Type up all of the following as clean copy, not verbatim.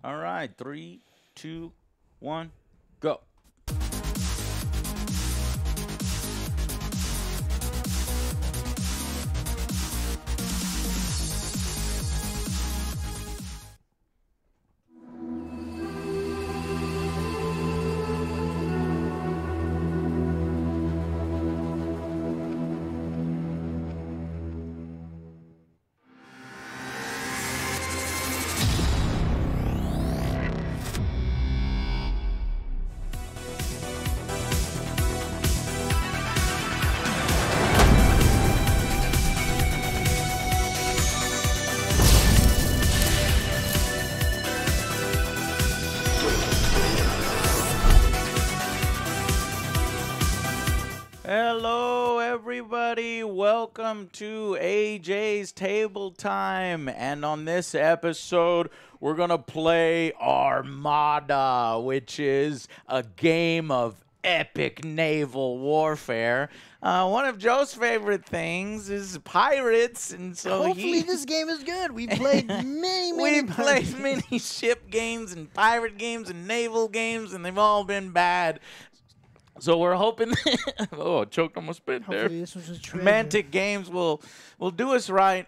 All right, 3, 2, 1, go. Hello, everybody. Welcome to AJ's Table Time. And on this episode, we're going to play Armada, which is a game of epic naval warfare. One of Joe's favorite things is pirates, and so hopefully this game is good. We've played many many ship games and pirate games and naval games, and they've all been bad. So we're hoping. Oh, I choked on my spit there. Hopefully this was just Mantic Games will do us right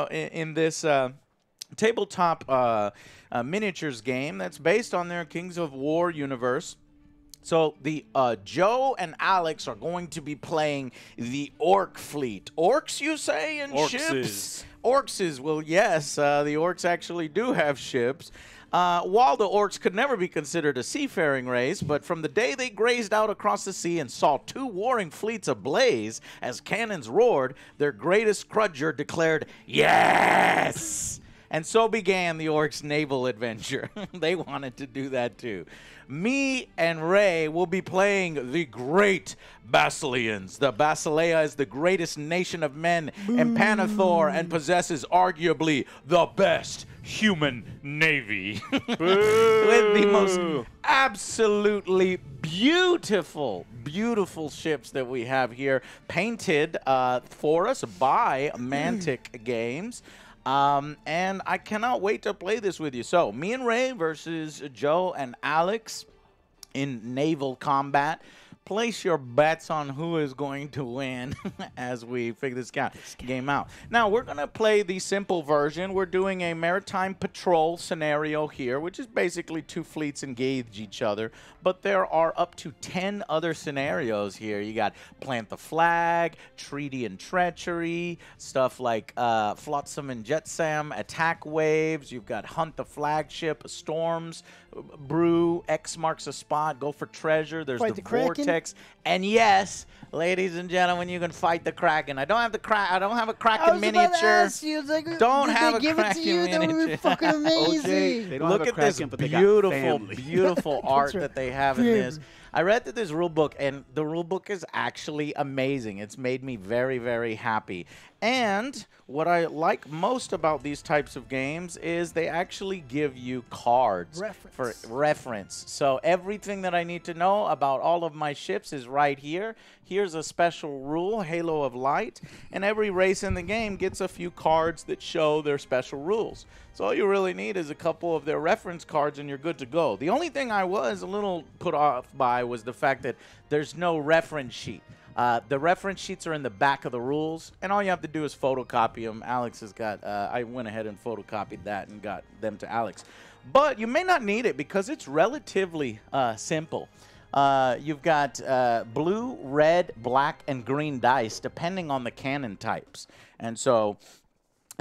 in this tabletop miniatures game that's based on their Kings of War universe. So the Joe and Alex are going to be playing the Orc fleet. Orcs, you say, in ships? Orcs. Well, yes, the Orcs actually do have ships. While the Orcs could never be considered a seafaring race, but from the day they grazed out across the sea and saw two warring fleets ablaze as cannons roared, their greatest crudger declared, "Yes!" And so began the Orcs' naval adventure. They wanted to do that too. Me and Ray will be playing the great Basileans. The Basilea is the greatest nation of men in Panathor and possesses arguably the best human navy. With the most absolutely beautiful ships that we have here, painted for us by Mantic Games. And I cannot wait to play this with you. So, me and Ray versus Joe and Alex in naval combat. Place your bets on who is going to win as we figure this game out. Now, we're going to play the simple version. We're doing a maritime patrol scenario here, which is basically two fleets engage each other. But there are up to 10 other scenarios here. You got plant the flag, treaty and treachery, stuff like flotsam and jetsam, attack waves. You've got hunt the flagship, storms, brew, X marks a spot, go for treasure. There's the vortex. And yes, ladies and gentlemen, you can fight the Kraken. I don't have a Kraken miniature. Don't have a Kraken miniature. That would be fucking amazing. Look at this beautiful art that they have in this. I read that this rule book, and the rule book is actually amazing. It's made me very, very happy. And what I like most about these types of games is they actually give you cards for reference. So everything that I need to know about all of my ships is right here. Here's a special rule, Halo of Light, and every race in the game gets a few cards that show their special rules. So all you really need is a couple of their reference cards and you're good to go. The only thing I was a little put off by was the fact that there's no reference sheet. The reference sheets are in the back of the rules, and all you have to do is photocopy them. Alex has got, I went ahead and photocopied that and got them to Alex. But you may not need it because it's relatively simple. You've got blue, red, black, and green dice, depending on the cannon types. And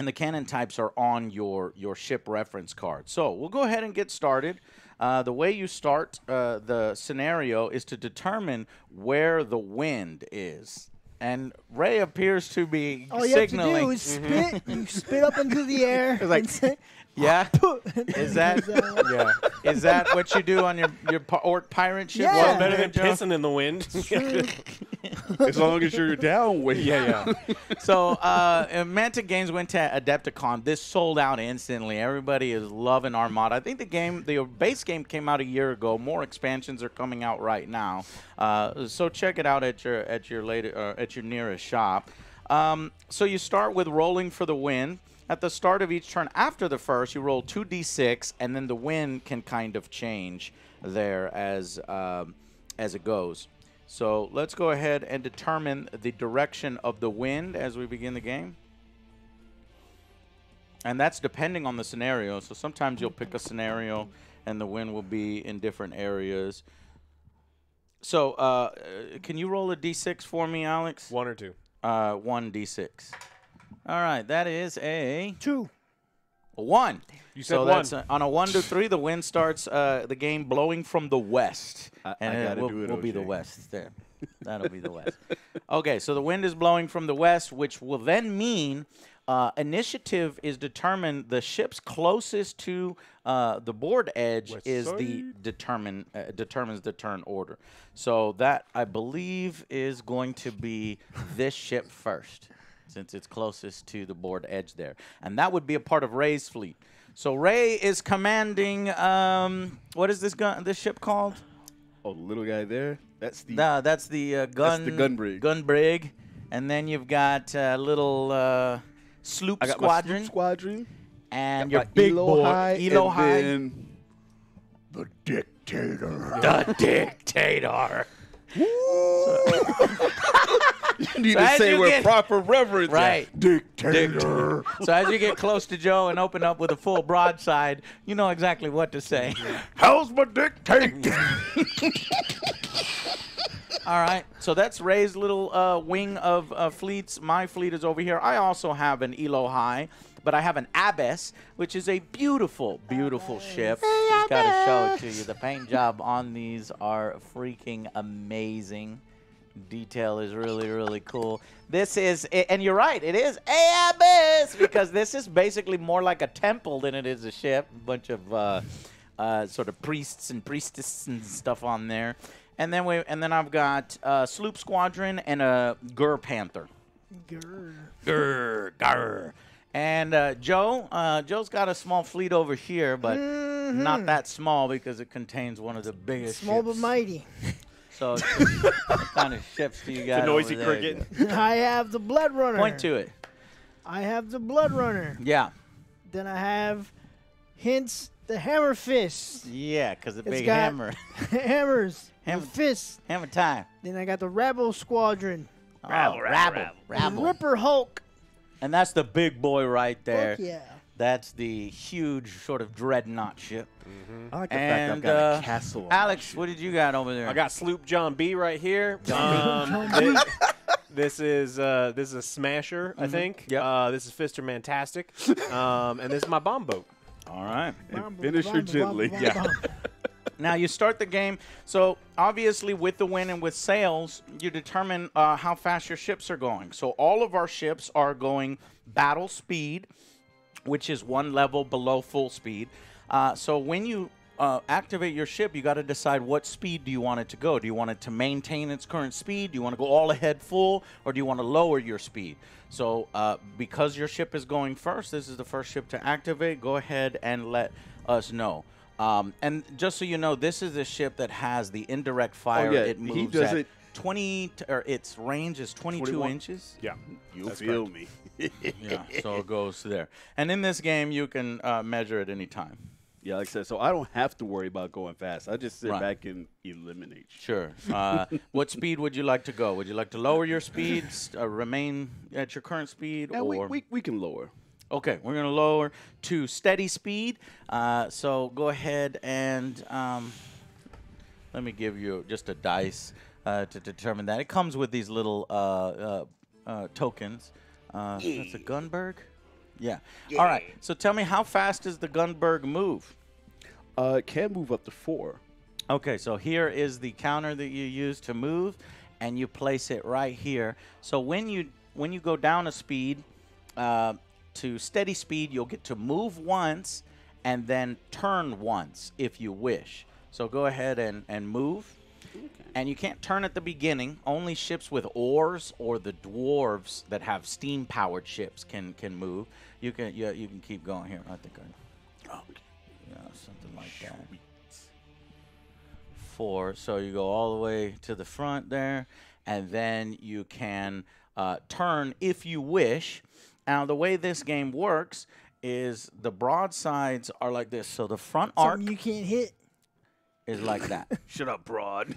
the cannon types are on your ship reference card. So we'll go ahead and get started. The way you start the scenario is to determine where the wind is. And Ray appears to be signaling. All you have to do is spit. You spit up into the air. It's like, yeah? Is that what you do on your orc pirate ship? Yeah. Well, better than pissing in the wind. As long as you're downwind. Yeah. So, Mantic Games went to Adepticon. This sold out instantly. Everybody is loving Armada. I think the base game came out a year ago. More expansions are coming out right now. So check it out at your nearest shop. So you start with rolling for the wind. At the start of each turn after the first, you roll 2d6, and then the wind can kind of change there as it goes. So let's go ahead and determine the direction of the wind as we begin the game. And that's depending on the scenario. So sometimes you'll pick a scenario, and the wind will be in different areas. So can you roll a d6 for me, Alex? 1 or 2? 1 d6. All right, that is a 2. 1. You said so 1. That's on a 1 to 3. The wind starts the game blowing from the west, and I gotta will do it, will be the OJ. west there. That'll be the west. Okay, so the wind is blowing from the west, which will then mean initiative is determined. The ships closest to the board edge West is side. the determines the turn order. So that, I believe, is going to be this ship first, since it's closest to the board edge there. And that would be a part of Ray's fleet. So Ray is commanding, what is this ship called? Oh, the little guy there. That's the No, that's the gun. That's the gun brig. Gun brig. And then you've got little sloop I got squadron. my sloop squadron. And Got your my big Elo boy, High, Elo and High. then the dictator. The dictator. You need So to as say you with get- proper reverence. Right. Dictator. So as you get close to Joe and open up with a full broadside, you know exactly what to say. How's my dictator? All right, so that's Ray's little wing of fleets. My fleet is over here. I also have an Elo High, but I have an Abyss, which is a beautiful, beautiful ship. Just got to show it to you. The paint job on these are freaking amazing. Detail is really, really cool. This is, and you're right, it is a Abyss, because this is basically more like a temple than it is a ship. A bunch of sort of priests and priestesses and stuff on there. And then I've got sloop squadron and a Gur Panther. Grr. And Joe's got a small fleet over here, but not that small because it contains one of the biggest Small ships. but mighty. So what kind of ships do you got? The noisy over there, cricket. Joe? I have the Blood Runner. Point to it. I have the Blood Runner. Yeah. Then I have Hints the Hammer Fist. Yeah, because the It's big got hammer. Hammers. Hammer. The Fists. Hammer time. Then I got the Rabble Squadron. Oh, rabble. Ripper Hulk. And that's the big boy right there. Fuck yeah. That's the huge sort of dreadnought ship. I like the fact And I've got a castle. on Alex, what did you got over there? I got Sloop John B right here. This is a smasher, I think. Yep. This is Fister Mantastic. And this is my bomb boat. All right. And finish her gently. Yeah. Now you start the game. So obviously with the wind and with sails, you determine how fast your ships are going. So all of our ships are going battle speed, which is 1 level below full speed. So when you activate your ship, you got to decide what speed do you want it to go. Do you want it to maintain its current speed? Do you want to go all ahead full, or do you want to lower your speed? So because your ship is going first, this is the first ship to activate. Go ahead and let us know. And just so you know, this is a ship that has the indirect fire. yeah, It he moves does at it- 20, or its range is 22 21. inches. Yeah. You That's feel me. Yeah, so it goes there. And in this game, you can measure at any time. Yeah, like I said, so I don't have to worry about going fast. I just sit Right. back and eliminate. Sure. What speed would you like to go? Would you like to lower your speeds, remain at your current speed, Yeah, or we can lower. Okay, we're gonna lower to steady speed. So go ahead and let me give you just a dice to determine that. It comes with these little tokens. That's a Gunberg? Yeah. All right. So tell me, how fast does the Gunberg move? It can move up to 4. Okay, so here is the counter that you use to move, and you place it right here. So when you go down a speed to steady speed, you'll get to move once and then turn once if you wish. So go ahead and move. Okay. And you can't turn at the beginning. Only ships with oars or the dwarves that have steam-powered ships can move. You can keep going here. I think something like that. 4. So you go all the way to the front there, and then you can turn if you wish. Now, the way this game works is the broadsides are like this. So the front arc Something you can't hit. is like that. Shut up, broad.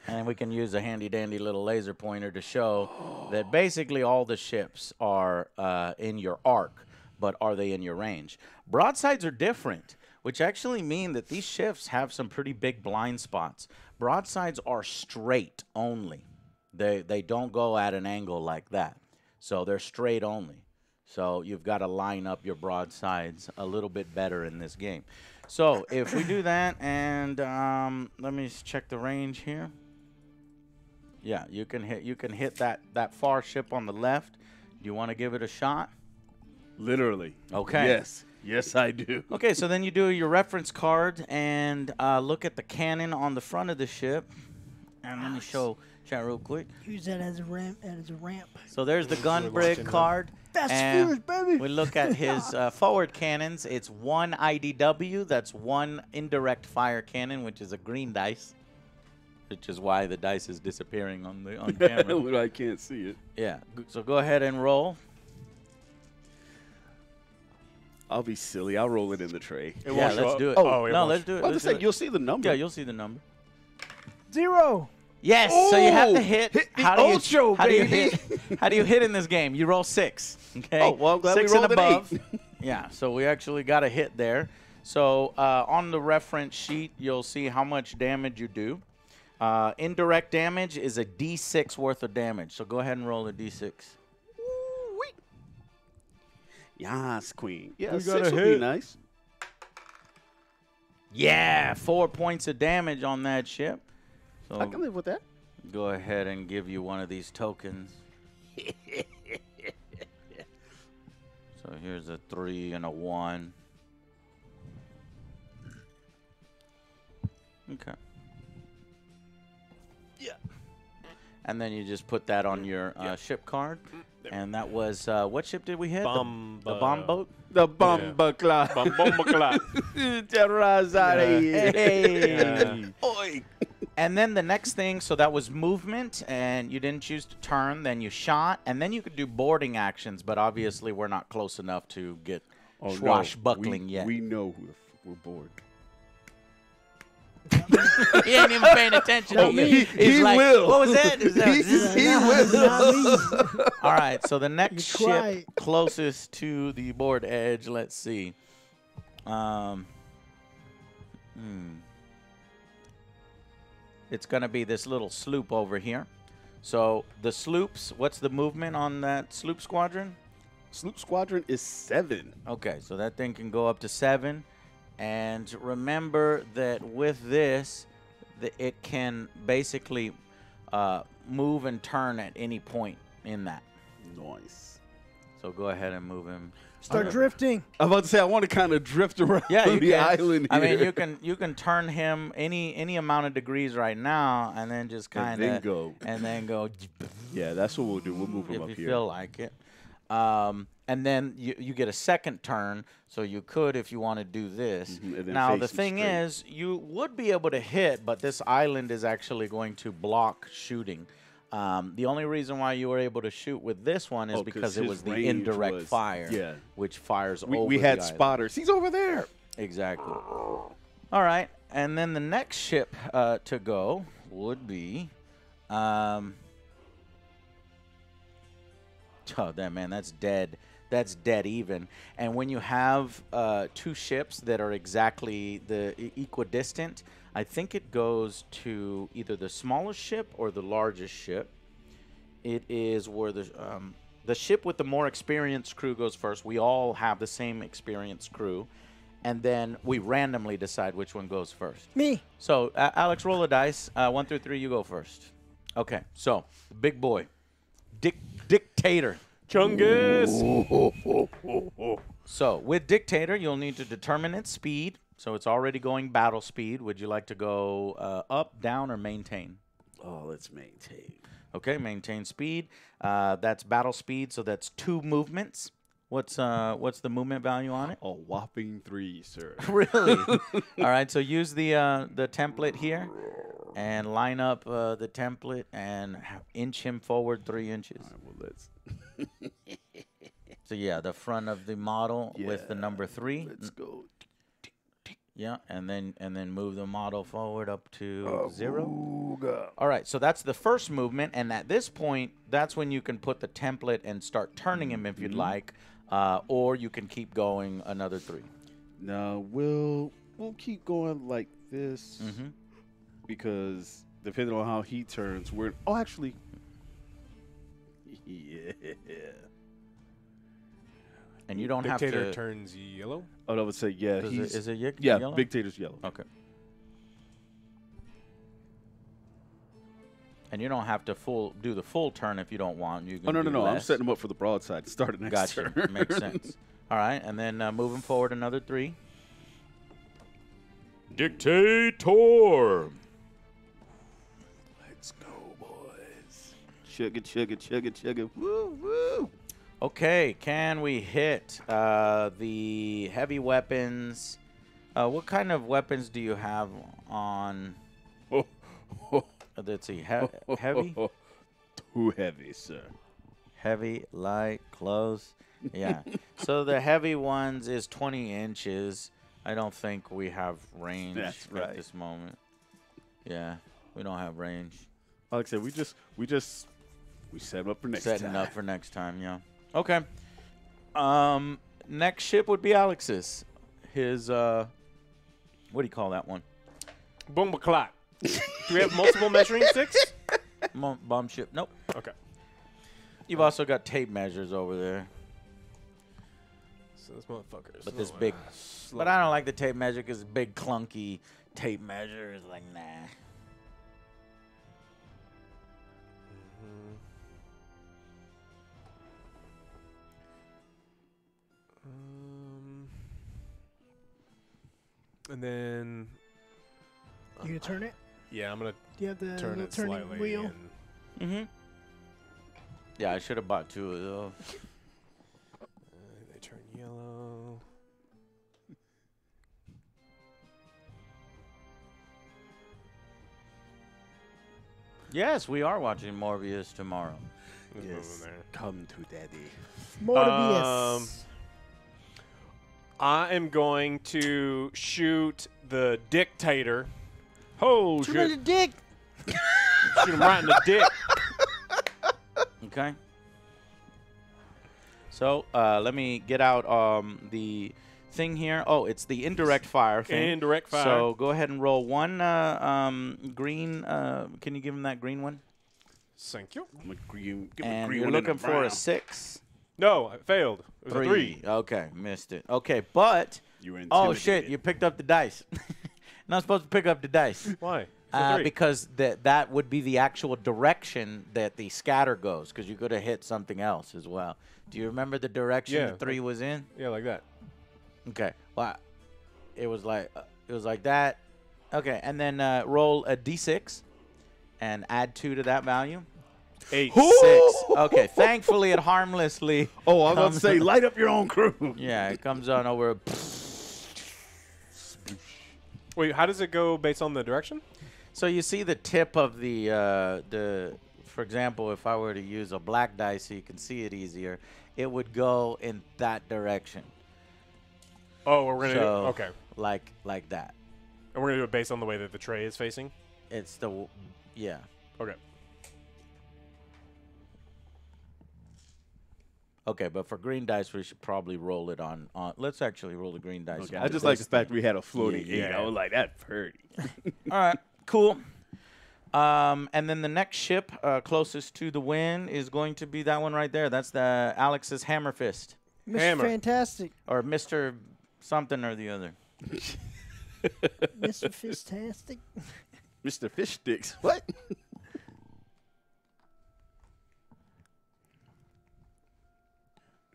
And we can use a handy-dandy little laser pointer to show that basically all the ships are in your arc, but are they in your range? Broadsides are different, which actually mean that these ships have some pretty big blind spots. Broadsides are straight only. They don't go at an angle like that. So they're straight only. So you've got to line up your broadsides a little bit better in this game. So if we do that, and let me check the range here. Yeah, you can hit that far ship on the left. Do you want to give it a shot? Literally. Okay. Yes. Yes, I do. Okay, so then you do your reference card and look at the cannon on the front of the ship. And let me show chat real quick. Use that as a ramp. So there's the gun brig card. Fast and Furious, baby. we look at his forward cannons. It's 1 IDW. That's 1 indirect fire cannon, which is a green dice, which is why the dice is disappearing on camera. I can't see it. Yeah. So go ahead and roll. I'll be silly. I'll roll it in the tray. It Yeah, won't show let's up? do it. Oh, it No, won't let's do it. I was Let's say, do it. you'll see the number. Yeah, you'll see the number. 0. Yes, so you have to Oh, hit. hit the How do you Ocho, how do you baby. hit? How do you hit in this game? You roll 6. Okay. Oh, well, I'm glad we 6 and rolled an above. 8. Yeah, so we actually got a hit there. So on the reference sheet, you'll see how much damage you do. Indirect damage is a D6 worth of damage. So go ahead and roll a D6. Yes, queen. Yeah, We 6 got a would be hit. nice. Yeah, 4 points of damage on that ship. So I can live with that. go ahead and give you one of these tokens. So here's a 3 and a 1. Okay. Yeah. And then you just put that on your ship card. And that was, what ship did we hit? The bomb boat? The bomba clock. Bomba clock. Terrorize out of here. Hey. Oi. And then the next thing, so that was movement, and you didn't choose to turn, then you shot, and then you could do boarding actions, but obviously we're not close enough to get swashbuckling yet. We know who the we're bored. He ain't even paying attention. Not me. He's He like, will. what was that? Is that He will. All right, so the next You're ship quiet. closest to the board edge, let's see. It's going to be this little sloop over here. So the sloops, what's the movement on that sloop squadron? Sloop Squadron is 7. Okay, so that thing can go up to 7. And remember that with this, it can basically move and turn at any point in that. Nice. So go ahead and move him. Start drifting. I'm about to say I want to kind of drift around Yeah, you the can. island here. I mean, you can turn him any amount of degrees right now, and then just kind And then of go. and then go. Yeah, that's what we'll do. We'll move him If up you here. feel like it. And then you get a second turn, so you could, if you want to do this. Mhm, and then Now, face the him thing straight. is, you would be able to hit, but this island is actually going to block shooting. The only reason why you were able to shoot with this one is 'cause because it his was the range indirect was- fire, yeah. which fires we over had the island. spotters. He's over there. Exactly. All right, and then the next ship to go would be, oh, that man, that's dead. That's dead even. And when you have 2 ships that are exactly equidistant, I think it goes to either the smallest ship or the largest ship. It is where the ship with the more experienced crew goes first. We all have the same experienced crew. And then we randomly decide which one goes first. Me. So, Alex, roll a dice. 1 through 3, you go first. Okay, so, big boy. Dictator. Chungus. So, with Dictator, you'll need to determine its speed. So, it's already going battle speed. Would you like to go up, down, or maintain? Oh, let's maintain. Okay, maintain speed. That's battle speed, so that's 2 movements. What's the movement value on it? A whopping 3, sir. Really? All right, so use the template here and line up the template and inch him forward 3 inches. All right, well, let's. So yeah, the front of the model with the number 3. Let's go. Yeah, and then move the model forward up to 0. Ooga. All right, so that's the first movement, and at this point, that's when you can put the template and start turning him if you'd like, or you can keep going another 3. Now we'll keep going like this because depending on how he turns, we're actually yeah. And you don't Dictator have to. turns yellow. Oh, I would say yeah. Is it yeah. yellow? Dictator's yellow. Okay. And you don't have to do the full turn if you don't want. You can Oh no. I'm less. setting him up for the broadside to start the next Gotcha. turn. Makes sense. All right, and then moving forward another 3. Dictator. Let's go, boys. Chugga. Woo, woo. Okay, can we hit the heavy weapons? What kind of weapons do you have on? Let's see, heavy? Too heavy, sir. Heavy, light, close. Yeah. So the heavy ones is 20 inches. I don't think we have range That's right. at this moment. Yeah, we don't have range. Like I said, we set him up for next Setting time. up for next time, yeah. Okay. Next ship would be Alex's. His what do you call that one? Boom clock. Do we have multiple measuring sticks? Bomb ship. Nope. Okay. You've also got tape measures over there. So this motherfucker. But this big. But I don't like the tape measure because big clunky tape measure is like nah. And then You gonna turn it? yeah, I'm gonna Do you have the turn little it turning slightly. wheel? And Mm-hmm. Yeah, I should have bought 2 of those. they turn yellow. Yes, we are watching Morbius tomorrow. There's one Yes. there. Come to daddy. More to BS. I am going to shoot the dictator. Oh Shoot him in the shit! dick. Shoot him right in the dick. Okay. So let me get out the thing here. Oh, it's the indirect fire thing. Indirect fire. So go ahead and roll one green. Can you give him that green one? Thank you. I'm a green, give a And green you're one and looking for a brown. 6. No, I failed. It was a 3. Okay, missed it. Okay, but You were oh shit, intimidated. you picked up the dice. Not supposed to pick up the dice. Why? It's a 3. Because that would be the actual direction that the scatter goes. Because you could have hit something else as well. Do you remember the direction Yeah, the 3 was in? Yeah, like that. Okay. Well, it was like that. Okay, and then roll a d6 and add 2 to that value. 8. 6. Okay. Thankfully, it harmlessly. Oh, I was about to comes- say, light up your own crew. Yeah, it comes on over. Wait, how does it go based on the direction? So you see the tip of the. For example, if I were to use a black dice so you can see it easier, it would go in that direction. Oh, we're gonna So, do okay, like that. and we're gonna do it based on the way that the tray is facing. It's the yeah. Okay. Okay, but for green dice, we should probably roll it on. Let's actually roll the green dice. Okay, on I just this like the fact thing. we had a floating Yeah. 8. I was like, that's pretty. All right, cool. And then the next ship closest to the win is going to be that one right there. That's the Alex's Hammer Fist, Mr. Hammer. Fantastic. or Mr. something or the other. Mr. Fistastic. Mr. Fish Sticks. What?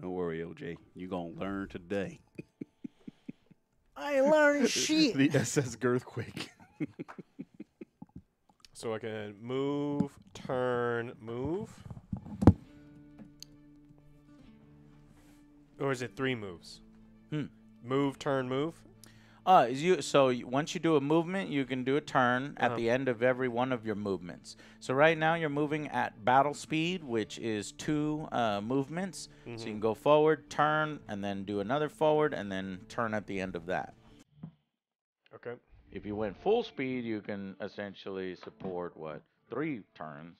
Don't worry, OJ. You going to learn today. I ain't learning shit. The SS Girthquake. So I can move, turn, move. Or is it 3 moves? Hmm. Move, turn, move. Once you do a movement, you can do a turn at the end of every one of your movements. So right now you're moving at battle speed, which is 2 movements. So you can go forward, turn, and then do another forward, and then turn at the end of that. Okay. If you went full speed, you can essentially support, 3 turns.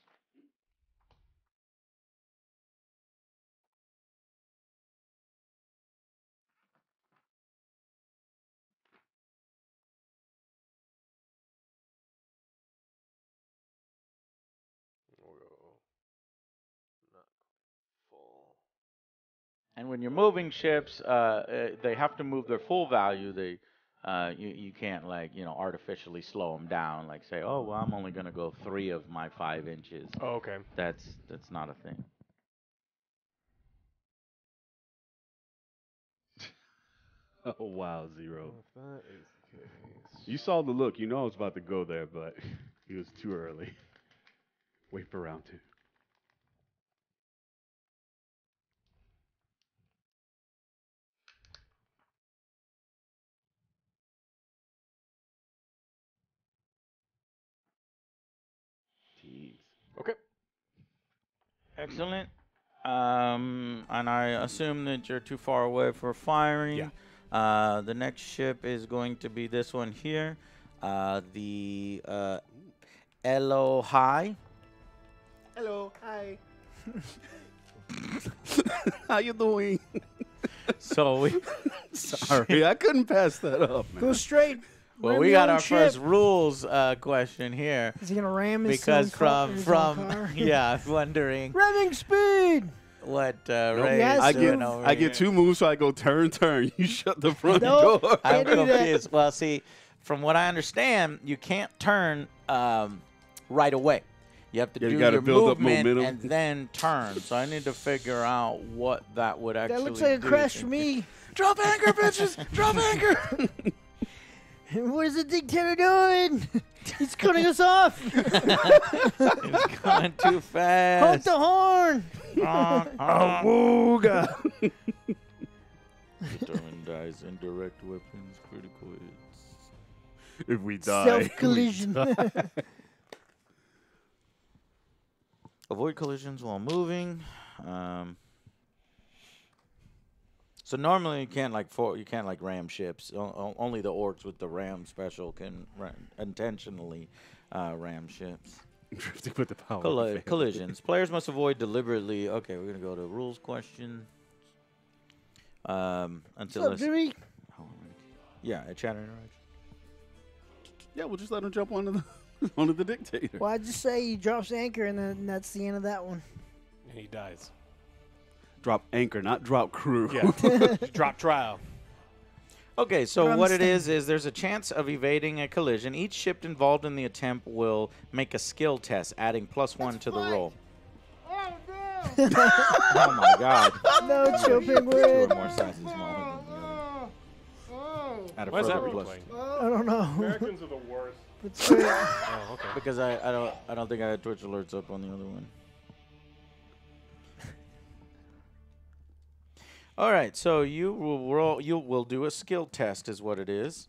And when you're moving ships, they have to move their full value. You can't artificially slow them down. Like say, oh well, I'm only gonna go 3 of my 5 inches. Oh, okay. That's not a thing. Oh wow, Zero. If that is the case. You saw the look. You know I was about to go there, but it was too early. Wait for round 2. Jeez. Okay. Excellent. And I assume that you're too far away for firing. Yeah. The next ship is going to be this one here. The Elo High. Hello. Hi. How you doing? So we Sorry, I couldn't pass that up, man. Go straight. well, Ram we your got own our ship. first rules question here Is he gonna ram his because own car? yeah, I'm wondering Ramming speed. what Nope. Ray Yes, is sir. doing over I here. get 2 moves, so I go turn. You shut the front Nope. door. I'm Can't do that. confused. Well, see, from what I understand, you can't turn right away. You have to Yeah, you do gotta your build up movement momentum. and then turn. So I need to figure out what that would actually That looks like a do. crash for me. Drop anchor, bitches! Drop anchor! What is the dictator doing? He's cutting us off. It's going too Honk fast. the horn. Awooga! Determined dies, indirect weapons, critical hits. If we die, Self collision. Avoid collisions while moving. So normally you can't ram ships. Only the orcs with the ram special can intentionally ram ships. drifting with the power. Collisions. Players must avoid deliberately. Okay, we're gonna go to rules question. Until What's up, Jimmy? yeah, a chat interaction. Yeah, we'll just let him jump onto the dictator. Well, I just say he drops anchor, and then that's the end of that one. And he dies. Drop anchor, not drop crew. Yeah. Drop trial. Okay, so But I'm what it staying. is there's a chance of evading a collision. Each ship involved in the attempt will make a skill test, adding +1 to the roll. Oh, no. Oh my god. No, Joe Two are Penguin. more sizes smaller than the other. Add a Why is that further replaying? I don't know. Americans are the worst. It's great. Oh, okay. Because I don't think I had Twitch alerts up on the other one. All right, so you will do a skill test is what it is.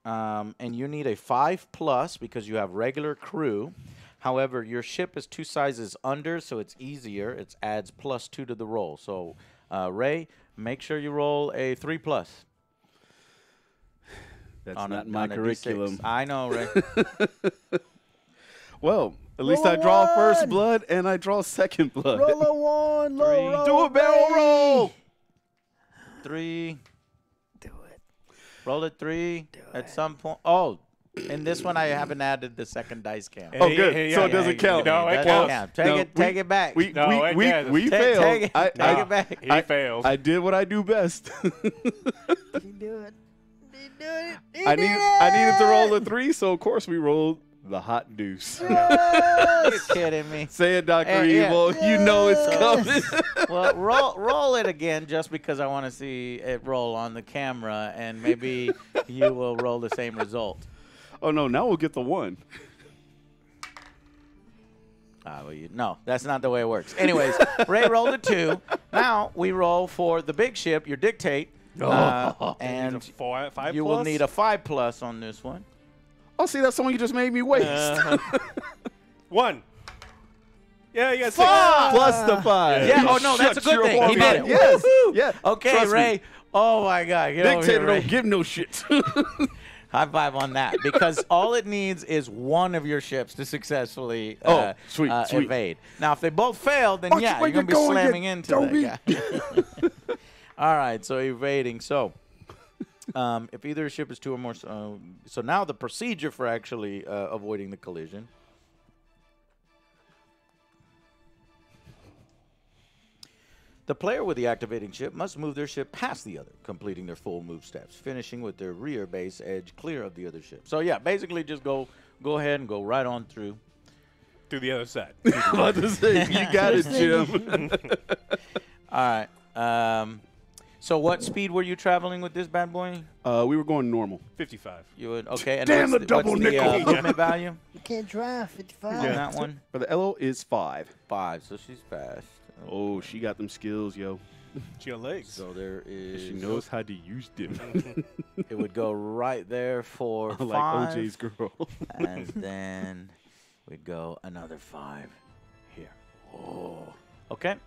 And you need a 5+ because you have regular crew. However, your ship is 2 sizes under, so it's easier. It adds +2 to the roll. So, Ray, make sure you roll a 3+. That's on not a, my on a curriculum. D6. I know, Ray. Well, at least Roll I a draw first one. blood and I draw second blood. Roll a 1. Three. Roll Do a barrel roll. 3. Do it. Roll a 3 at some point. Oh, in this one I haven't added the second dice count. Oh, good. So it doesn't count. No, it Doesn't counts. count. No, Take it back. We No, it counts. we Take- failed. take it- I, take I, it back. He failed. I did what I do best. You do it. You do it. You I did needed to roll it. a 3, so of course we rolled the hot deuce. You're kidding me. Say it, Dr. Hey, yeah. Evil. You know it's coming. Well, roll it again just because I want to see it roll on the camera, and maybe you will roll the same result. Oh no, now we'll get the 1. No, that's not the way it works. Anyways, Ray rolled a 2. Now we roll for the big ship, your dictate. And Need a five you plus? will need a 5+ on this one. Oh, see, that's someone you just made me waste. 1. Yeah, you got 6. Plus the 5. Yeah. Oh no, that's a good thing. He did it. Yes. Woo-hoo. Yeah. Okay, Trust me. Ray. Oh my God. Get over here, Dictator Ray. don't give no shit. High five on that, because all it needs is one of your ships to successfully sweet. evade. Now, if they both fail, then Watch yeah, where you're going to you're be going, slamming you into dummy. that guy. All right, so evading. So if either ship is 2 or more, so now the procedure for actually avoiding the collision. The player with the activating ship must move their ship past the other, completing their full move steps, finishing with their rear base edge clear of the other ship. So yeah, basically just go ahead and go right on through. To the other side. About to say, you got it, Jim. All right. So what speed were you traveling with this bad boy? We were going normal. 55. You would okay. And Damn what's the double what's nickel. The movement value You can't drive 55. on that one? For the LO is 5. 5. So she's fast. Oh, she got them skills, yo. She got legs. So there is. She knows how to use them. It would go right there for 5. Like OJ's girl. And then we'd go another 5 here. Oh. Okay.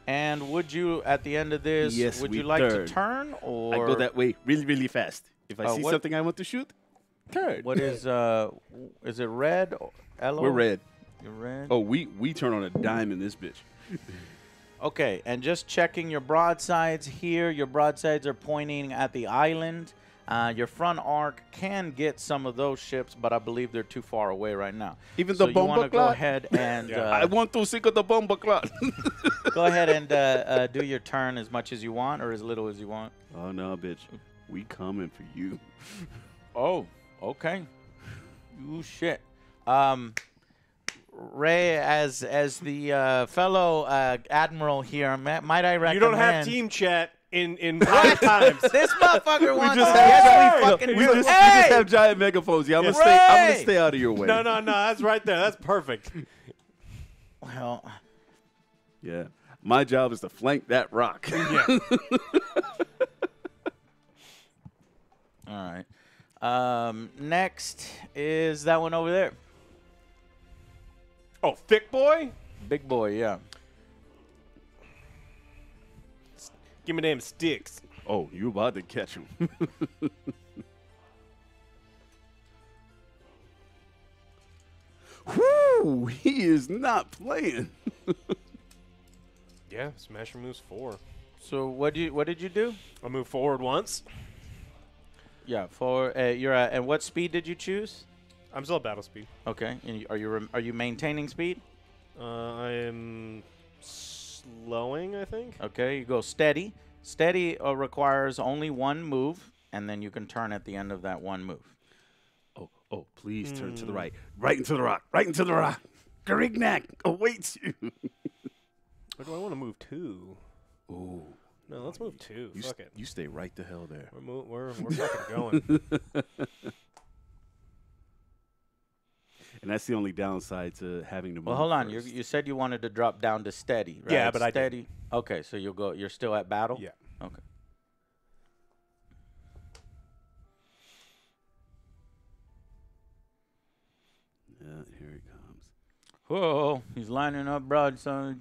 And would you, at the end of this, Yes, would we you like turn. to turn or I go that way really, really fast. If I see what- something I want to shoot, turn. What is it red? Or yellow? We're red. You're red. Oh, we turn on a dime in this bitch. Okay, and just checking your broadsides here. Your broadsides are pointing at the island. Your front arc can get some of those ships, but I believe they're too far away right now. Even so the you want to bomba go clock? ahead and I want to sink of the bomba clock. go ahead and do your turn as much as you want or as little as you want. Oh, no, bitch. We coming for you. Oh, okay. You shit. Ray, as the fellow admiral here, might I recommend? You don't have team chat in 5 times. This motherfucker wants just to have- fucking We do. just Hey! have giant megaphones. Yeah, I'm Yes. gonna Ray! stay out of your way. No, that's right there. That's perfect. Well, Yeah. My job is to flank that rock. Yeah. all right. Next is that one over there. Oh, thick boy? Big boy, yeah. Give me them sticks. Oh, you about to catch him. Whoo! He is not playing. Yeah, Smasher moves 4. So what did you do? I move forward once. Yeah, for you're at, and what speed did you choose? I'm still at battle speed. Okay, and are you maintaining speed? I am slowing, I think. Okay, you go steady. Steady requires only one move, and then you can turn at the end of that one move. Oh, please turn to the right. Right into the rock. Right into the rock. Garignac awaits you. Or do I want to move 2? Ooh. No, let's move 2. Fuck it. You stay right the hell there. We're fucking going. And that's the only downside to having to move. Well, hold on. first. You said you wanted to drop down to steady, right? Yeah, but I didn't. steady. Okay, so you're still at battle? Yeah. Okay. Yeah, here he comes. Whoa, he's lining up broadside.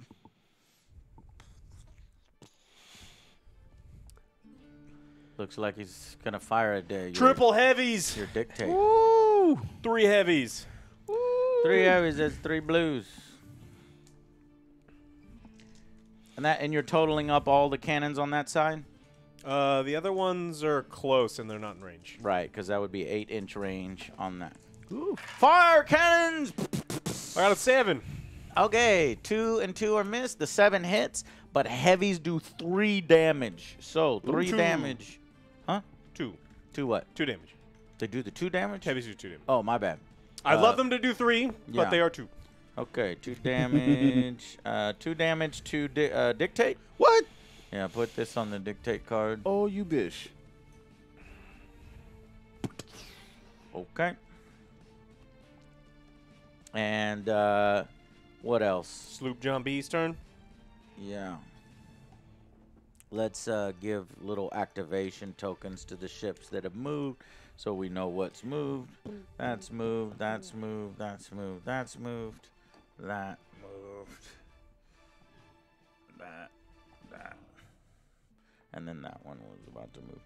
Looks like he's gonna fire at Triple heavies. your dictate. Woo! 3 heavies. 3 heavies, that's 3 blues. And you're totaling up all the cannons on that side? The other ones are close and they're not in range. Right, because that would be 8-inch range on that. Ooh. Fire cannons! I got a 7. Okay, 2 and 2 are missed. The 7 hits, but heavies do 3 damage. So 3 2. damage. Huh? 2. 2 what? 2 damage. They do the 2 damage? Heavies do 2 damage. Oh, my bad. I'd love them to do 3, yeah. but they are 2. Okay, 2 damage. 2 damage to dictate. What? Yeah, put this on the dictate card. Oh, you bish. Okay. And what else? Sloop John B's turn. Yeah. let's give little activation tokens to the ships that have moved, so we know what's moved. That's moved. That's moved. That's moved. That's moved. That moved. That. And then that one was about to move.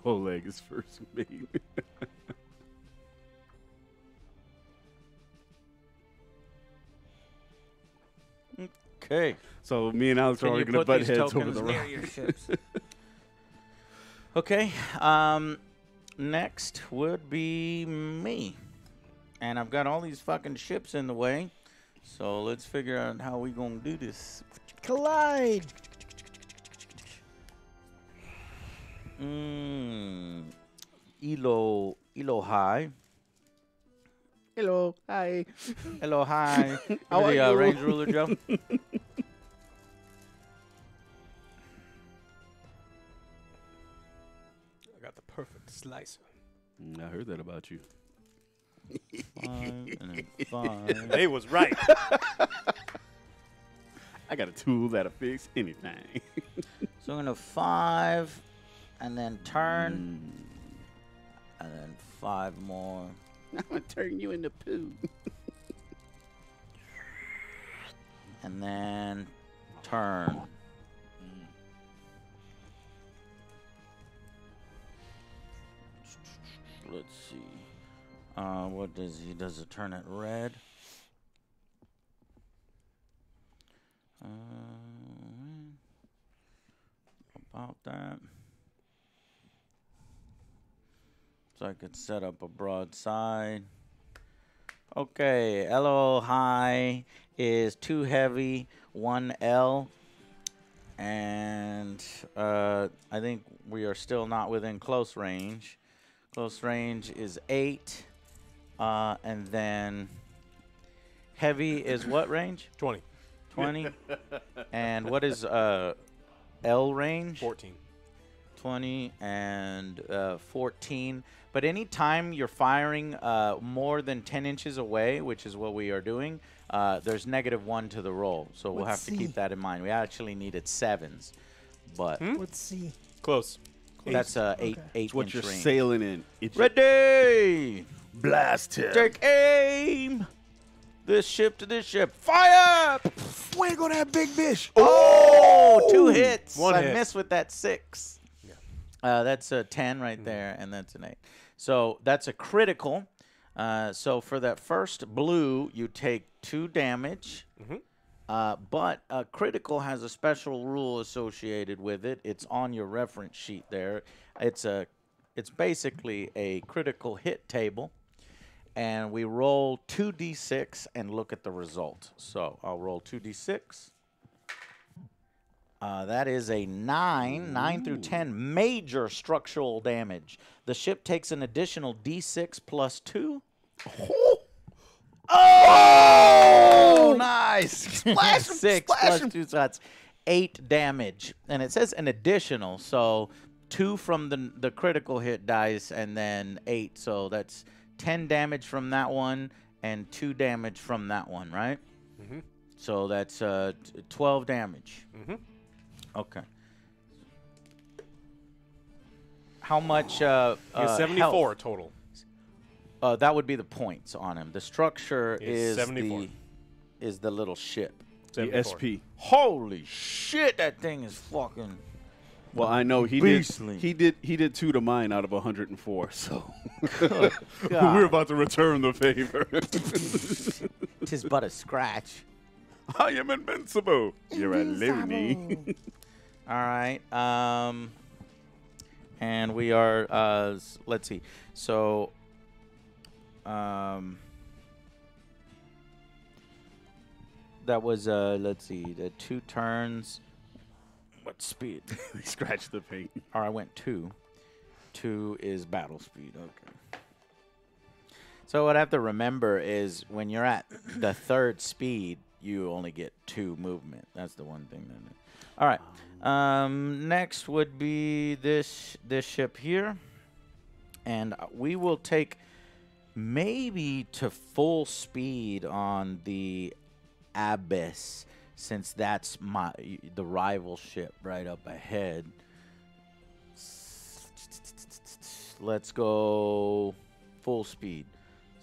Oleg is first mate. Okay. So me and Alex are Can already you going to put butt these heads over tokens the near rock. your ships? Okay. Next would be me. And I've got all these fucking ships in the way. So let's figure out how we gonna do this. Collide. Elo high. Hello, hi. Hello, hi. How You're are the you? range ruler, Joe? I got the perfect slicer. I heard that about you. 5 and then 5. They was right. I got a tool that'll fix anything. So I'm gonna 5 and then turn. And then 5 more. I'm going to turn you into poo. And then turn. Let's see. What does he? Does it turn it red? About that. So I could set up a broadside. Okay, LO high is 2 heavy, 1 L. And I think we are still not within close range. Close range is 8. And then heavy is what range? 20. 20. And what is L range? 14. 20 and 14. But anytime you're firing more than 10 inches away, which is what we are doing, there's -1 to the roll. So we'll Let's have to keep see. that in mind. We actually needed 7s. But Let's see. Close. that's eight It's what inch you're range. sailing in. It's Ready! blast him. Take aim! This ship to this ship. Fire! Way to go that big fish. Oh! 2 hits. One I hit. missed with that 6. That's a 10 right there, and that's an 8. So that's a critical. So for that first blue, you take 2 damage. But a critical has a special rule associated with it. It's on your reference sheet there. It's basically a critical hit table. And we roll 2d6 and look at the result. So I'll roll 2d6. That is a 9. 9 through 10. Major structural damage. The ship takes an additional d6 plus 2. Oh! Nice. Splash him. 6 Splash plus him. 2, so that's 8 damage. And it says an additional, so 2 from the critical hit dice and then 8. So that's 10 damage from that one and 2 damage from that one, right? So that's 12 damage. Okay. How much He has 74 health? total. That would be the points on him. The structure Is is 74. the little ship. The 74. SP. Holy shit, that thing is fucking. Well, I know he Beastly. did. He did 2 to mine out of 104. So God. we're about to return the favor. Tis but a scratch. I am invincible. You're a loony. All right. And we are. Let's see. So. That was let's see, the 2 turns. What speed? Scratch the paint. Or I went 2. 2 is battle speed. Okay. So what I have to remember is when you're at the 3rd speed, you only get 2 movement. That's the one thing. All right. Next would be this ship here, and we will take maybe to full speed on the Abyss. since that's the rival ship right up ahead. Let's go full speed.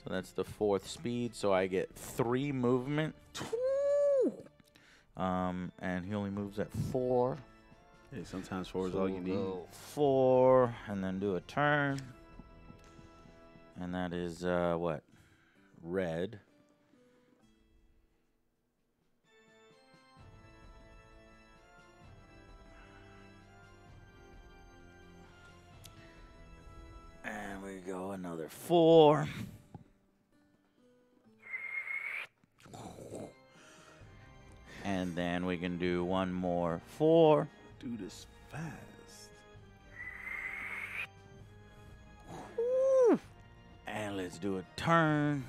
So that's the 4th speed. So I get 3 movement. And he only moves at 4. Hey, sometimes 4 is all you need. 4, and then do a turn. And that is, what? Red. And we go another 4. And then we can do one more 4. Do this fast. And let's do a turn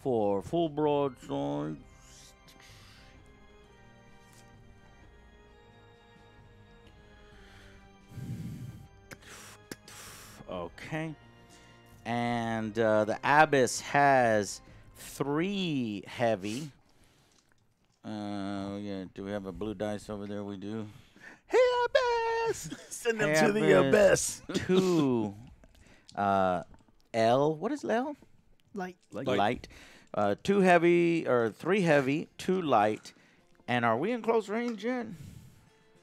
for full broadside. Okay. And the Abyss has 3 heavy. Yeah. Do we have a blue dice over there? We do. Hey, Abyss! Send them Hey, to the abyss. 2 L. What is L? Like, Light. 2 heavy, or 3 heavy, 2 light. And are we in close range yet?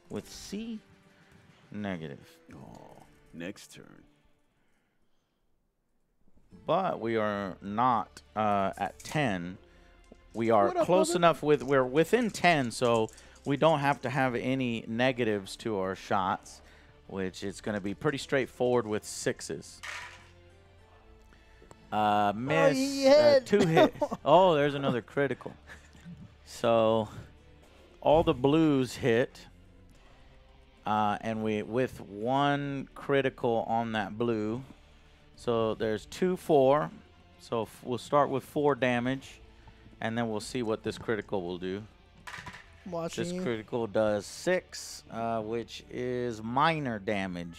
With C? Negative. Oh, next turn. But we are not at 10. We are What up, close brother? enough we're within 10, so we don't have to have any negatives to our shots, which is going to be pretty straightforward with 6s. Miss, he hit. 2 hit. Oh, there's another critical. So all the blues hit, and we with 1 critical on that blue. So there's 2 4. So we'll start with 4 damage, and then we'll see what this critical will do. watching This you. critical does 6, which is minor damage.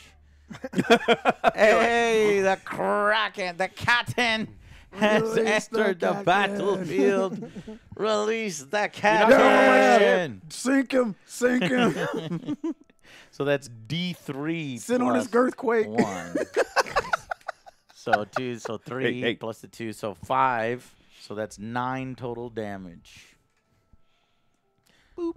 Hey, the Kraken, the Captain has Release the entered the Kraken. battlefield. Release the Yeah! Captain. Sink him! Sink him! So that's D3 Send on his plus girthquake. 1. So 2, so 3 Hey. plus the 2, so 5. So that's 9 total damage. Boop.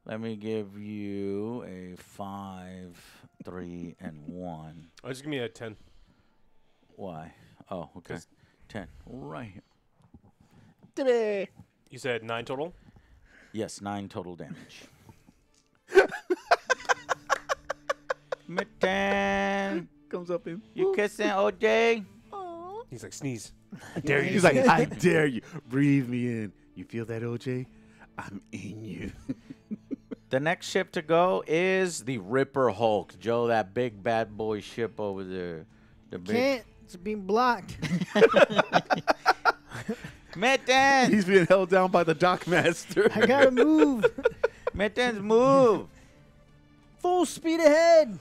Let me give you a 5, 3, and 1. Oh, just give me a 10. Why? Oh, okay. 'Cause- 10. Right here. You said 9 total? Yes, 9 total damage. Mitten, Comes up in. you kissing OJ? He's like, sneeze. He's like, I dare you. Breathe me in. You feel that, OJ? I'm in you. The next ship to go is the Ripper Hulk. Joe, that big bad boy ship over there. The big Can't. It's being blocked. Mitten! He's being held down by the dockmaster. I gotta move. Mittens, move! Full speed ahead.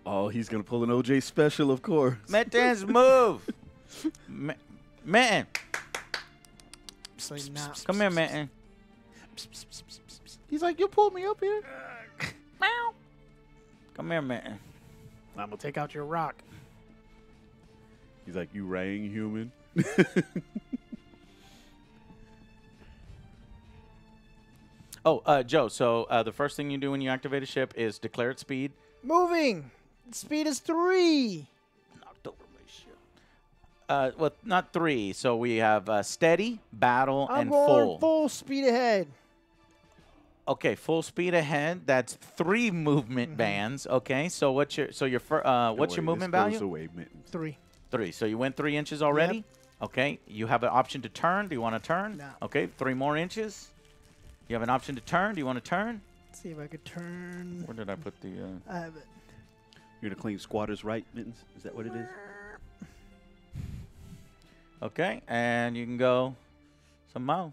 Oh, he's going to pull an OJ special, of course. Mittens, move! Mitten, It's like, nah. come here, Mitten. He's like, you pulled me up here. Come here, Mitten. I'm gonna take out your rock. He's like, you rang human. Oh, Joe, so the first thing you do when you activate a ship is declare its speed. Moving. Speed is 3. Knocked over my ship. Well, not 3. So we have steady, battle, I'm and going full. full speed ahead. Okay, full speed ahead. That's 3 movement bands. Okay, so what's your what's your movement value? Away, mittens. 3. 3. So you went 3 inches already. Okay, you have an option to turn. Do you want to turn? No. Okay, 3 more inches. You have an option to turn. Do you want to turn? Let's see if I could turn. Where did I put the? I have it. You're going to claim squatters' right, mittens? Is that what it is? Okay, and you can go some more.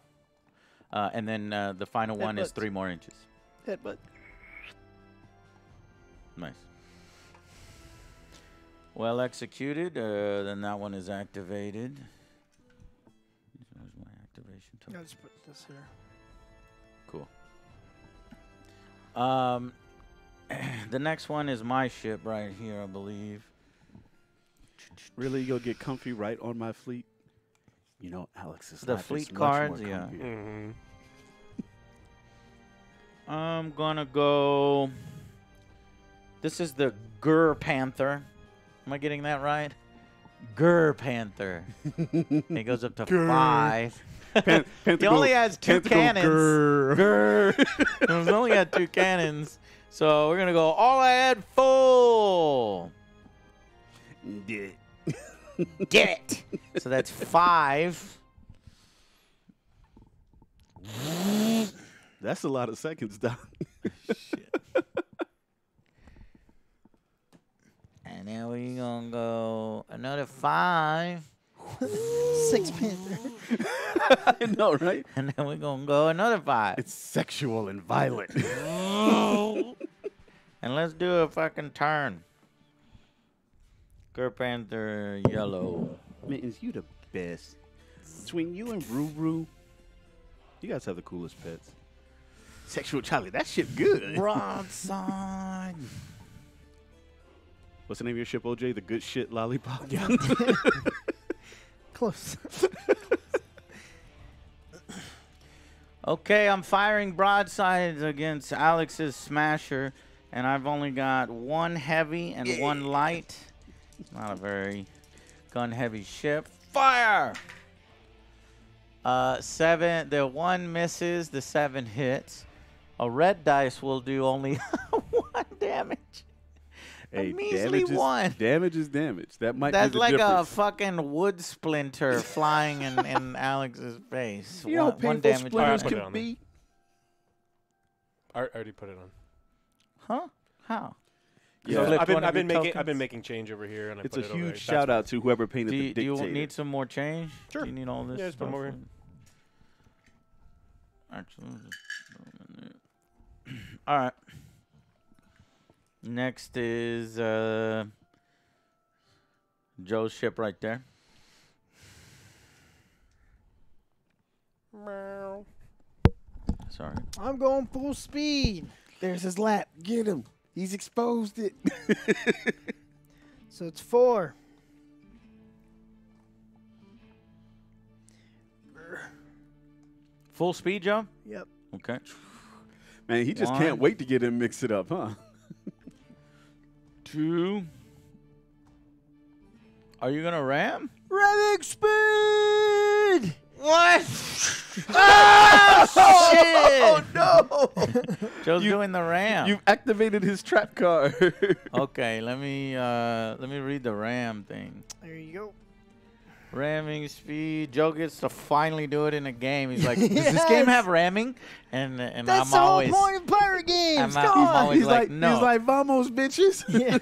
And then the final one is Headbutts. 3 more inches. Headbutt. Nice. Well executed. Then that one is activated. I'll just put this here. Cool. The next one is my ship right here, I believe. Really, you'll get comfy right on my fleet? You know, Alex's The life is fleet much cards, more yeah. comfy. Mm-hmm. I'm gonna go. This is the Gur Panther. Am I getting that right? Gur Panther. He goes up to 5. He only has 2 cannons. Gur. He only got 2 cannons. So we're gonna go all ahead full. Get Get it. So that's 5. That's a lot of seconds, Doc. And then we gonna go another 5. 6 Panther. I know, right? And then we're gonna go another 5. It's sexual and violent. And let's do a fucking turn. Gur Panther yellow. Mittens, you the best. Between you and Ruru, you guys have the coolest pets. Sexual Charlie, that shit good. Broadside. What's the name of your ship, OJ? The good shit lollipop? Yeah. Close. Okay, I'm firing broadsides against Alex's Smasher, and I've only got 1 heavy and 1 light. Not a very gun-heavy ship. Fire! 7. The 1 misses. The 7 hits. A red dice will do only 1 damage. Hey, a measly 1. Damage is damage. That might That's be the like difference. a fucking wood splinter flying in Alex's face. You know how One painful damage. splinters Put it can on be? I already put it on. Huh? How? Yeah. Flipped one of I've been your making tokens? making change over here, and I It's put a it over there. huge shout out to whoever painted Do the you dictator. need some more change? Sure. Do you need all this? Yeah, just put 'em stuff? over here. Actually, I'll just throw 'em in there. All right. Next is Joe's ship right there. Sorry. I'm going full speed. There's his lap. Get him. He's exposed it. So it's 4. Full speed, Joe? Yep. Okay. Man, he just 1. can't wait to get him mix it up, huh? 2. Are you going to ram? Ramming speed! What? Oh, shit! no! Joe's doing the ram. You've activated his trap card. Okay, let me read the ram thing. There you go. Ramming speed. Joe gets to finally do it in a game. He's like, does this game have ramming? And That's the I'm whole always point of pirate games. I'm Come on. always he's like, no. he's like, vamos, bitches. Yeah.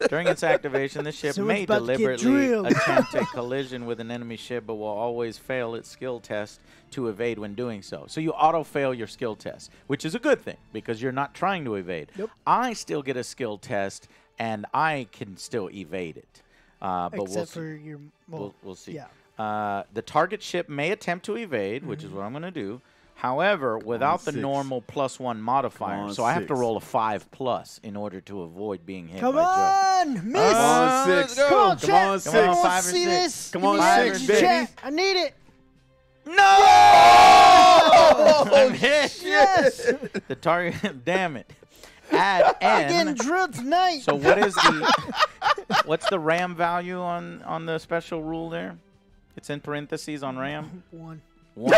During its activation, the ship Someone's may about to get deliberately drilled. attempt a collision with an enemy ship, but will always fail its skill test to evade when doing so. So you auto-fail your skill test, which is a good thing because you're not trying to evade. Yep. I still get a skill test, and I can still evade it. But we'll Except see. for your. Well, We'll see. Yeah. The target ship may attempt to evade, which is what I'm going to do. However, without the 6. normal +1 modifier, on, so I have to 6. roll a 5+ in order to avoid being hit Come by Joe. on! Miss! Come on, 6. let's go. Come on, Come chat. on, I 6. Come on, want 5 to or see 6. this. Come Give on, me 6, some baby. chat. I need it. No! I'm hit. Yes. The target, damn it. Add I'm getting N. drilled tonight. So what is the what's the RAM value on the special rule there? It's in parentheses on RAM. 1. 1.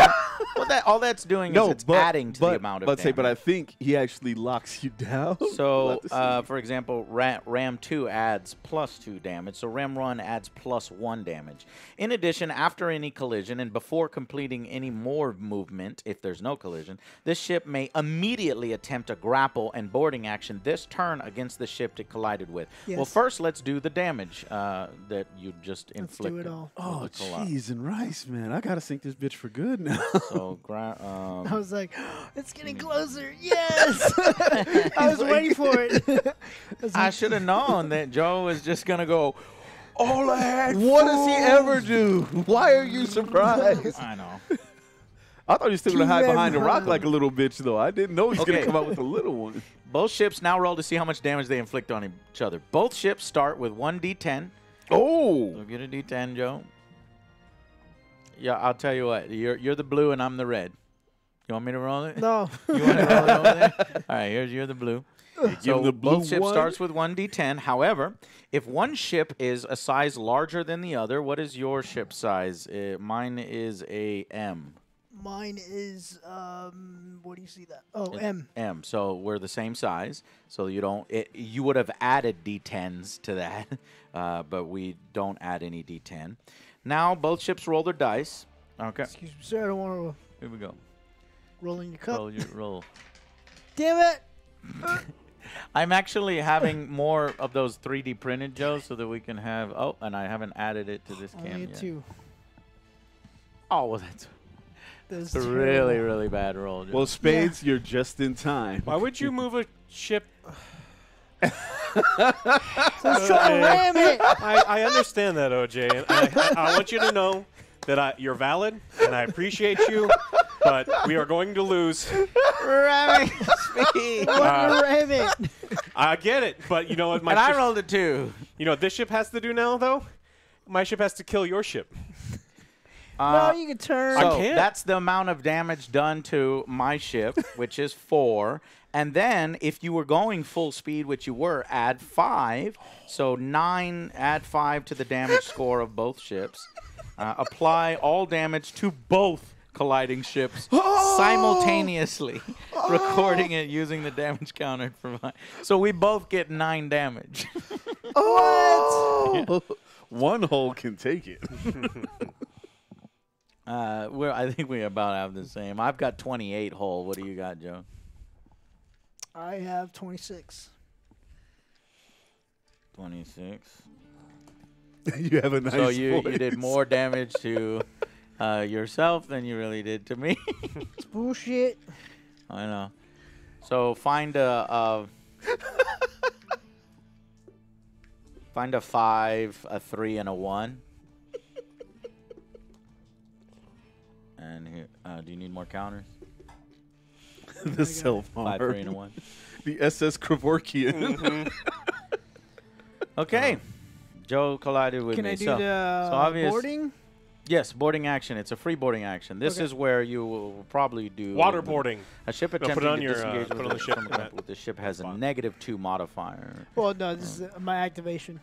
Well, all that's doing is it's adding to the amount of damage. But I think he actually locks you down. So, We'll have to see. for example, RAM 2 adds +2 damage, so RAM 1 adds +1 damage. In addition, after any collision and before completing any more movement, if there's no collision, this ship may immediately attempt a grapple and boarding action this turn against the ship it collided with. Yes. Well, first, let's do the damage that you just Let's inflicted. do it all. Oh, with the collide. cheese and rice, man. I got to sink this bitch for good now. So, I was like, it's getting closer. Yes. I was waiting for it. I should have known that Joe was just going to go, All I had. What does he ever do? Why are you surprised? I know. I thought he was still going to hide T-Red behind the rock run. like a little bitch, though. I didn't know he was going Okay. to come out with a little one. Both ships now roll to see how much damage they inflict on each other. Both ships start with 1d10. Oh! So get a d10, Joe. Yeah, I'll tell you what. You're the blue and I'm the red. You want me to roll it? No. You want to roll it over there? All right, you're the blue. So the blue both ships one. starts with 1d10. However, if one ship is a size larger than the other, what is your ship size? Mine is a M. Mine is, what do you see that? Oh, M. M. So we're the same size. So you don't. You would have added d10s to that, but we don't add any d10. Now both ships roll their dice. Okay. Excuse me, sir. I don't want to Here we go. roll in your cup. Roll your roll. Damn it. I'm actually having more of those 3D printed, Joe, so that we can have. Oh, and I haven't added it to this Only cam a yet. 2. Oh, well, that's That's a really, really bad roll. Joe. Well, Spades, you're just in time. Why would you move a ship? I was trying to ram it. I understand that, OJ, and I want you to know that you're valid, and I appreciate you, but we are going to lose. ramming speed. Ram it. I get it, but you know what? And I rolled a 2. You know what this ship has to do now, though? My ship has to kill your ship. No, you can turn. So can't. that's the amount of damage done to my ship, which is 4. And then if you were going full speed, which you were, add 5. So 9, add 5 to the damage score of both ships. Apply all damage to both colliding ships simultaneously, recording it using the damage counter provided. So we both get 9 damage. What? One hole can take it. I think we about have the same. I've got 28 hull. What do you got, Joe? I have 26. 26. You have a nice So you voice. did more damage to yourself than you really did to me. It's bullshit. I know. So find a 5, a 3, and a 1. And here, do you need more counters? The self 5, 3, and a 1. The SS Kevorkian. Okay. Joe collided with Can me. I do so obvious. boarding? Yes, boarding action. It's a free boarding action. This Okay. is where you will probably do Waterboarding. A ship No, put it attempting on to your, disengage put with, it on the ship, from a Matt. grapple with the ship has a Fine. -2 modifier. Well, no, this is my activation.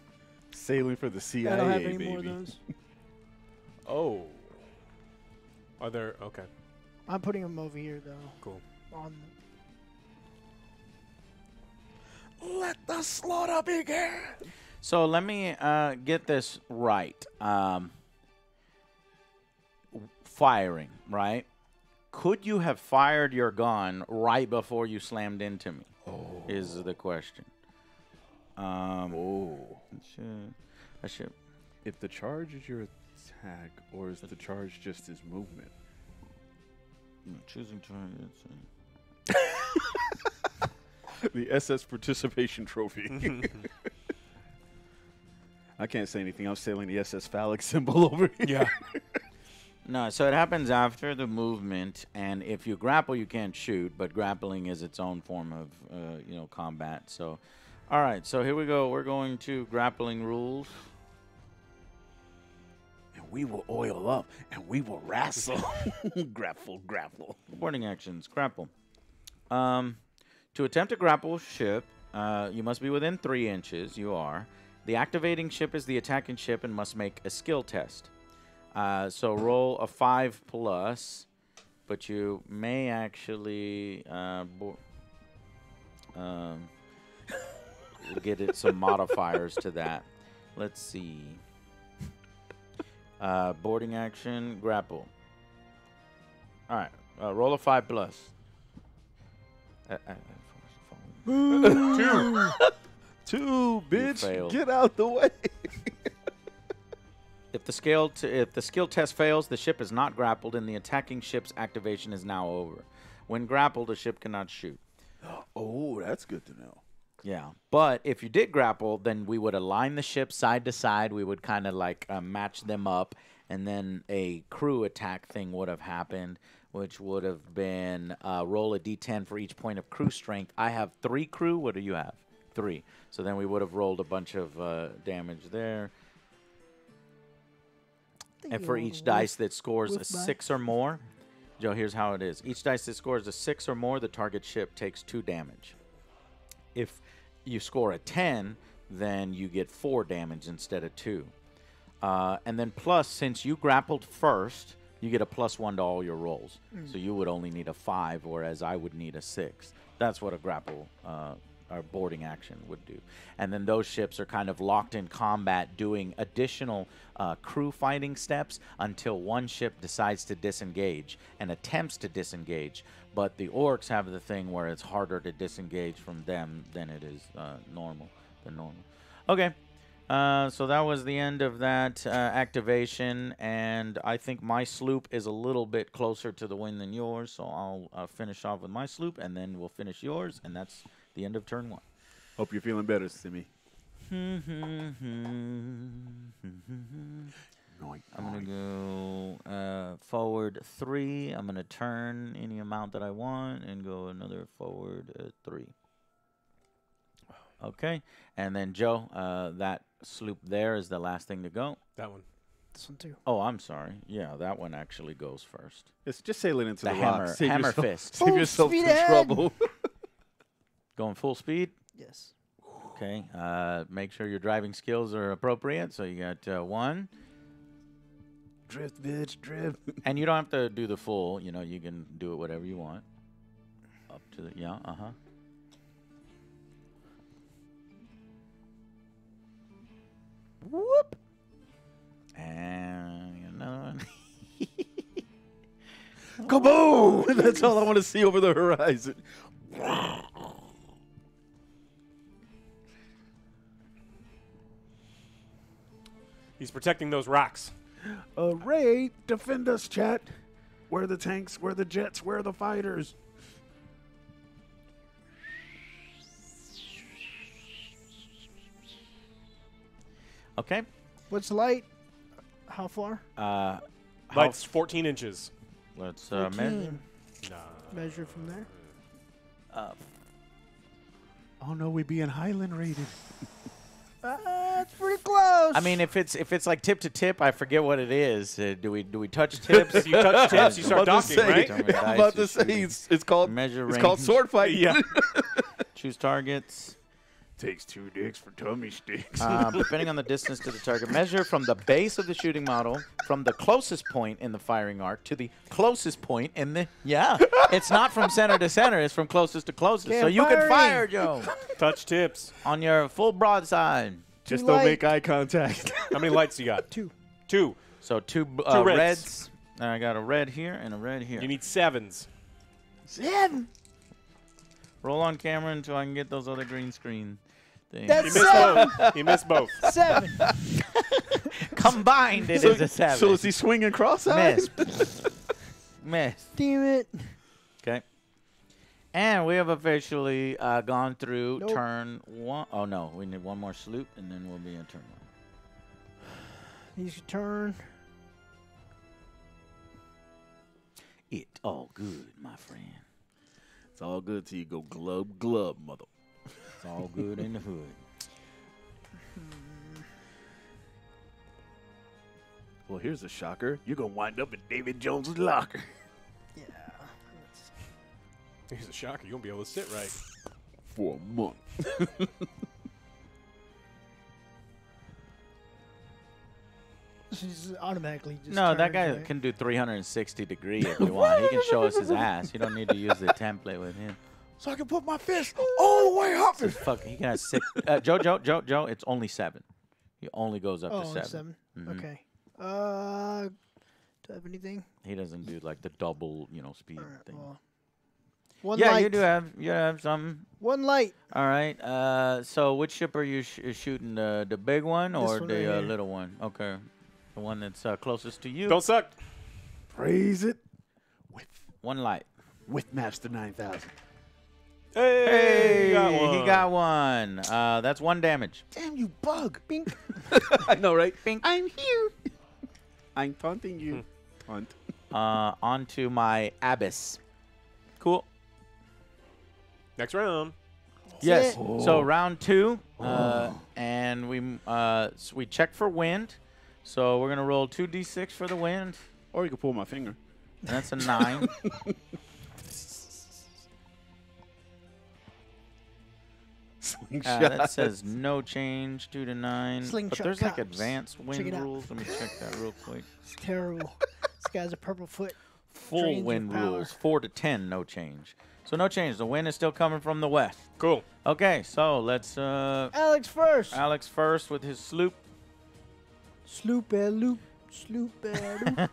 Sailing for the CIA, I don't have any baby. more of those. Oh. Are there? Okay. I'm putting them over here, though. Cool. On. Let the slaughter begin. So let me get this right. Firing, right? Could you have fired your gun right before you slammed into me? Oh. Is the question. Oh. I should. If the charge is your attack, or is the charge just his movement? Choosing targets. The SS Participation Trophy. I can't say anything. I'm sailing the SS phallic symbol over here. Yeah. No, so it happens after the movement, and if you grapple, you can't shoot, but grappling is its own form of, combat. So, all right, so here we go. We're going to grappling rules. And we will oil up, and we will wrestle. grapple. Boarding actions, grapple. To attempt to grapple ship, you must be within 3 inches. You are. The activating ship is the attacking ship and must make a skill test. So roll a 5+, but you may actually get it some modifiers to that. Let's see. Boarding action, grapple. All right, roll a 5+. Two, bitch. failed. Get out the way. If the skill test fails, the ship is not grappled, and the attacking ship's activation is now over. When grappled, the ship cannot shoot. Oh, that's good to know. Yeah, but if you did grapple, then we would align the ship side to side. We would kind of like match them up, and then a crew attack thing would have happened, which would have been roll a d10 for each point of crew strength. I have 3 crew. What do you have? 3. So then we would have rolled a bunch of damage there. And for each dice that scores a 6 or more, Joe, here's how it is. Each dice that scores a 6 or more, the target ship takes 2 damage. If you score a 10, then you get 4 damage instead of 2. And then plus, since you grappled first, you get a +1 to all your rolls. So you would only need a 5, whereas I would need a 6. That's what a grapple or boarding action would do. And then those ships are kind of locked in combat doing additional crew fighting steps until one ship decides to disengage and attempts to disengage. But the orcs have the thing where it's harder to disengage from them than it is normal. Okay. So that was the end of that activation, and I think my sloop is a little bit closer to the wind than yours, so I'll finish off with my sloop, and then we'll finish yours, and that's the end of turn 1. Hope you're feeling better, Simi. I'm going to go forward 3. I'm going to turn any amount that I want and go another forward 3. Okay, and then Joe, that sloop there is the last thing to go. That one. This one too. Oh, I'm sorry. Yeah, that one actually goes first. It's just sailing into the hammer, rocks. Save hammer yourself, fist. Save yourself speed some ahead. trouble. Going full speed. Yes. Okay. Make sure your driving skills are appropriate. So you got 1. Drift, bitch, drift. And you don't have to do the full. You know, you can do it whatever you want. Up to the Whoop. And another one. Kaboom! That's all I want to see over the horizon. He's protecting those rocks. Ray, defend us, chat. Where are the tanks? Where are the jets? Where are the fighters? Okay. What's light? How far? Light's 14 inches. Let's 14. measure. Nah. Measure from there. Oh no, we being Highland rated. It's pretty close. I mean, if it's like tip to tip, I forget what it is. Do we touch tips? If you touch tips, you start About to docking, say- right? I'm about to say it's called Measure it's called range. sword fight. Yeah. Choose targets. Takes 2 dicks for tummy sticks. Depending on the distance to the target, measure from the base of the shooting model, from the closest point in the firing arc to the closest point in the. Yeah, it's not from center to center; it's from closest to closest. Okay, so you can firing. fire, Joe, Touch tips. on your full broadside. Just Too don't light. make eye contact. How many lights you got? 2. 2. So two reds. reds. I got a red here and a red here. You need 7s. 7. Roll on camera until I can get those other green screen things. You That's missed 7. both. You missed both. 7. Combined, it is a 7. So is he swinging cross-eyed? Miss. Miss. Damn it. Okay. And we have officially gone through Nope. turn 1. Oh, no. We need one more sloop, and then we'll be in turn 1. Use your turn. It all good, my friend. It's all good till you go glub, glub, mother. It's all good in the hood. Well, here's a shocker. You're going to wind up in David Jones's locker. Yeah. Here's a shocker. You won't be able to sit right. For a month. She's automatically just No, that turns, guy right? can do 360 degree if you want. He can show us his ass. You don't need to use the template with him. So I can put my fist all the way up. Fuck, he can have 6. Joe, it's only 7. He only goes up Oh, to only 7. 7. Mhm. Okay. Do I have anything? He doesn't do like the double, speed All right, thing. well, one Yeah, light. you have some. One light. All right. So which ship are you shooting? The big one or one the right here. little one? Okay, the one that's closest to you. Don't suck. Praise it One light. with Master 9000. Hey, He one. got one. That's 1 damage. Damn you, bug. Bink. I know, right? Bink. I'm here. I'm taunting you. Taunt. onto my abyss. Cool. Next round. Yes. it. So round 2, and we check for wind. So we're gonna roll 2d6 for the wind. Or you can pull my finger. And that's a 9. Slingshot. That says no change, 2 to 9. But Slingshot there's like cops. advanced Check wind it out. rules. Let me check that real quick. It's terrible. This guy's a purple foot. Full Drains your wind power. rules, 4 to 10, no change. So no change. The wind is still coming from the west. Cool. Okay, so let's Alex first. Alex first with his sloop. Sloop and loop. Sloop and loop.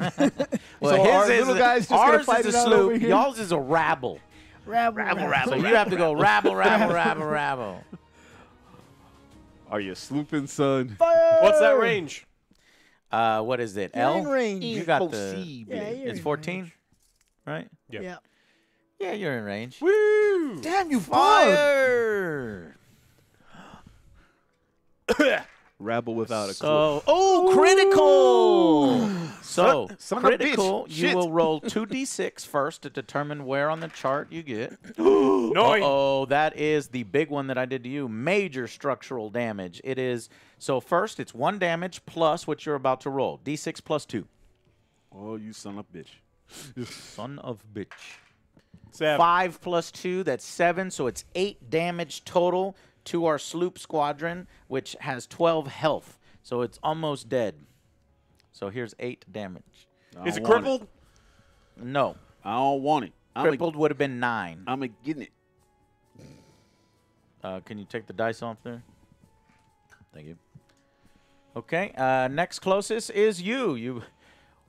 Well, So our little guy's just gonna ours fight is a it out over sloop. here? Y'all's is a rabble. Rabble. So you have to go rabble, rabble, rabble, rabble. Are you slooping, son? Fire! What's that range? What is it? You're L? in range. You got the. Possible. Yeah, you're It's in 14, range. right? Yeah. Yeah. Yeah, you're in range. Woo! Damn you, Fire! Rabble without a clue. So, oh, critical! So, son of a bitch. critical, you Shit. will roll 2d6 first to determine where on the chart you get. Noi. Oh, that is the big one that I did to you. Major structural damage. It is, so first it's 1 damage plus what you're about to roll. D6 plus 2. Oh, you son of a bitch. Son of bitch. 7. 5 plus 2, that's 7, so it's 8 damage total to our sloop squadron, which has 12 health. So it's almost dead. So here's 8 damage. Is it want crippled? No. I don't want it. Crippled would have been 9. I'm a getting it. Can you take the dice off there? Thank you. Okay, next closest is you. You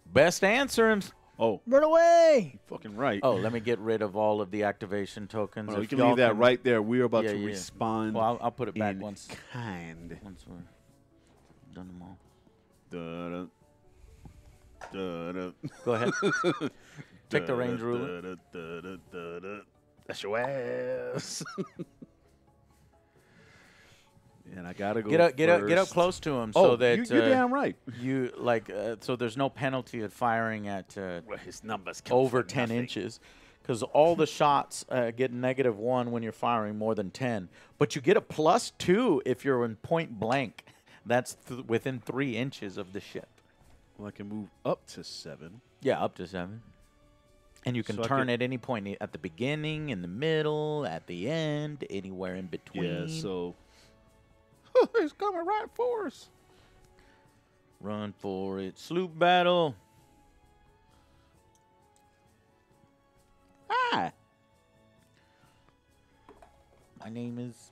best answer him. Oh, Run away. fucking right. Oh, let me get rid of all of the activation tokens. Oh, you If can y'all leave that can- right there. We're about Yeah, to yeah. respond. Well, I'll put it back in once kind. we're done them all. Da-da. Da-da. Go ahead. Take the range ruler. Da-da-da-da-da-da. That's your ass. And I gotta go. Get up first. close to him Oh, so that you're damn right. you like so there's no penalty at firing at Well, his numbers come over from 10 nothing. inches, because all the shots get -1 when you're firing more than 10. But you get a +2 if you're in point blank. That's within 3 inches of the ship. Well, I can move up to 7. Yeah, up to 7. And you can So I turn could- at any point at the beginning, in the middle, at the end, anywhere in between. Yeah, so. He's coming right for us. Run for it. Sloop battle. Hi. My name is...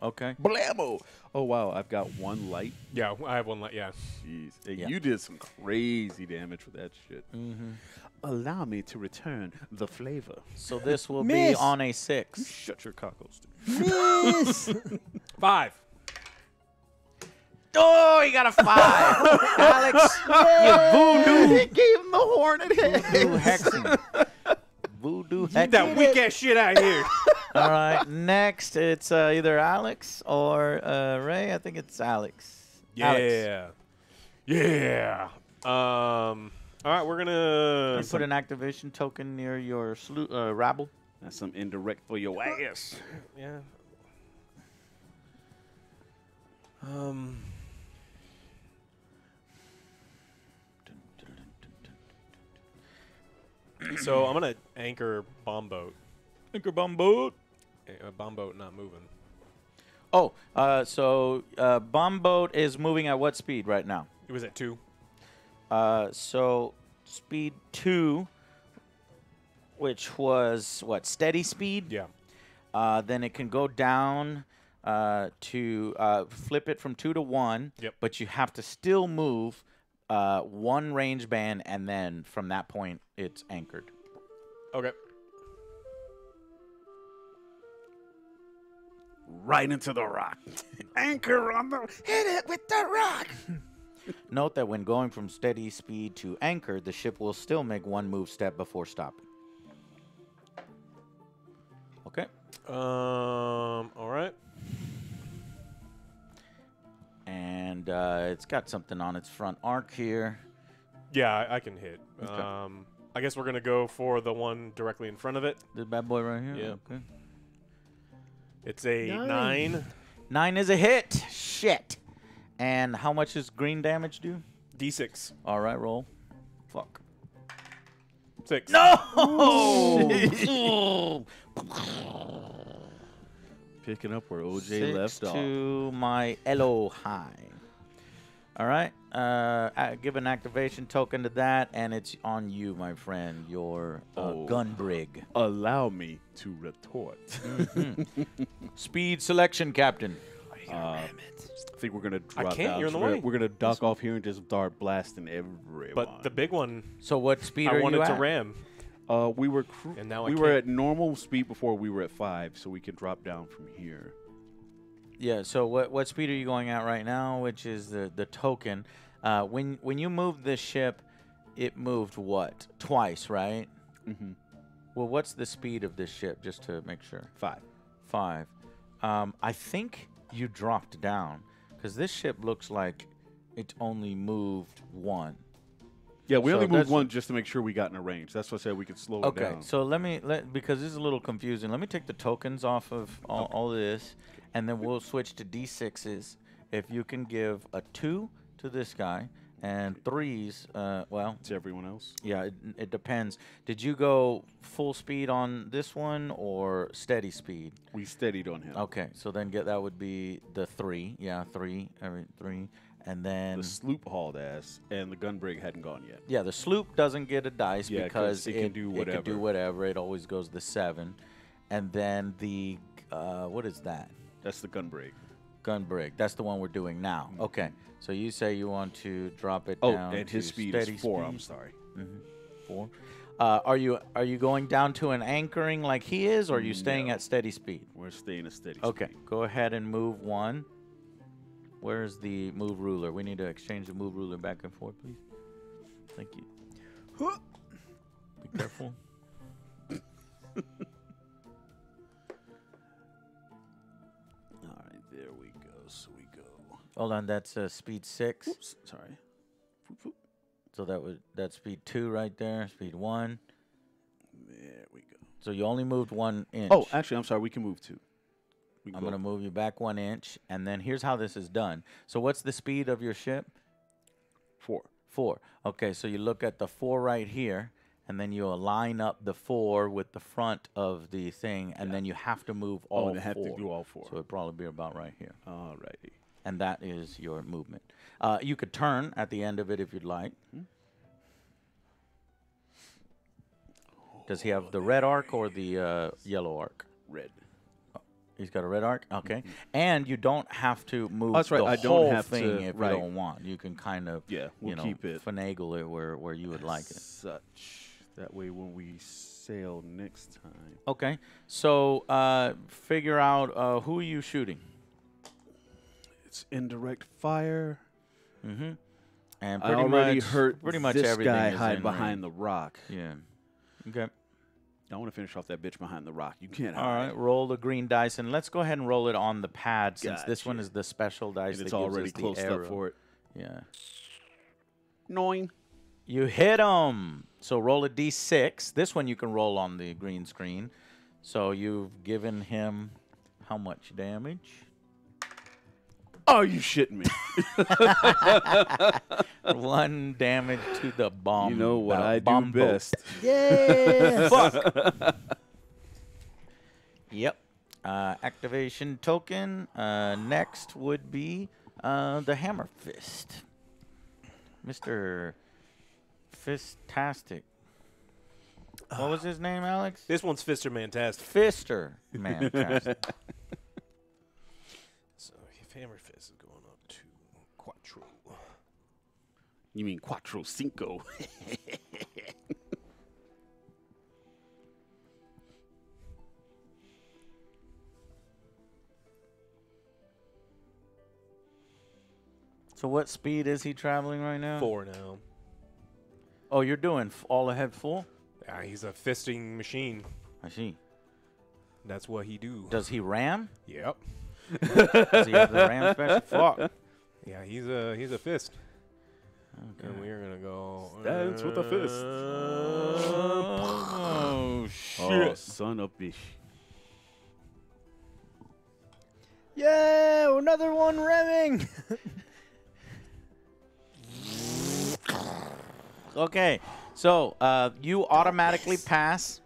Okay. Blammo. Oh, wow. I've got 1 light. Yeah, I have one. Yeah. Jeez. Hey, Yeah. You did some crazy damage with that shit. Mm-hmm. Allow me to return the flavor. So this will be Miss. on a 6. Shut your cockles. Miss. 5. Oh, you got a 5. Alex, you voodoo. He gave him the hornet head. Voodoo hexing. Voodoo Get hexing. that weak ass shit out of here. All right, next it's either Alex or Ray. I think it's Alex. Alex. Yeah. All right, we're gonna. Put an activation token near your rabble. That's some indirect for your ass. Yeah. So I'm gonna anchor bomb boat. Anchor bomb boat. Bomb boat not moving. Oh, so bomb boat is moving at what speed right now? It was at 2. So speed 2, which was what, steady speed? Yeah. Then it can go down to flip it from 2 to 1. Yep. But you have to still move 1 range band, and then from that point it's anchored. Okay. Right into the rock. Anchor on the. Hit it with the rock. Note that when going from steady speed to anchored, the ship will still make 1 move step before stopping. Okay. All right. And it's got something on its front arc here. Yeah, I can hit. Okay. I guess we're gonna go for the one directly in front of it. This bad boy right here? Yeah. Okay. It's a 9. 9 9 is a hit. Shit. And how much does green damage do? D6. All right, roll. Fuck. 6. No! Picking up where OJ 6 left off. to my Elohai. All right. Give an activation token to that, and it's on you, my friend. Your gun brig. Allow me to retort. Speed selection, Captain. I think we're gonna drop can't, down. you're in the We're- way. We're gonna dock off here and just start blasting everyone. But the big one, So what speed I are wanted you to at? ram. we were And now I we were can't. at normal speed before. We were at 5, so we can drop down from here. Yeah. So what speed are you going at right now? Which is the token. When you moved this ship, it moved what? Twice, right? Mm-hmm. Well, what's the speed of this ship, just to make sure? 5. 5. I think you dropped down because this ship looks like it only moved 1. Yeah, we So only moved that's- 1 just to make sure we got in a range. That's what I said we could slow it Okay, down. so because this is a little confusing, let me take the tokens off of all this, and then we'll switch to D6s. If you can give a 2 to this guy and 3s, well, To everyone else. yeah, it depends. Did you go full speed on this one or steady speed? We steadied on him. Okay, so then that would be the 3. Yeah, 3, every 3, and then The sloop hauled ass, and the gun brig hadn't gone yet. yeah, the sloop doesn't get a dice Yeah, because 'cause it can do It can do whatever. whatever. It always goes the 7, and then the what is that? That's the gun brig. Gun brig. That's the one we're doing now. Okay, so you say you want to drop it Oh, down. and his to speed steady is 4. speed. I'm sorry. 4. Are you going down to an anchoring like he is, or are you staying No. at steady speed? We're staying at steady Okay, speed. go ahead and move 1. Where's the move ruler? We need to exchange the move ruler back and forth, please. Thank you. Be careful. All right, there we go. So we go. Hold on, that's speed 6. Oops, sorry. Foop, foop. So that's speed 2 right there. Speed 1. There we go. So you only moved 1 inch. Oh, actually, I'm sorry. We can move 2. We can I'm go gonna move you back 1 inch, and then here's how this is done. So what's the speed of your ship? 4. 4. Okay, so you look at the 4 right here, and then you line up the 4 with the front of the thing, and then you have to move all and I have to 4. do all 4. So it'd probably be about right here. All righty. And that is your movement. You could turn at the end of it if you'd like. Does he have the red arc or the yellow arc? Red. He's got a red arc? Okay. And you don't have to move That's right, the I don't whole have thing to- if right. you don't want. You can kind of, Yeah, we'll you know, keep it. finagle it where you would like it. Such. That way when we sail next time. Okay. So figure out who are you shooting? It's indirect fire. Mm-hmm. And I pretty already much, hurt pretty much this everything guy is hide in behind range. the rock. Yeah. Okay. I want to finish off that bitch behind the rock. You can't All hide. right. Roll the green dice, and let's go ahead and roll it on the pad since this one Gotcha. is the special dice. And it's that gives already us the closed arrow. up for it. Yeah. 9. You hit him. So roll a d6. This one you can roll on the green screen. So you've given him how much damage? Are you shitting me? 1 damage to the bomb. You know what I do bomb boat. best. Yes. Fuck. Yep. Activation token. Next would be the Hammer Fist. Mr. Fistastic. What was his name, Alex? This one's Fister Mantastic. Fister. Mantastic. So Hammer Fist is going up to Quattro. You mean Quattro Cinco. So what speed is he traveling right now? 4 now. Oh, you're doing all ahead full? Yeah, he's a fisting machine. I see. That's what he do. Does he ram? Yep. Does he have the ram special? Fuck. Yeah, he's a fist. And we are gonna go. Dance with a fist. Oh shit! Oh, son of bitch. Yeah, another one revving. Okay, so you automatically pass.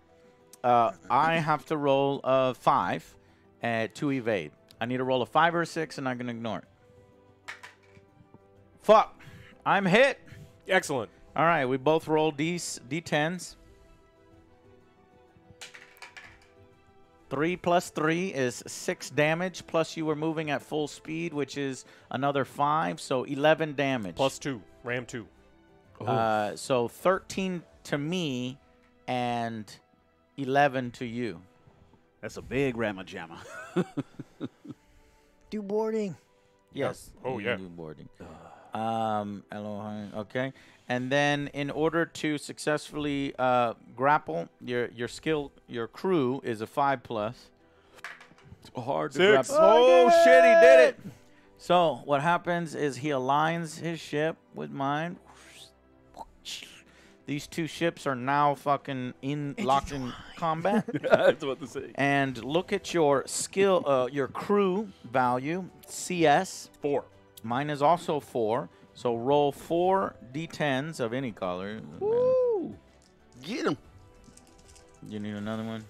I have to roll a 5 to evade. I need to roll a 5 or a 6, and I can ignore it. Fuck! I'm hit. Excellent. All right, we both roll D10s. 3 plus 3 is 6 damage, plus you were moving at full speed, which is another 5, so 11 damage. Plus 2. Ram 2. So 13 to me and 11 to you. That's a big Ramma Jamma. Do boarding. Yes. Oh, you yeah. do boarding. Okay. And then in order to successfully grapple, your crew is a 5+. It's hard to 6. grapple. Oh, shit, he did it. So what happens is he aligns his ship with mine. These two ships are now fucking locked in combat. That's what to say. And look at your skill, your crew value, CS. 4. Mine is also 4. So roll 4 D10s of any color. Woo! Get him. You need another one?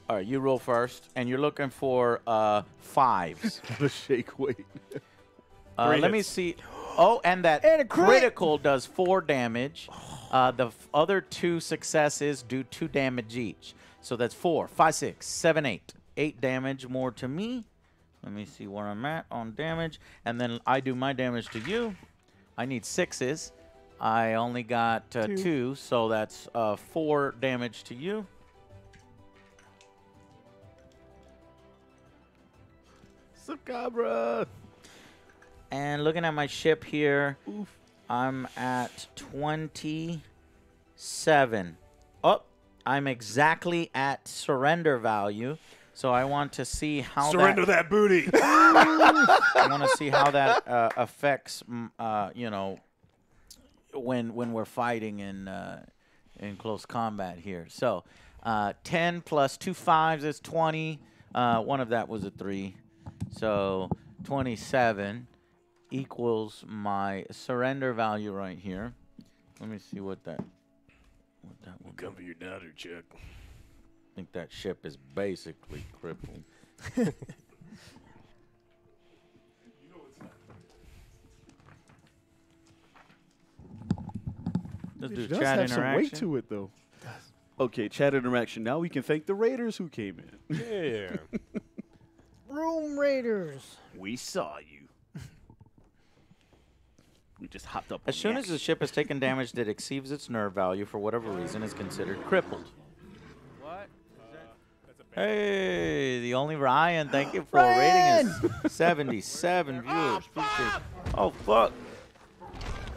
All right, you roll first. And you're looking for 5s. The shake weight. Let me see. Oh, and that And a crit. critical does 4 damage. The other 2 successes do 2 damage each. So that's 4, 5, 6, 7, 8. 8 damage more to me. Let me see where I'm at on damage. And then I do my damage to you. I need 6s. I only got 2, so that's 4 damage to you. Cabra. And looking at my ship here, I'm at 27. Oh, I'm exactly at surrender value. So I want to see how Surrender that booty. I want to see how that affects, you know, when we're fighting in close combat here. So 10 plus 2 5s is 20. One of that was a 3. So 27 equals my surrender value right here. Let me see what that will Come for your daughter, Chuck. I think that ship is basically crippled. Let's do It does chat have some weight interaction. to it, though. Okay, chat interaction. Now we can thank the Raiders who came in. Yeah. Room Raiders. We saw you. We just hopped up. As soon as the ship has taken damage that exceeds its nerve value for whatever reason is considered crippled. What? Hey, the only Ryan. Thank you for rating us 77 viewers. Appreciate it. Oh, fuck.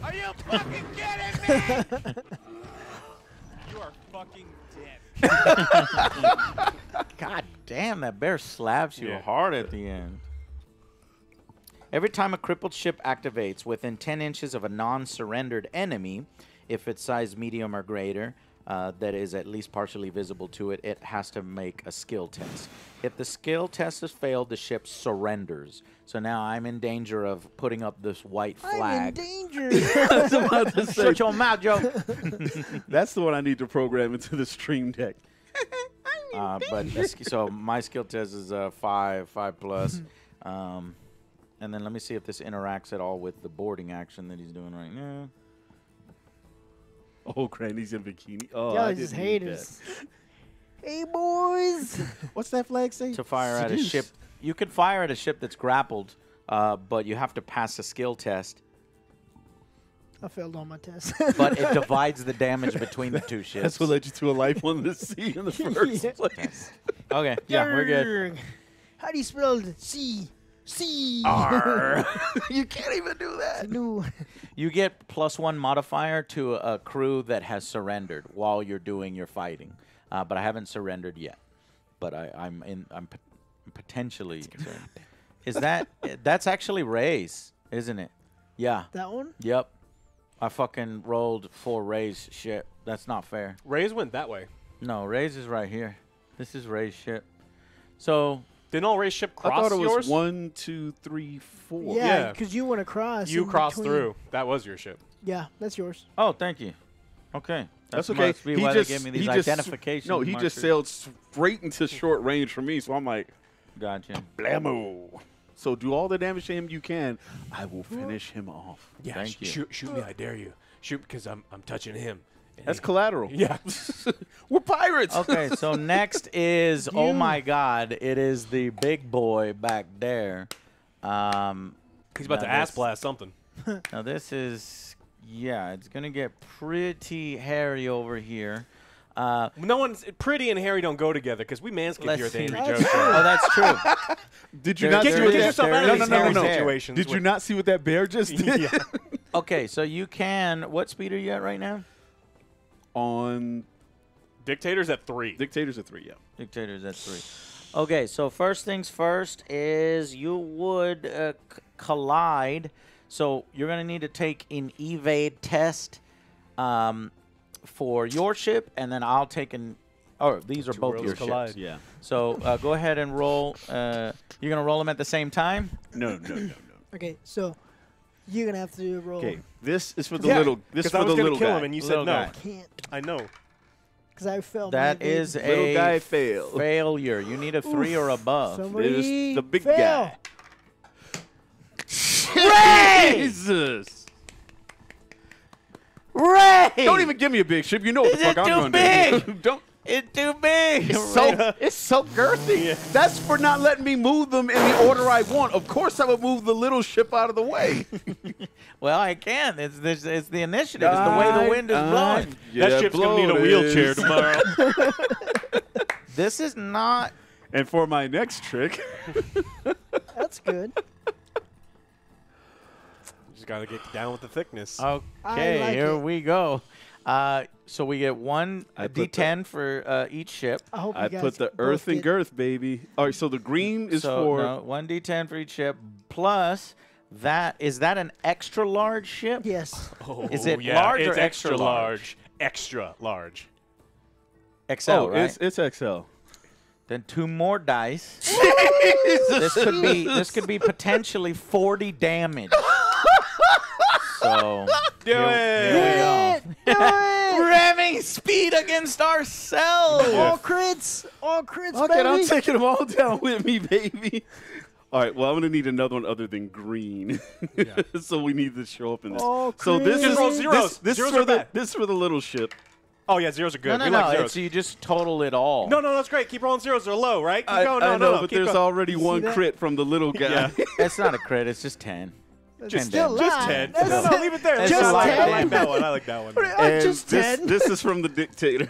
Are you fucking kidding me? You are fucking dead. God damn, that bear slaps you Yeah. hard at the end. Every time a crippled ship activates within 10 inches of a non-surrendered enemy, if it's size medium or greater, that is at least partially visible to it, it has to make a skill test. If the skill test has failed, the ship surrenders. So now I'm in danger of putting up this white I'm in flag. danger. I was about to say, Shut your mouth, Joe. that's the one I need to program into the stream deck. So my skill test is 5 plus. And then let me see if this interacts at all with the boarding action that he's doing right now. Oh, Granny's in bikini. Oh, Y'all I just didn't need haters. Hey, boys. that. What's that flag say? To fire at a Seduce. ship. You can fire at a ship that's grappled, but you have to pass a skill test. I failed all my tests. But it divides the damage between the two ships. That's what led you to a life on the sea in the first Yeah. place. Okay, yeah, we're good. Yarg. How do you spell C? C. You can't even do that. No. You get +1 modifier to a crew that has surrendered while you're doing your fighting. But I haven't surrendered yet. But I'm potentially. Is that's actually Ray's, isn't it? Yeah. That one? Yep. I fucking rolled for Ray's ship. That's not fair. Rays went that way. No, Ray's is right here. This is Ray's ship. So Didn't all Ray's ship I cross thought it was yours? 1, 2, 3, 4. Yeah, Yeah. because you went across. You in crossed between. through. That was your ship. Yeah, that's yours. oh, thank you. Okay. That's okay. Must be why they gave me these identification No, he markers. just sailed straight into short range for me, so I'm like, Gotcha. blammo. So do all the damage to him you can. I will finish him off. Yeah, Thank you. Shoot me, I dare you. Shoot because I'm touching him. That's collateral. Yeah. We're pirates. Okay, so next is, oh my God, it is the big boy back there. He's about Now to ass this- blast something. Now this is, yeah, it's going to get pretty hairy over here. No one's pretty and hairy don't go together because we manscape Let's here at the see. Angry That's Joe true. Show. Oh, that's true. Did you There- not there see is- what Get that? yourself there out of is these hairy hairy hair. situations. Did you not see what that bear just did? Yeah. Okay, so you can, what speed are you at right now? On Dictator's at 3. Dictators at 3, yeah. Dictators at 3. Okay, so first things first is you would collide. So you're going to need to take an evade test for your ship, and then I'll take an. Oh, these are Two both worlds your collide. ships. Yeah. So go ahead and roll. You're going to roll them at the same time? No. Okay, so you're gonna have to roll. Okay, this is for the Yeah, little. This is 'cause I for was the gonna little kill guy. him and you Little said no. guy. Can't, I know. because I failed. That my is big- Little a guy fail. failure. You need a 3 or above. Somebody It is the big fail. guy. Jesus! Ray! Don't even give me a big ship. You know what the Is fuck it I'm too going to do. big? Don't. It's too big. It's so girthy. Yeah. That's for not letting me move them in the order I want. Of course, I would move the little ship out of the way. Well, I can. It's the initiative. It's the way the wind is blowing. That ship's going to need a wheelchair tomorrow. This is not. And for my next trick, That's good. Just got to get down with the thickness. Okay, like here it. we go. So we get one I put D10 for each ship. I hope I you guys put the both earth and get- girth, baby. All right, so the green is So for. no, one D10 for each ship. Plus, is that an extra large ship? Yes. Oh, Is it yeah, large or it's extra large? Extra large. XL, Oh, right? it's XL. Then 2 more dice. This could be potentially 40 damage. So Do here it! we go. Do it! Ramming speed against ourselves. All crits. All crits, Okay, I'm baby. taking them all down with me, baby. All right, well, I'm going to need another one other than green. So we need to show up in this. Oh, so this crazy. is Just roll zeros. This Zeros is for are the bad. this is for the little ship. Oh, yeah, zeros are good. No, we no, like no. zeros. It's, you just total it all. No, that's great. Keep rolling zeros. They're low, right? Keep I going. know, No, but keep there's going. already one that? crit from the little guy. It's not a crit. It's just 10. That's Just still ten. Just lie. 10. That's No, leave it there. It's Leave it just there. I 10. like that one. I like that one. And just this, 10. this is from the dictator.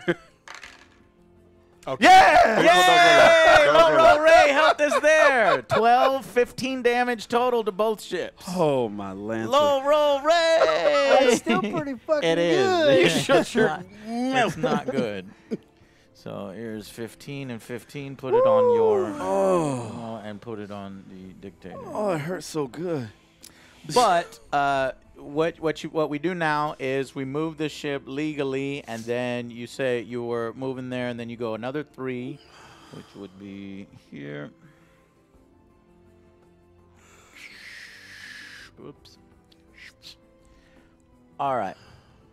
Okay. Yay! Low roll Ray helped us there. 12, 15 damage total to both ships. Oh my lantern! Low roll Ray! That's still pretty fucking It is. good. You shut your It's not good. So here's 15 and 15. Put it on your and put it on the dictator. Oh, it hurts so good. But what we do now is we move the ship legally, and then you say you were moving there, and then you go another 3, which would be here. Oops. All right.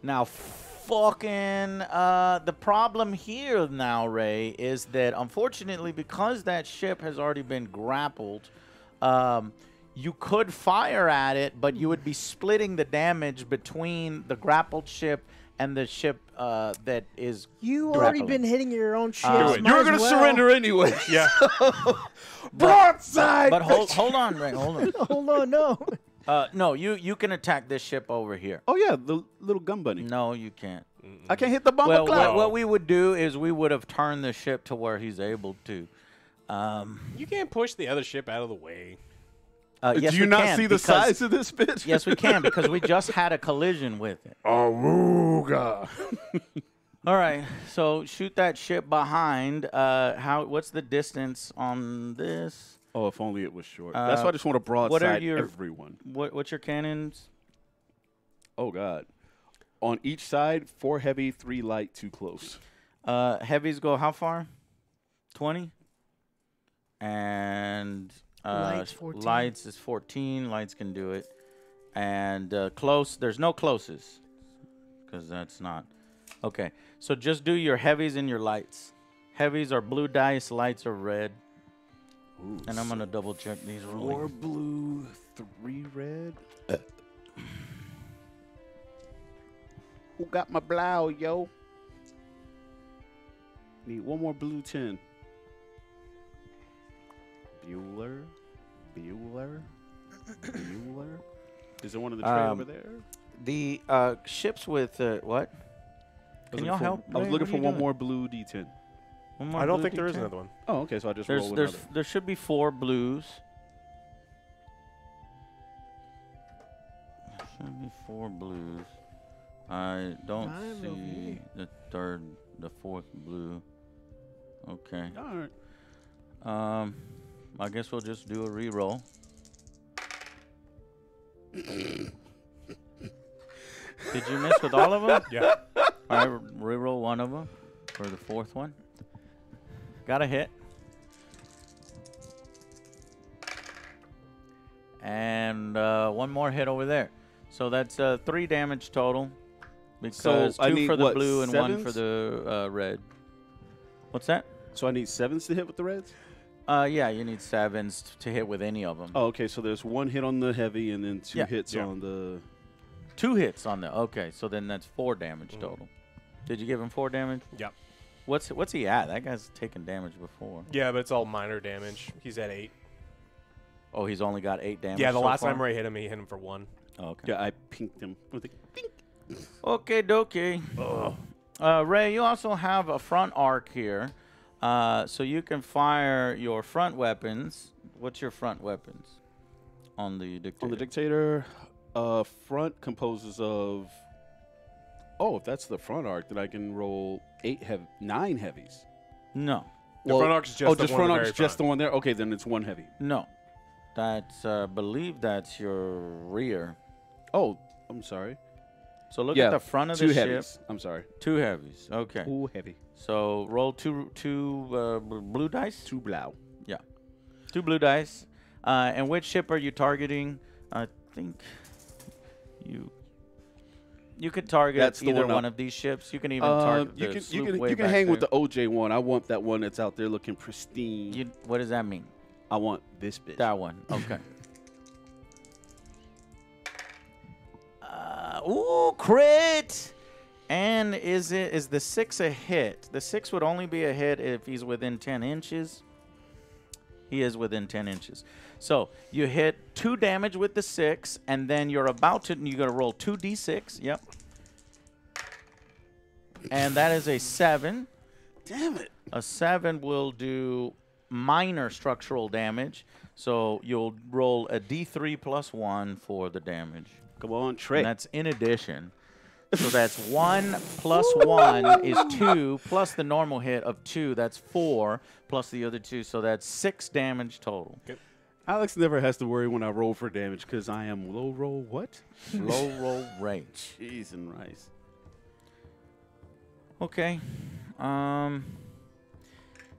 Now, fucking the problem here now, Ray, is that unfortunately, because that ship has already been grappled, you could fire at it, but you would be splitting the damage between the grappled ship and the ship that is You already grappling. been hitting your own shit. Do it. You were gonna surrender anyway. Yeah. Broadside. But hold on, Ray, hold on. Hold on, no. No, you can attack this ship over here. Oh yeah, the little gun bunny. No, you can't. I can't hit the bumper Well, cloud. what we would do is we would have turned the ship to where he's able to. You can't push the other ship out of the way. Yes, Do you we not can, see the because- size of this bitch? Yes, we can, because we just had a collision with it. Awooga. All right, so shoot that ship behind. What's the distance on this? Oh, if only it was short. That's why I just want to broadside your- everyone. What's your cannons? Oh, God. On each side, 4 heavy, 3 light, 2 close. Heavies go how far? 20? And Lights 14. lights is 14. Lights can do it. And close, there's no closes. Because that's not. Okay. So just do your heavies and your lights. Heavies are blue dice, lights are red. Ooh, And I'm going to double check these 4 rules. blue, 3 red. Who got my blow, yo? Need 1 more blue 10. Bueller. Is there one in the tray over there? The ships with what? Can y'all help? I was Ray? looking What for are you 1 doing? more blue D10. One more I don't blue think there is D10? another one. Oh, okay, so I just roll with another. There should be 4 blues. There should be 4 blues. I don't I'm over see here. the 4th blue. Okay. All right. I guess we'll just do a re-roll. Did you miss with all of them? Yeah. All right, re-roll one of them for the 4th one. Got a hit. And 1 more hit over there. So that's 3 damage total. Because So I 2 need, for the what, blue and 1 for sevens? the red. What's that? So I need 7s to hit with the reds? Yeah, you need 7s to hit with any of them. Oh, okay, so there's 1 hit on the heavy and then 2 Yeah. hits Yeah. on the... 2 hits on the. Okay, so then that's 4 damage total. Did you give him 4 damage? Yep. What's he at? That guy's taken damage before. Yeah, but it's all minor damage. He's at 8. Oh, he's only got 8 damage. Yeah, the so last far? time Ray hit him, he hit him for 1. Oh, okay. Yeah, I pinked him. I was like, pink. Okay, dokie. Ray, you also have a front arc here, so you can fire your front weapons. What's your front weapons on the dictator? On the dictator, front composes of... Oh, if that's the front arc, then I can roll 9 heavies. No, The front arc's just the just one on front the arc's very just the one there? Okay, then it's 1 heavy. no. That's, believe that's your rear. Oh, I'm sorry. So look Yeah, at the front of 2 the ship. heavies. I'm sorry. 2 heavies. Okay. Ooh, heavy. So roll two blue dice. 2 blau. Yeah. 2 blue dice. And which ship are you targeting? I think you could target That's the either one one of these ships. You can even target You the can sloop way you can back hang with there. the OJ one. I want that one that's out there looking pristine. What does that mean? I want this bitch. That one. Okay. Ooh, crit! And is the 6 a hit? The 6 would only be a hit if he's within 10 inches. He is within 10 inches. So you hit 2 damage with the 6, and then you're about to, you got to roll 2d6. Yep. And that is a 7. Damn it. A 7 will do minor structural damage. So you'll roll a d3 plus 1 for the damage. Come on, Trey. And that's in addition. So that's 1 plus 1 is 2, plus the normal hit of 2. That's 4, plus the other 2. So that's 6 damage total. Alex never has to worry when I roll for damage because I am low roll what? Low roll rate. Cheese and rice. Okay. Now,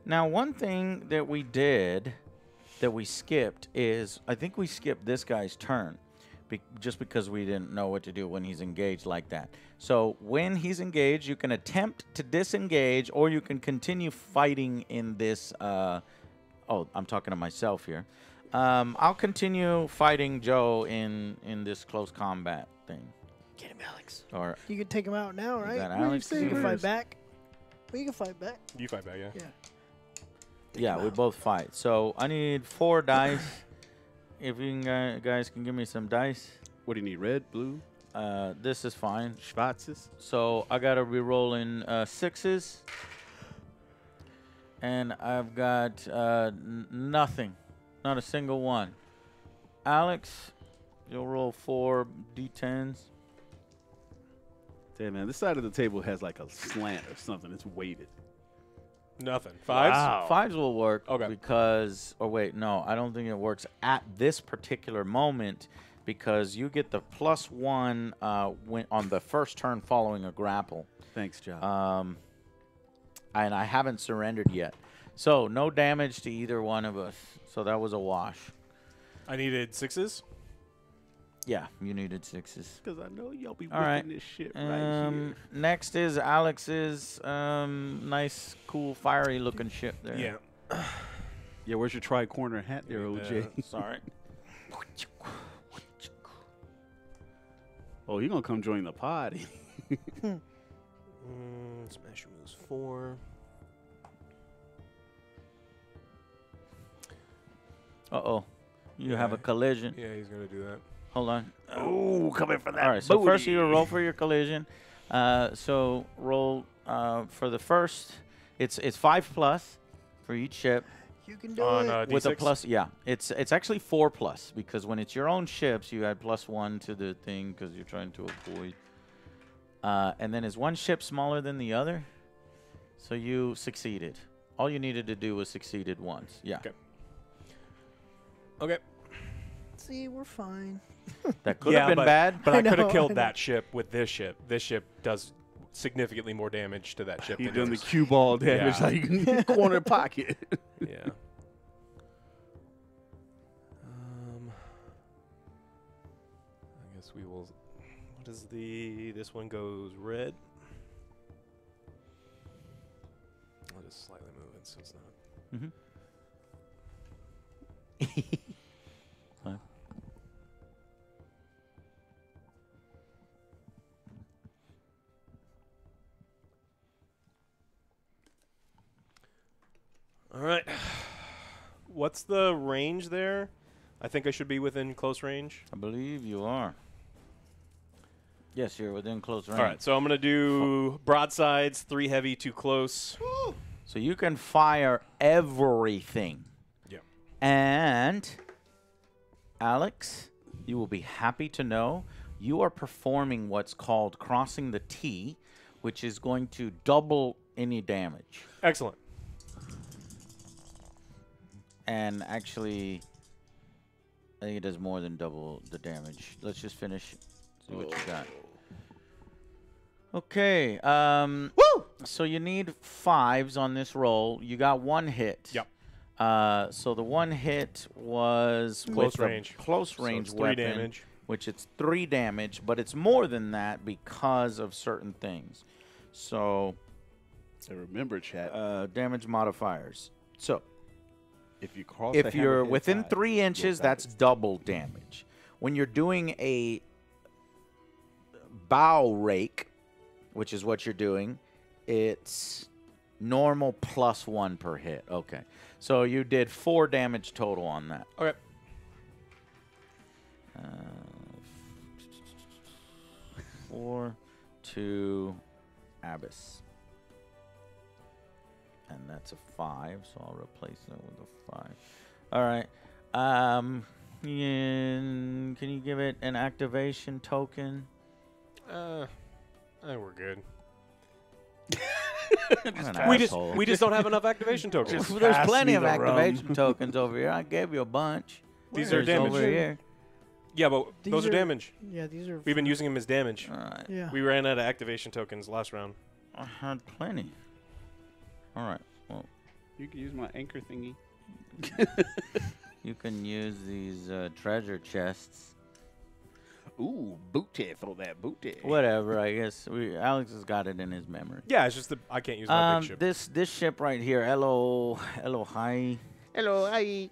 one thing that we did that we skipped is I think we skipped this guy's turn. Just because we didn't know what to do when he's engaged like that. So when he's engaged, you can attempt to disengage, or you can continue fighting in this. Oh, I'm talking to myself here. I'll continue fighting Joe in this close combat thing. Get him, Alex. Or You can take him out now, right? that What do you Alex say? You can fight first? back. Well, you can fight back. You fight back, yeah. Yeah. yeah, we both fight. So I need 4 dice. If you can, guys can give me some dice. What do you need? Red, blue, This is fine. Schwarzes? So I gotta re-roll in 6s, and I've got nothing, not a single one. Alex, you'll roll 4 d10s. Damn, man, this side of the table has like a slant or something. It's weighted. Nothing. 5s? Wow. 5s will work Okay. because, or wait, no, I don't think it works at this particular moment because you get the +1 when on the first turn following a grapple. Thanks, John. And I haven't surrendered yet. So no damage to either one of us. So that was a wash. I needed 6s. Yeah, you needed 6s. Because I know y'all be All right. whipping this shit right here. Next is Alex's nice, cool, fiery-looking ship there. Yeah. Yeah, where's your tri-corner hat there, OJ? Sorry. Oh, you're going to come join the party. Smash moves 4. Uh-oh. You have a collision. Yeah, he's going to do that. Hold on. Ooh, coming for that All right, so booty. first you roll for your collision. So roll for the first. It's 5+ for each ship. You can do On it. With a D6? plus, yeah. It's actually 4+, because when it's your own ships, you add +1 to the thing because you're trying to avoid. And then is one ship smaller than the other? So you succeeded. All you needed to do was succeeded once. Yeah. Okay. Okay. See, we're fine. That could have been bad. But I could know, have I killed know. that ship with this ship. This ship does significantly more damage to that ship. You've than done the yours. cue ball damage Yeah. like you can corner pocket. Yeah. I guess we will. What is the? This one goes red. I'll just slightly move it so it's not. Mm-hmm. All right. What's the range there? I think I should be within close range. I believe you are. Yes, you're within close range. All right, so I'm going to do broadsides, 3 heavy, 2 close. So you can fire everything. Yeah. And, Alex, you will be happy to know you are performing what's called crossing the T, which is going to double any damage. Excellent. And actually, I think it does more than double the damage. Let's just finish. See what you got. Okay. Woo! So you need 5s on this roll. You got 1 hit. Yep. So the 1 hit was Close with the range. Close So range it's 3 weapon, damage. which it's 3 damage, but it's more than that because of certain things. So And remember, chat, damage modifiers. So if you cross if you're within 3 inches, that's double damage. When you're doing a bow rake, which is what you're doing, it's normal +1 per hit. Okay. So you did 4 damage total on that. Okay. 4 to Abyss. And that's a 5, so I'll replace that with a 5. All right. Can you give it an activation token? I think we're good. An We asshole. just don't have enough activation tokens. There's pass plenty me of the rum. activation tokens over here. I gave you a bunch. These are There's damage. over here. Yeah, but These those are are- damage. Yeah, these are. We've been using them as damage. All right. Yeah. We ran out of activation tokens last round. I had plenty. All right. Well, You can use my anchor thingy. you can use these treasure chests. Ooh, booty. Throw that booty. Whatever. I guess Alex has got it in his memory. Yeah, it's just that I can't use my big ship. This ship right here, Elohai. Hello, hi.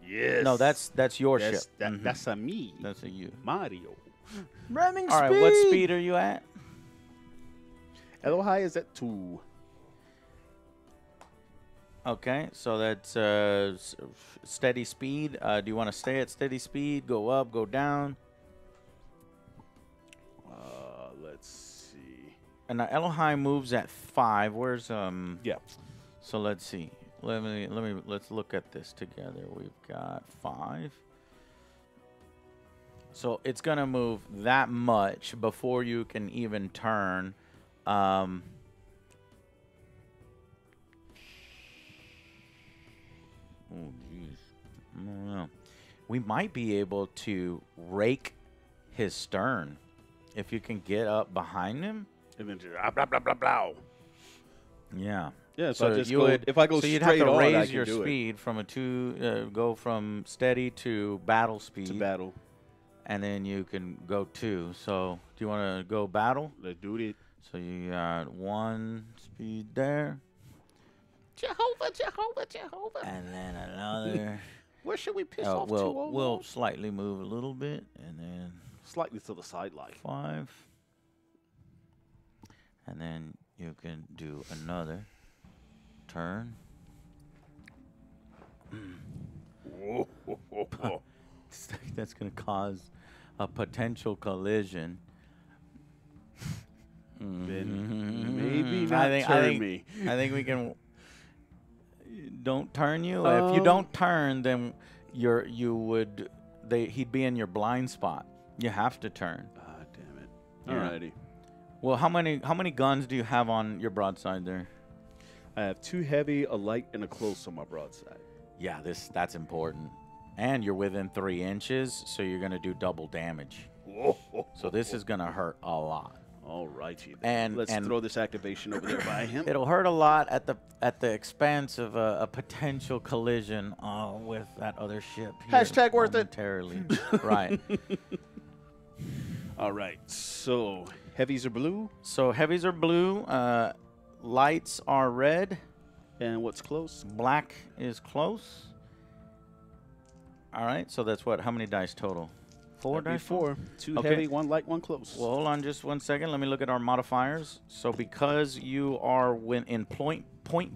Yes. No, that's your ship. That, That's a me. That's a you. Mario. Ramming All right, what speed are you at? Hello, high is at 2. Okay, so that's steady speed. Do you want to stay at steady speed? Go up, go down? Let's see. And now Elohai moves at 5. Where's Yeah. So let's see. Let's look at this together. We've got 5. So it's gonna move that much before you can even turn. Oh jeez. I don't know. we might be able to rake his stern if you can get up behind him. And then just blah blah blah blah. Yeah. Yeah, So I just you go, would, if I go so you'd straight have to on, I raise can your do speed from a go from steady to battle speed. to battle. And then you can go 2. So do you want to go battle? Let's do it. So you got 1 speed there. Jehovah, Jehovah, Jehovah. And then another. Where should we piss off to? We'll slightly move a little bit. And then Slightly to the side, like. 5. And then you can do another turn. That's going to cause a potential collision. Maybe not I turn me. think we can. Don't turn you. If you don't turn, then he'd be in your blind spot. You have to turn. Ah, damn it. Yeah. Alrighty. Well, how many guns do you have on your broadside there? I have 2 heavy, a light, and a close on my broadside. Yeah, that's important. And you're within 3 inches, so you're gonna do double damage. So this is gonna hurt a lot. Alrighty. And let's throw this activation over there by him. It'll hurt a lot at the expense of a potential collision with that other ship. Hashtag worth it. Momentarily. Right. All right. So heavies are blue, So heavies are blue. Lights are red. and what's close? Black is close. All right. So that's what? How many dice total? 4 That'd be dice. 4. 2 Okay. heavy, 1 light, 1 close. Well, hold on just 1 second. Let me look at our modifiers. So because you are in point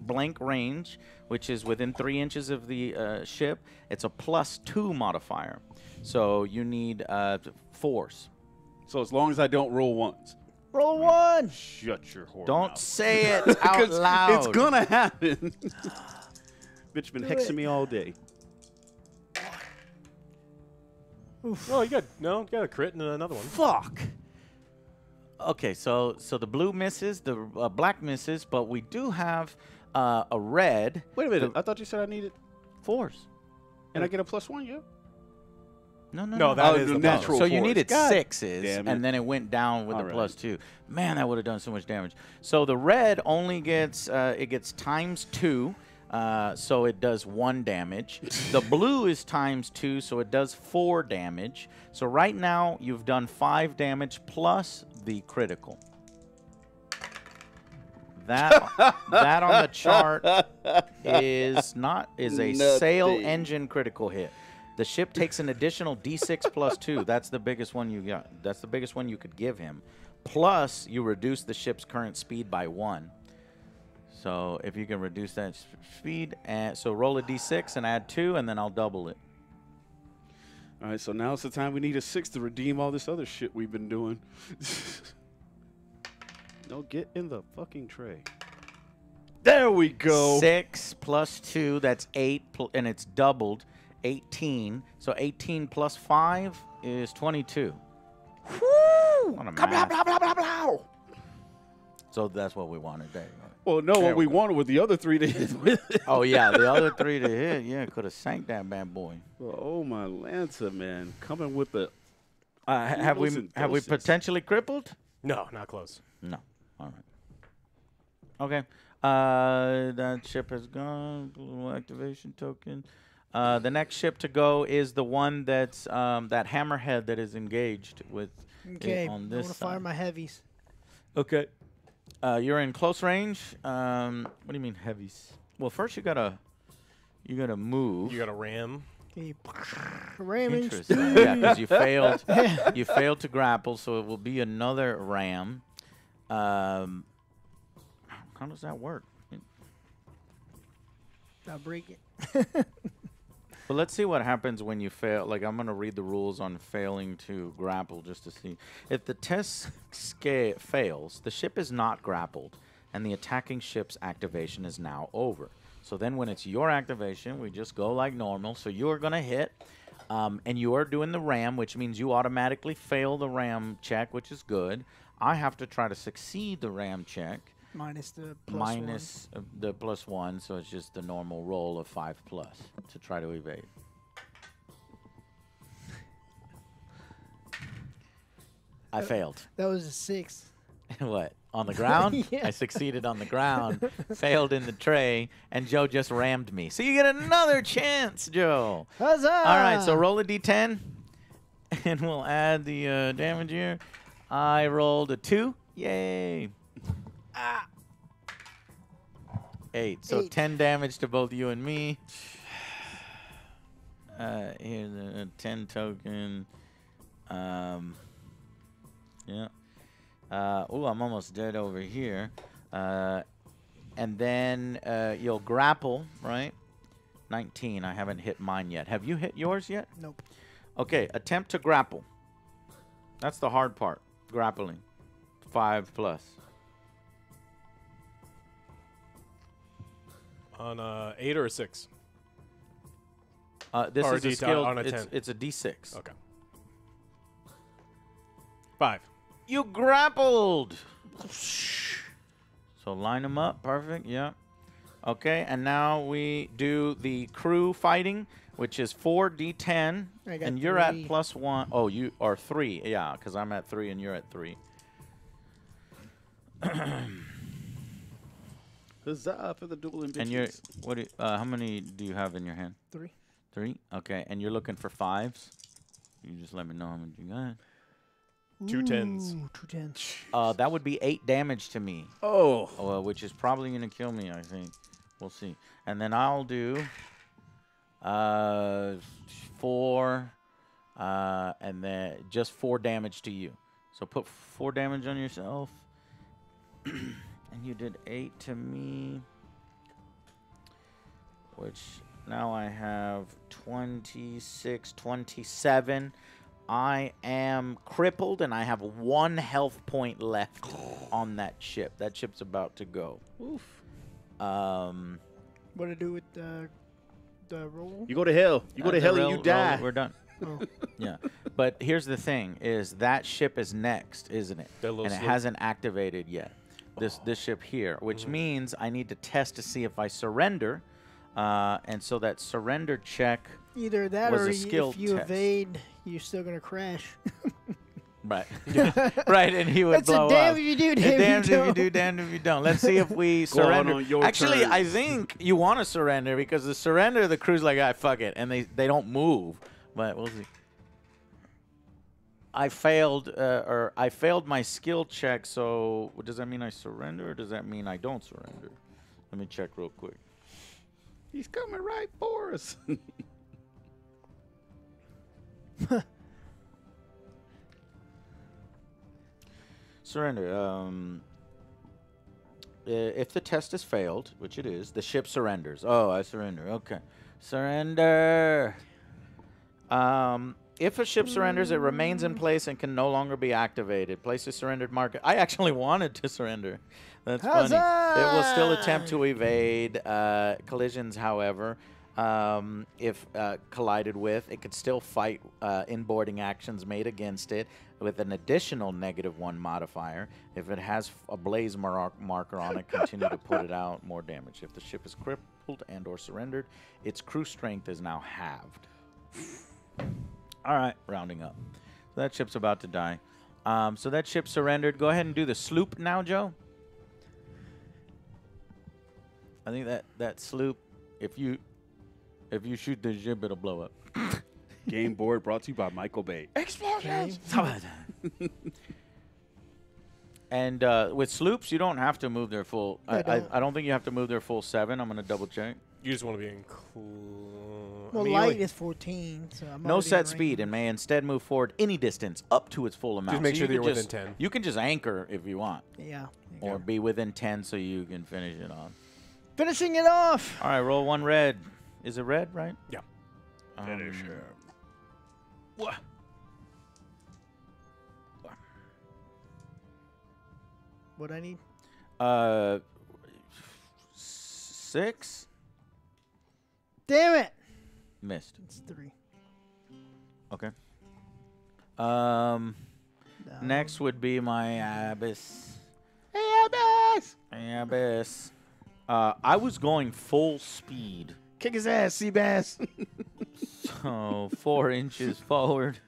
blank range, which is within 3 inches of the ship, it's a +2 modifier. So you need 4s. So as long as I don't roll once. Roll 1. Shut your whore Don't mouth. say it out 'Cause loud. It's gonna happen. Bitch been Do hexing it. me all day. Oh, you got a crit and another one. Fuck. Okay, so the blue misses, the black misses, but we do have a red. Wait a minute. I thought you said I needed, 4s. and I get a +1, yeah? No, that is the the natural So you force. needed God 6s, damn it. and then it went down with All the right. +2. Man, that would have done so much damage. So the red only gets it gets ×2, so it does 1 damage. The blue is ×2, so it does 4 damage. So right now you've done 5 damage plus the critical. That on the chart is a sail Nothing. engine critical hit. The ship takes an additional D6 +2. That's the biggest one you got. That's the biggest one you could give him. Plus, you reduce the ship's current speed by 1. So if you can reduce that speed, so roll a D6 and add 2, and then I'll double it. All right, so now's the time we need a 6 to redeem all this other shit we've been doing. No, get in the fucking tray. There we go. 6 plus 2, that's 8, and it's doubled, 18. So 18 plus 5 is 22. Woo! What a math. Blah, blah, blah, blah. So that's what we wanted there. Well, no, There what we we wanted with the other 3 to hit with. Oh, yeah, the other 3 to hit, yeah, could have sank that bad boy. Oh, my Lancer, man. Coming with the... Have we Doses and doses. potentially crippled? No, not close. No. All right. Okay. That ship has gone. Blue activation token. The next ship to go is the one that's that hammerhead that is engaged with Okay, on I'm this gonna fire side. my heavies. Okay. You're in close range. What do you mean heavies? Well, first you gotta move. You got a ram. Okay, ramming. Interesting. Yeah, because you failed. You failed to grapple, so it will be another ram. How does that work? I'll break it. But let's see what happens when you fail. Like, I'm going to read the rules on failing to grapple just to see. If the test fails, the ship is not grappled, and the attacking ship's activation is now over. So then when it's your activation, we just go like normal. So you're going to hit, and you are doing the ram, which means you automatically fail the ram check, which is good. I have to try to succeed the ram check. Minus the plus Minus the +1, so it's just the normal roll of 5+ to try to evade. I failed. That was a 6. What? On the ground? Yeah. I succeeded on the ground, failed in the tray, and Joe just rammed me. So you get another chance, Joe. Huzzah! All right, so roll a d10, and we'll add the damage here. I rolled a 2. Yay. 8. So 8. 10 damage to both you and me. Here's a 10 token. Yeah. Oh, I'm almost dead over here. And then you'll grapple, right? 19. I haven't hit mine yet. Have you hit yours yet? Nope. Okay, attempt to grapple. That's the hard part, grappling. 5 plus. On a 8 or a 6? This Or is a D- skill. on a 10. It's a d6. Okay. 5. You grappled. So line them up. Perfect. Yeah. Okay, and now we do the crew fighting, which is 4d10, I got and you're 3. at +1. Oh, you are 3. Yeah, because I'm at 3 and you're at 3. Huzzah for the dual ambitions. And you're what? How many do you have in your hand? 3. 3. Okay, and you're looking for 5s. You just let me know how many you got. 2 10s. Ooh, 2 10s. That would be 8 damage to me. Oh. Which is probably going to kill me, I think. We'll see. And then I'll do 4, and then just 4 damage to you. So put 4 damage on yourself. And you did 8 to me. Which now I have 26, 27. I am crippled, and I have 1 health point left on that ship. That ship's about to go. Oof. What to do with the roll? You go to hell. You go to hell and you die. We're done. Oh. Yeah. But here's the thing, is that ship is next, isn't it? That little And it sloop. hasn't activated yet. This ship here, which means I need to test to see if I surrender. And so that surrender check... Either that Was or a skill if you test. evade, you're still going to crash. Right. Right, and he would That's blow a damn up. if you do, And damn damned if you if you don't. do, damned if you don't. Let's see if we Go on surrender. on your Actually, I terms. think you want to surrender because the surrender, the crew's like, ah, fuck it, and they don't move. But we'll see. I failed, or I failed my skill check. So does that mean I surrender, or does that mean I don't surrender? Let me check real quick. He's coming right for us. Surrender. If the test has failed, which it is, the ship surrenders. Oh, I surrender. Okay. Surrender. If a ship surrenders, it remains in place and can no longer be activated. Place a surrendered marker. I actually wanted to surrender. That's funny. It will still attempt to evade collisions, however. If collided with, it could still fight inboarding actions made against it with an additional -1 modifier. If it has a blaze marker on it, continue to put it out, more damage. If the ship is crippled and or surrendered, its crew strength is now halved. All right, rounding up. So that ship's about to die. So that ship surrendered. Go ahead and do the sloop now, Joe. I think that sloop, if you shoot the ship, it'll blow up. Game board brought to you by Michael Bay. Explosions! And with sloops, you don't have to move their full. I don't. I don't think you have to move their full 7. I'm gonna double check. You just want to be in cool. Well, light is 14, so I'm No already set in speed, range. and may instead move forward any distance up to its full amount. Just make So sure you that you're could within just- 10. You can just anchor if you want, Yeah. or be within 10 so you can finish it off. Finishing it off. All right, roll 1 red. Is it red, right? Yeah. What? What I need? 6? Damn it. Missed. It's 3. Okay. No. Next would be my Abyss. Abyss. I was going full speed. Kick his ass, Seabass. So 4 inches forward.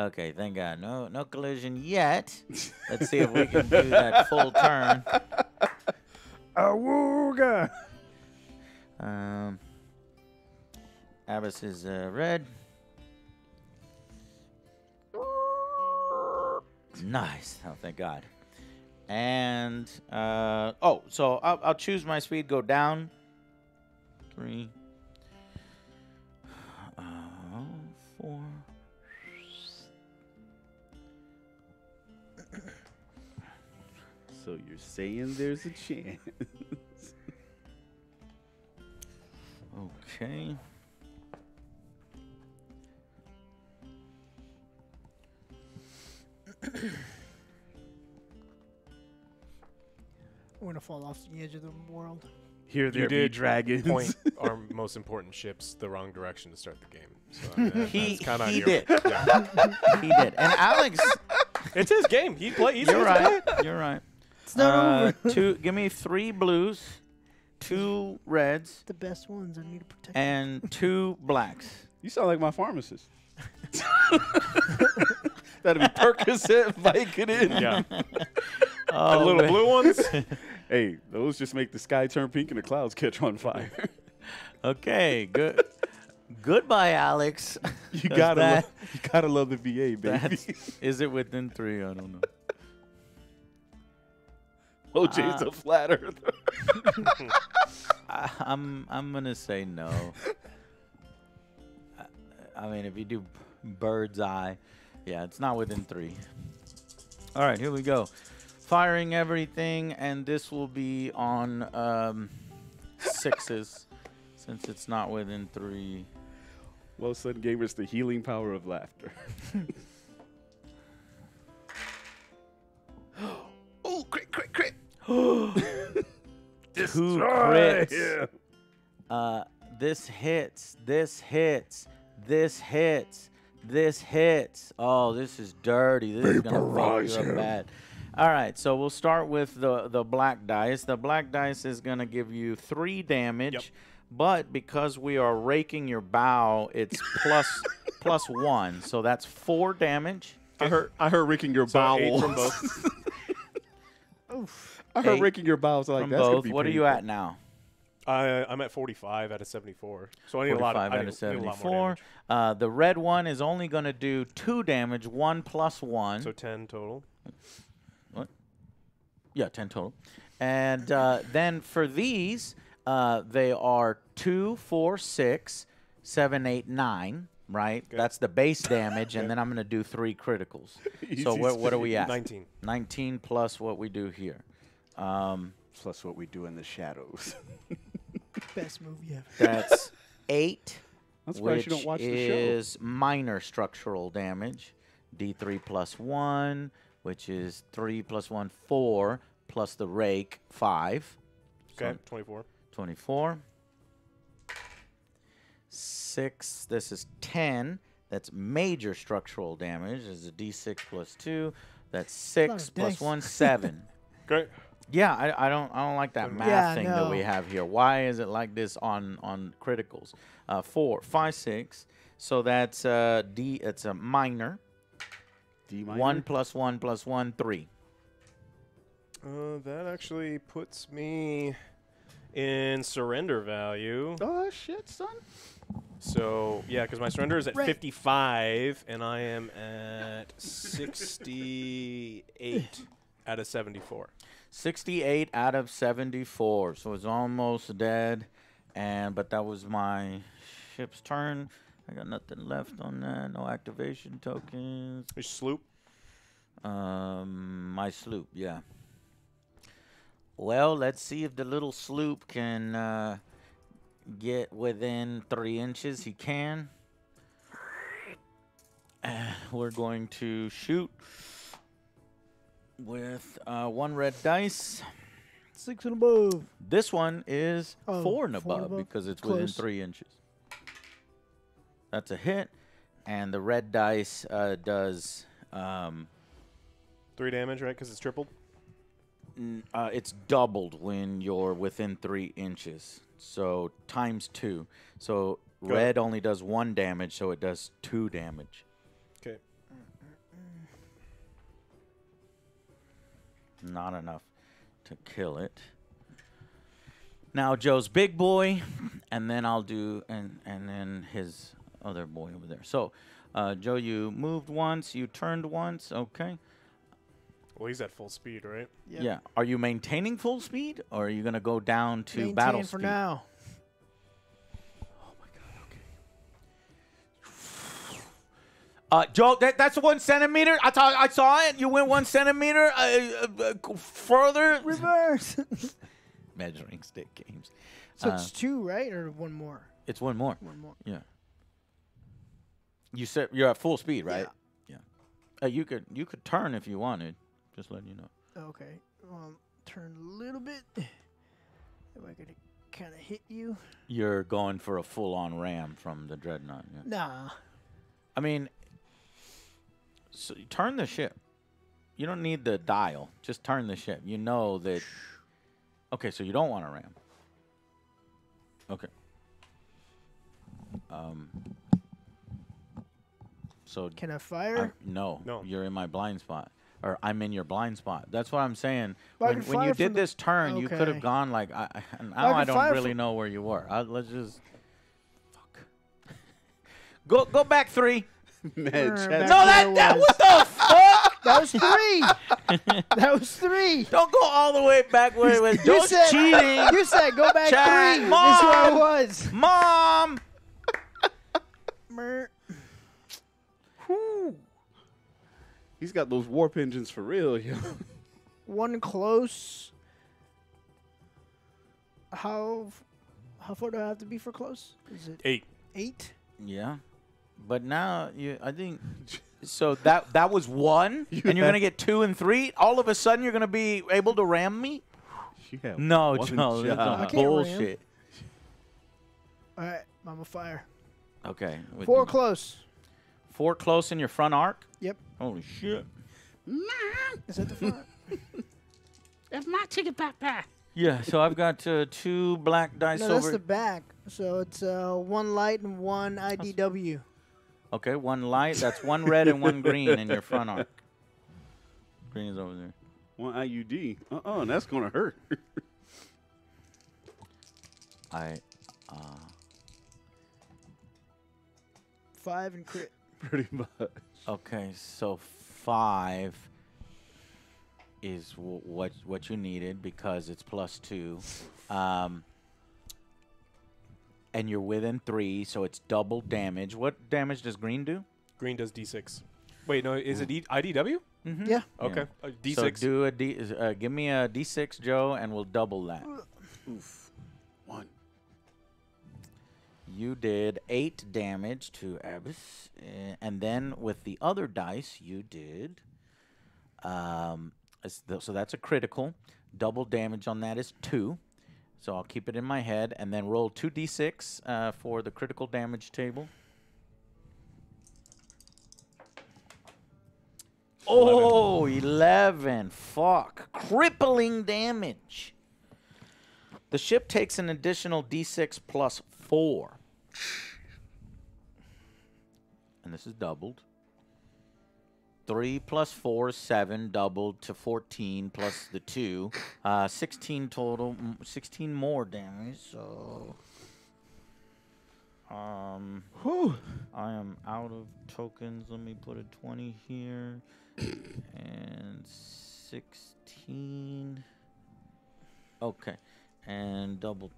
Okay, thank God. No collision yet. Let's see if we can do that full turn. Awooga! Abbas is red. Nice. Oh, thank God. And, so I'll choose my speed, go down. 3, 4. So you're saying there's a chance. Okay. I'm gonna fall off the edge of the world. Here there be did dragons. point our most important ships the wrong direction to start the game. So I mean, He that's kind of did. Yeah. He did. And Alex, It's his game. He's you're right. You're right. It's not over. Give me 3 blues, 2 reds, The best ones. I need to protect. and 2 blacks. You sound like my pharmacist. That'd be Percocet, Vicodin. Yeah. The Oh, little man. blue ones. Hey, those just make the sky turn pink and the clouds catch on fire. Okay, good. Goodbye, Alex. You Does gotta, that- you gotta love the VA, baby. That's, is it within 3? I don't know. OJ's a flat earther. I'm gonna say no. I mean, if you do bird's eye, yeah, it's not within 3. All right, here we go. Firing everything, and this will be on 6s since it's not within 3. Well, son gave us the healing power of laughter. Oh, crit, crit, crit. 2 Destroy crits. him. This hits. This hits. This hits. This hits. Oh, this is dirty. This is gonna fuck Vaporize you up him. bad. All right, so we'll start with the black dice. The black dice is gonna give you 3 damage, Yep. but because we are raking your bow, it's plus 1, so that's 4 damage. I heard raking your So 8 bowels. from both. I heard 8 raking your bowels. Like From that's gonna both. be What are you painful. at now? I'm at 45 out of 74. So I need a lot of 45 out of need a lot 74. more damage. The red one is only going to do 2 damage, 1 plus 1. So 10 total. Yeah, 10 total. And then for these, they are 2, 4, 6, 7, 8, 9, right? Okay. That's the base damage, and then I'm going to do 3 criticals. So Easy what are we at? 19. 19 plus what we do here. Plus what we do in the shadows. Best movie ever. That's 8, I'm surprised which you don't watch the show. is minor structural damage. D3 plus 1, which is 3 plus 1, 4, plus the rake, 5. Okay, So 24. 24. 6, this is 10. That's major structural damage. This is a D6 plus 2. That's 6 of plus dice. 1, 7. Great. Yeah, I don't like that math Yeah, thing that we no. have here. Why is it like this on criticals? 4, 5, 6. So that's D. It's a minor. D minor? 1 plus 1 plus 1, 3. That actually puts me in surrender value. Oh shit, son. So, yeah, because my surrender is at Right. 55, and I am at 68 out of 74. 68 out of 74. So it's almost dead. But that was my ship's turn. I got nothing left on that. No activation tokens. Your sloop. My sloop, yeah. Well, let's see if the little sloop can get within 3 inches. He can. We're going to shoot with 1 red dice. 6 and above. This one is Oh, 4 and 4 and above above. because it's within Close. 3 inches. That's a hit. And the red dice does... 3 damage, right? Because it's tripled. It's doubled when you're within 3 inches. So times 2. So Go red only does 1 damage, so it does 2 damage. Okay. Not enough to kill it. Now Joe's big boy, and then I'll do and then his other boy over there. So, Joe, you moved once, you turned once. Okay. Well, he's at full speed, right? Yep. Yeah. Are you maintaining full speed, or are you gonna go down to Maintain battle for speed? now. Joe, that's 1 centimeter. I saw it. You went 1 centimeter further. Reverse. Measuring stick games. So it's 2, right, or 1 more? It's 1 more. 1 more. Yeah. You said you're at full speed, right? Yeah. You could turn if you wanted. Just letting you know. Okay. Turn a little bit. If I could kind of hit you. You're going for a full-on ram from the Dreadnought. Yeah. Nah. I mean, so you turn the ship. You don't need the dial. Just turn the ship. You know that. Okay, so you don't want a ram. Okay. So Can I fire? no, No. you're in my blind spot, or I'm in your blind spot. That's what I'm saying. Well, I When, can when you fire from did the- this turn, you could Okay. have gone like. Now can I don't fire really from- know where you were. Let's just. Fuck. Go back 3. Man, Back Chaz, where that it what the fuck? That was 3. That was 3. Don't go all the way back where it was. You Don't said cheating. You said go back Chad, 3. Mom. That's where I was. Mom. Mer- he's got those warp engines for real, yo. 1 close. How far do I have to be for close? Is it 8. 8? Yeah, but now I think so. That was 1, and you're gonna get 2 and 3. All of a sudden, you're gonna be able to ram me. You have No, one Joe, that's job. I can't bullshit. All right, I'm a fire. Okay, with 4 you. close. 4 close in your front arc. Yep. Holy shit. Is that the front? That's my chicken pie. Yeah, so I've got 2 black dice No, that's over. the back. So it's 1 light and 1 IDW. Okay, 1 light. That's 1 red and 1 green in your front arc. Green is over there. One IUD. That's gonna hurt. I 5 and crit. Pretty much. Okay, so 5 is what you needed because it's +2, and you're within 3, so it's double damage. What damage does green do? Green does D6. Wait, no, is it IDW? Mm-hmm. Yeah. Okay. So D6. do a give me a D6, Joe, and we'll double that. Oof. 1. You did 8 damage to Abyss, and then with the other dice, you did. So that's a critical. Double damage on that is 2. So I'll keep it in my head, and then roll 2d6 for the critical damage table. 11. Oh, 11. Fuck. Crippling damage. The ship takes an additional d6 plus 4. And this is doubled. 3 plus 4 is 7, doubled to 14 plus the 2. 16 total, 16 more damage, so... I am out of tokens. Let me put a 20 here. And 16. Okay. And double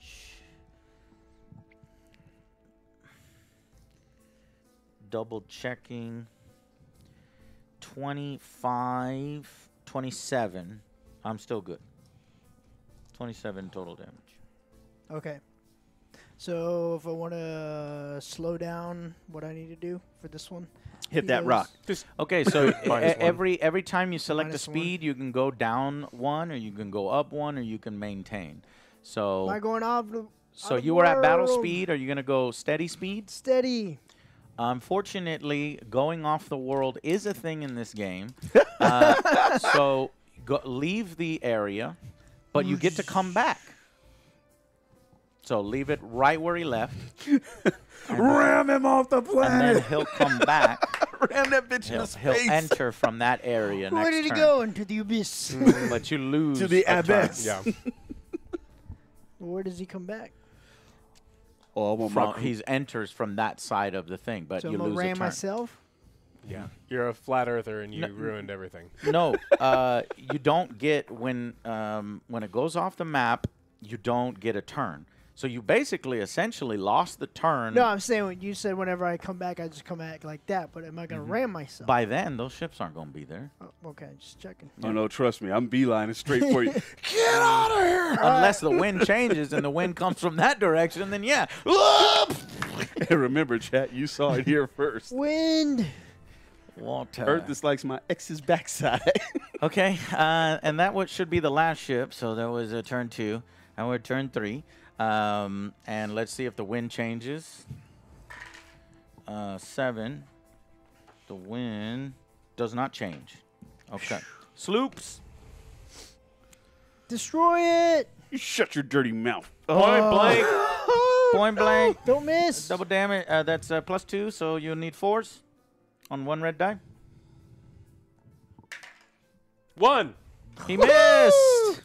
checking. 25, 27. I'm still good. 27 total damage. Okay. So if I want to slow down, what I need to do for this one? Hit that Yes. rock. Just Okay, so Minus one. every time you select a Minus 1. speed, you can go down 1, or you can go up 1, or you can maintain. So Am I going off the so out you of were at battle world? speed. Are you going to go steady speed? Steady. Unfortunately, going off the world is a thing in this game. So leave the area, but you get to come back. So leave it right where he left. Ram him off the And planet. then he'll come back. Ram that bitch in the He'll face. enter from that area Where next did he turn. go? Into the abyss. But you lose To the a turn. abyss. Yeah. Where does he come back? Oh, I want my From, he enters from that side of the thing, but So you I'm gonna lose a ram turn. myself. Yeah. You're a flat earther and you ruined everything. No, you don't get when it goes off the map. You don't get a turn. So you basically essentially lost the turn. No, I'm saying when you said whenever I come back, I just come back like that. But am I gonna ram myself? By then, those ships aren't going to be there. Oh, okay, just checking. Oh, no, trust me. I'm beelining straight for you. Get out of here. Unless the wind changes and the wind comes from that direction, then yeah. And remember, chat, you saw it here first. Wind. Water. Earth dislikes my ex's backside. Okay, and that should be the last ship. So that was turn 2. Now we're turn 3. And let's see if the wind changes. 7. The wind does not change. Okay. Sloops. Destroy it. You shut your dirty mouth. Point blank. Point blank. Don't miss. Double damage. That's +2, so you'll need 4s on 1 red die. 1. He missed.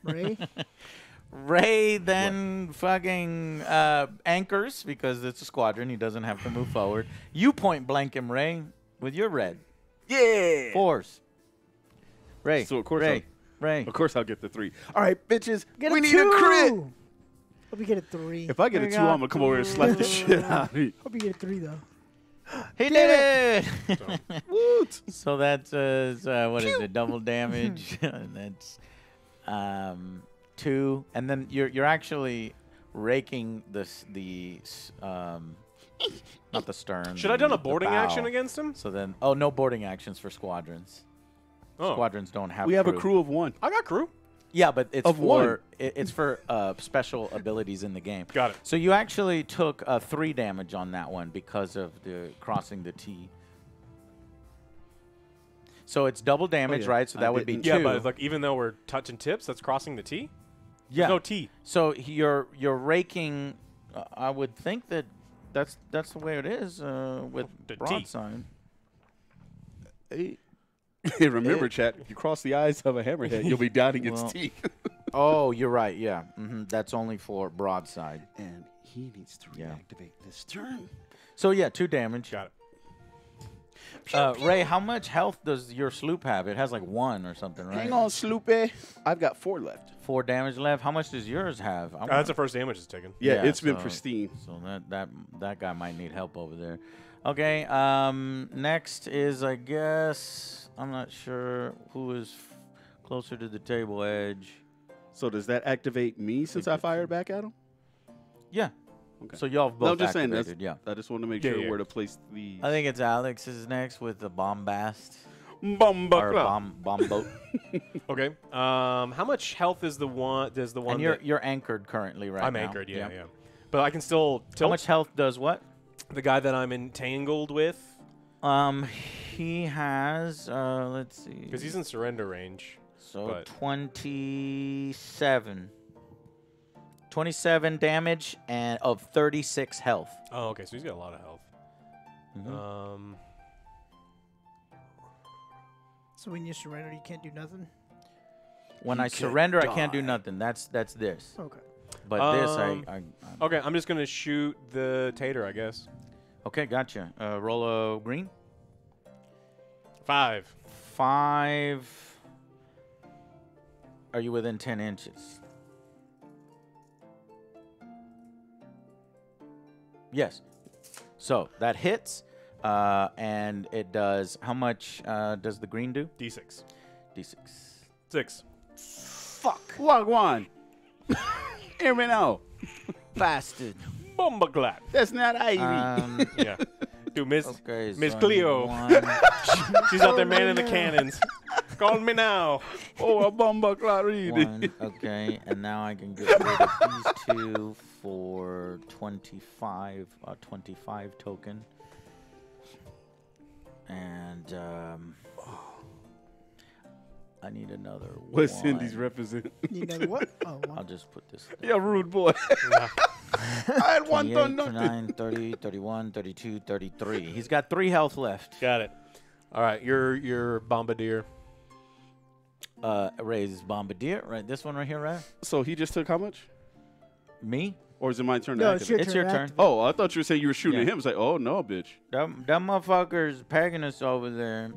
Ray. Ray then fucking anchors because it's a squadron. He doesn't have to move forward. You point blank him, Ray, with your red. Yeah. 4s. Ray. So, of course Ray. Of course I'll get the 3. All right, bitches. Get we a need 2. a crit. Hope you get a 3. If I get a 2, I'm going to come over and slap the shit out of you. Hope you get a 3 though. He did it! Woot. So that's, what is it, double damage? And that's 2. And then you're actually raking the not the stern. Should I have done a the boarding bow. action against him? So then, oh, no boarding actions for squadrons. Oh. Squadrons don't have We have a crew of 1. I got crew. Yeah, but it's Of for one. it's for special abilities in the game. Got it. So you actually took 3 damage on that one because of the crossing the T. So it's double damage, yeah. right? So I that would be 2. didn't- Yeah, but like even though we're touching tips, that's crossing the T. yeah. There's no T. So you're raking. I would think that's the way it is with The T. broadside. Hey, remember, chat, if you cross the eyes of a hammerhead, you'll be doubting its Well- teeth. Oh, you're right. Yeah, that's only for broadside. And he needs to Yeah. reactivate this turn. So yeah, 2 damage. Got it. Ray, how much health does your sloop have? It has like 1 or something, right? Hang on, Sloopy. I've got 4 left. 4 damage left. How much does yours have? That's the first damage it's taken. Yeah, Yeah, it's been so- pristine. So that guy might need help over there. Okay. Next is, I guess, I'm not sure who is closer to the table edge. So does that activate me since I fired back at him? Yeah. Okay. So y'all have both No, I'm just saying activated. that's, Yeah. I just want to make Yeah, sure yeah. where to place the I think it's Alex's next with the bombast bomba or bomb boat. Okay. How much health is the one? Does the one? And you're anchored currently, right? I'm now. anchored. Yeah, yeah. But I can still How tilt much health does what? the guy that I'm entangled with He has. Let's see. because he's in surrender range. So but- 27. 27 damage and of 36 health. Oh, okay. So he's got a lot of health. Mhm. So when you surrender, you can't do nothing. When You I can surrender, I can't do die. nothing. That's this. Okay. But this, Um, I Okay, I'm just gonna shoot the tater, I guess. okay, gotcha. Roll a green. 5. 5. Are you within 10 inches? Yes. So that hits, and it does. How much does the green do? D6. D6. 6. fuck. Wagwan. Hear me now. Bastard. Bomba clap. That's not Ivy. Yeah. Dude, Miss Okay. Miss so Cleo. 1. She's out there manning the cannons. Call me now. Oh, a bomba clarity. 1. Okay, and now I can get rid of these 2 for 25. 25 token. And I need another What one. Cindy's represent? You know what? Oh, one. I'll just put this. Yeah, rude boy. I had one 28, done nothing. 29, 30, 31, 32, 33. He's got 3 health left. Got it. All right, your bombardier. Ray's bombardier. Right, this one right here, right? So he just took how much? Me? Or is it my turn? No, to it's activate? It's your turn. activate. Oh, I thought you were saying you were shooting at Yeah. him. It's like, oh no, bitch. That motherfucker's pegging us over there.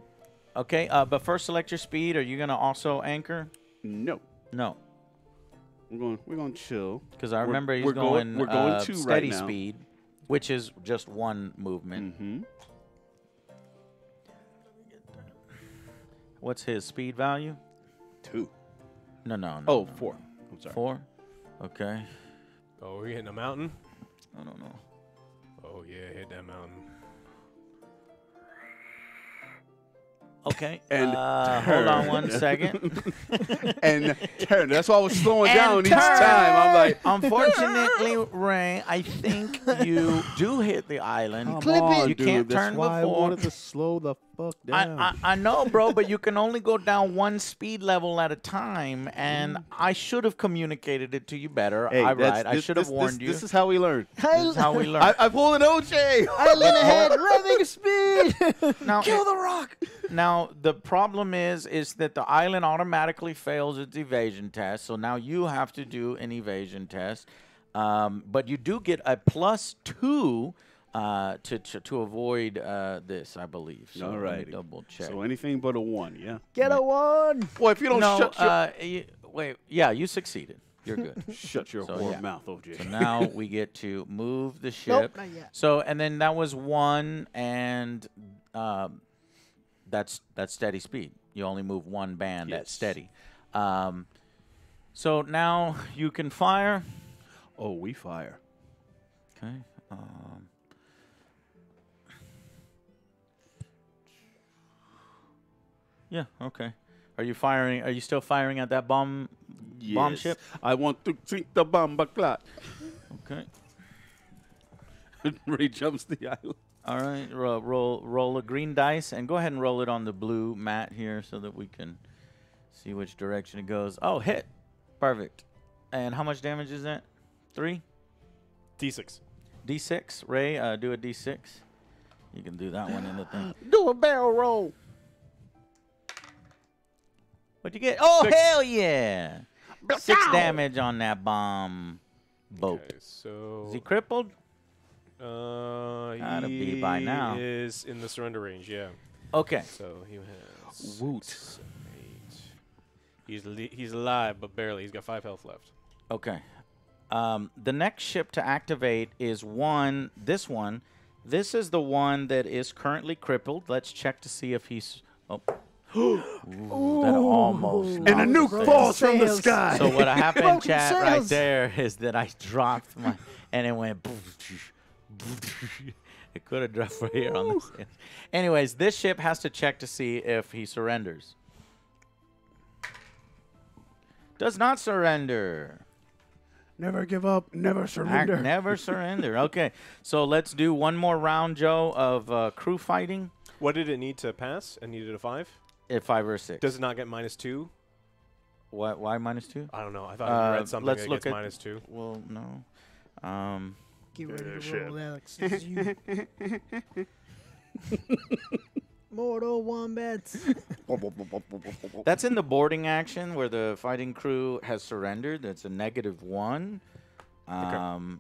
Okay, but first select your speed. Are you gonna also anchor? No, No, we're going to chill. because I remember he's we're going, going 2 steady right now. speed, which is just 1 movement. Mm-hmm. What's his speed value? 2. No. Oh, no, 4. no. I'm sorry. 4? Okay. Oh, we're hitting a mountain. I don't know. Oh yeah, hit that mountain. Okay. And hold on 1 second. And turn. That's why I was slowing And down each turn. time. I'm like, Unfortunately, Ray, I think you do hit the island. come Clip it. on, You dude. can't That's turn why before. I wanted to slow the fuck down. I know, bro, but you can only go down 1 speed level at a time, and I should have communicated it to you better. Hey, I should have warned you. This is how we learn. This is how we learn. I pulled an OJ. Island ahead, revving speed. Now, Kill the rock. Now, the problem is that the island automatically fails its evasion test, so now you have to do an evasion test. But you do get a +2 to avoid this, I believe. So All let me righty. double check. So anything but a 1, yeah. Get a 1. Boy, if you don't No, shut wait, yeah, you succeeded. You're good. shut your So, whore yeah. mouth, OJ. So now we get to move the Nope, ship. not yet. So, and then that was 1, and that's steady speed. You only move 1 band at Yes. steady. So now you can fire. Oh, we fire. Okay. Yeah. Okay. Are you firing? Are you still firing at that bomb Yes. ship? I want to sink the bomb clot. Okay. Ray jumps the island. All right. Roll a green dice and go ahead and roll it on the blue mat here so that we can see which direction it goes. Oh, hit. Perfect. And how much damage is that? 3? D6. D6. Ray, do a D6. You can do that one in the thing. Do a barrel roll. What'd you get? Oh, 6. hell yeah. 6 damage on that bomb boat. Okay, so Is he crippled? gotta be by now. Is in the surrender range, yeah. Okay. So he has Woot. 6, 8. He's alive, but barely. He's got 5 health left. Okay. The next ship to activate is this one. This is the one that is currently crippled. Let's check to see if he's... Oh. Ooh, that almost And a knocked nuke us falls down. from the Sails. sky. So what happened, Broken chat, right sails. there is that I dropped my... And it went... It could have dropped right here on the sails. Anyways, this ship has to check to see if he surrenders. Does not surrender. Never give up. Never surrender. Never surrender. Okay, so let's do one more round, Joe, of crew fighting What did it need to pass? It needed a 5? at 5 or 6. Does it not get -2? Why -2? I don't know. I thought I read something let's that look gets at- -2. Well, no. Get ready to shit. roll, Alex. This is you. Mortal wombats. That's in the boarding action where the fighting crew has surrendered. That's a -1. No,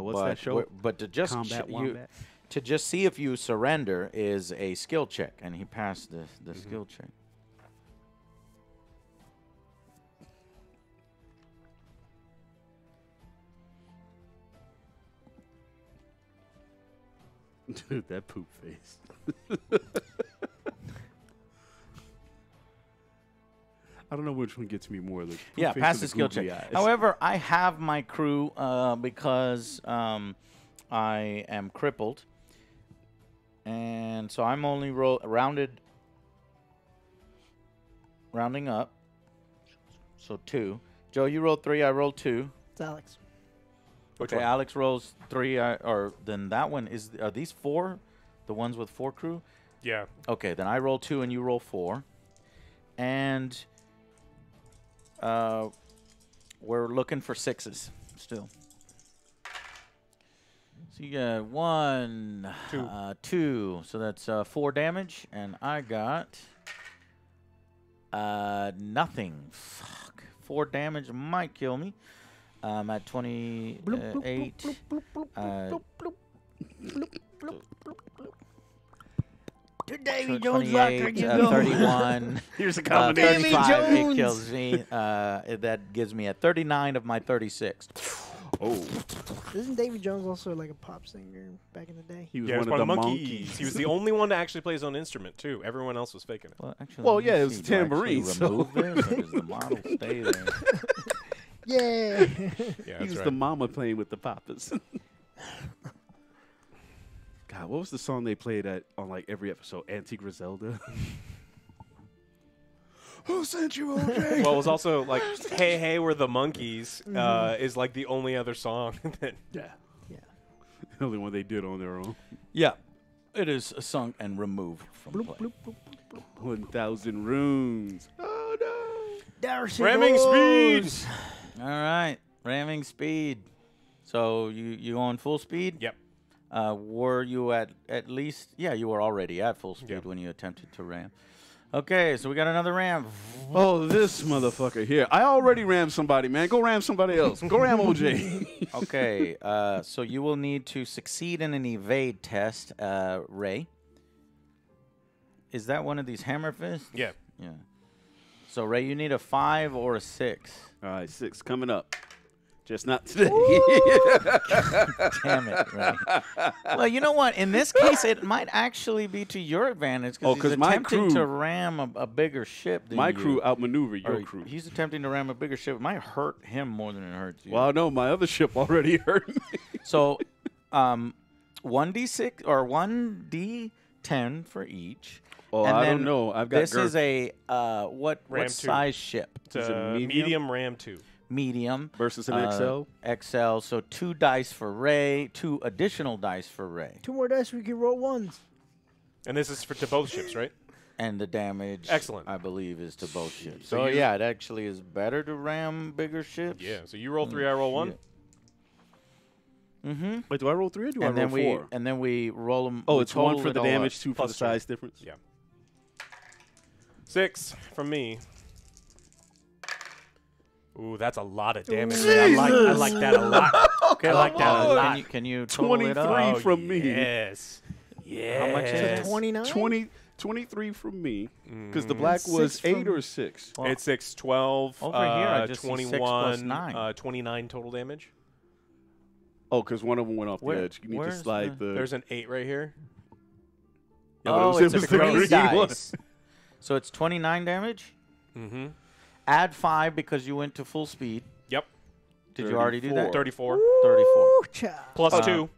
what's that show? But to just Combat Wombat? to just see if you surrender is a skill check, and he passed the skill check. Dude, that poop face. I don't know which one gets me more. The poop Yeah, face pass or the skill googly check. eyes. However, I have my crew because I am crippled, and so I'm only rounding up. So 2. Joe, you rolled 3. I rolled 2. It's Alex. Which Okay, one? Alex rolls 3. Or then that one is. Are these 4? The ones with 4 crew? Yeah. Okay, then I roll 2 and you roll 4. and we're looking for 6s still. So you got 1, 2. So that's 4 damage, and I got nothing. Fuck. 4 damage might kill me. I'm at 28. To Davy Jones locker you go. 31. Here's a combination. 35, Jones. it kills me. That gives me a 39 of my 36. Oh, Isn't Davy Jones also like a pop singer back in the day? he was Yeah, one he was of the monkeys. He was the only one to actually play his own instrument too. Everyone else was faking it. Well, actually, Well, let me yeah, it was see. Do I actually tambourine, so- remove this, or does the model stay there? Yeah. Yeah, He that's was right. the mama playing with the papas. God, what was the song they played on like every episode? Auntie Griselda. Who sent you, OJ? Well, it was also like "Hey Hey We're the Monkeys" is like the only other song that. Yeah, Yeah. the only one they did on their own. Yeah, it is sunk and removed from Bloop, play. bloop, bloop, bloop, bloop. 1,000 runes. Oh no! Darcy Ramming goes. speed. All right, ramming speed. So you on full speed? Yep. Were you at least? Yeah, you were already at full speed Yep. when you attempted to ram. Okay, so we got another ram. Oh, this motherfucker here. I already rammed somebody, man. Go ram somebody else. Go ram OJ. Okay, so you will need to succeed in an evade test, Ray. Is that one of these hammer fists? Yeah. Yeah. So Ray, you need a 5 or a 6. All right, 6 coming up. Just not today. Damn it, Ray. Well, you know what? In this case, it might actually be to your advantage Oh, because 'cause he's my attempting crew- to ram a bigger ship than My you. crew outmaneuver your Or crew. He's attempting to ram a bigger ship. It might hurt him more than it hurts you. Well, no, my other ship already hurt me. So, 1d6 or 1d10 for each. Oh, And I then don't know. I've got This is a what Ram 2. size ship? It's Is it a medium? medium Ram 2. Medium. versus an XL. XL. So 2 dice for Ray, 2 additional dice for Ray. 2 more dice, we can roll ones. And this is to both ships, right? And the damage, Excellent. I believe, is to both ships. So So, you- yeah, it actually is better to ram bigger ships. Yeah. So you roll 3, I roll 1. Mm-hmm. Wait, do I roll 3 or do I And roll then 4? and then we roll them. Oh, it's 1 for the damage, 2 for Plus the 3. size difference. Yeah. 6 from me. Ooh, that's a lot of damage. Man. I like that a lot. Okay, I like that a lot. Can you total it up? 23 from me. Yes. Yeah. How much is it? 29? 23 from me. Because the black was 6 8 from- or 6. Well, It's 6, 12, Over here, I just see 6 plus 21, 9. 29 total damage. Oh, because one of them went off Where- the edge. You need to where's slide the. There's an 8 right here. Yeah, but Oh, it it's a was the green green one. dice. So it's 29 damage. Mm-hmm. Add 5 because you went to full speed. Yep. Did you already do that? 34. 34. Ooh, child. Plus 2.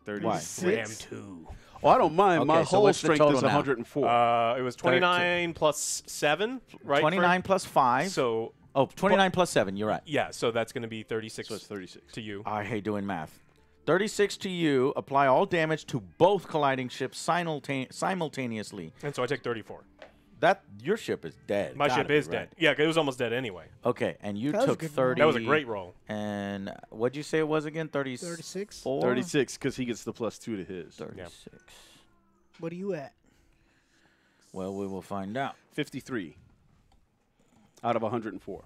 36. Ram 2. Oh, I don't mind. My Okay, so whole what's the strength total is now? 104. It was 29 plus 7, right? 29 plus 5. So, Oh, 29 plus 7. You're right. yeah, so that's going to be 36 so it's 36. to you. I hate doing math. 36 to you. Apply all damage to both colliding ships simultaneously. And so I take 34. Your ship is dead. My Gotta ship be, is right? dead. Yeah, 'cause it was almost dead anyway. Okay, and you That was a took good roll. 30. That was a great roll. And what'd you say it was again? 36? 36 because he gets the plus 2 to his. 36. What are you at? Well, we will find out. 53 out of 104.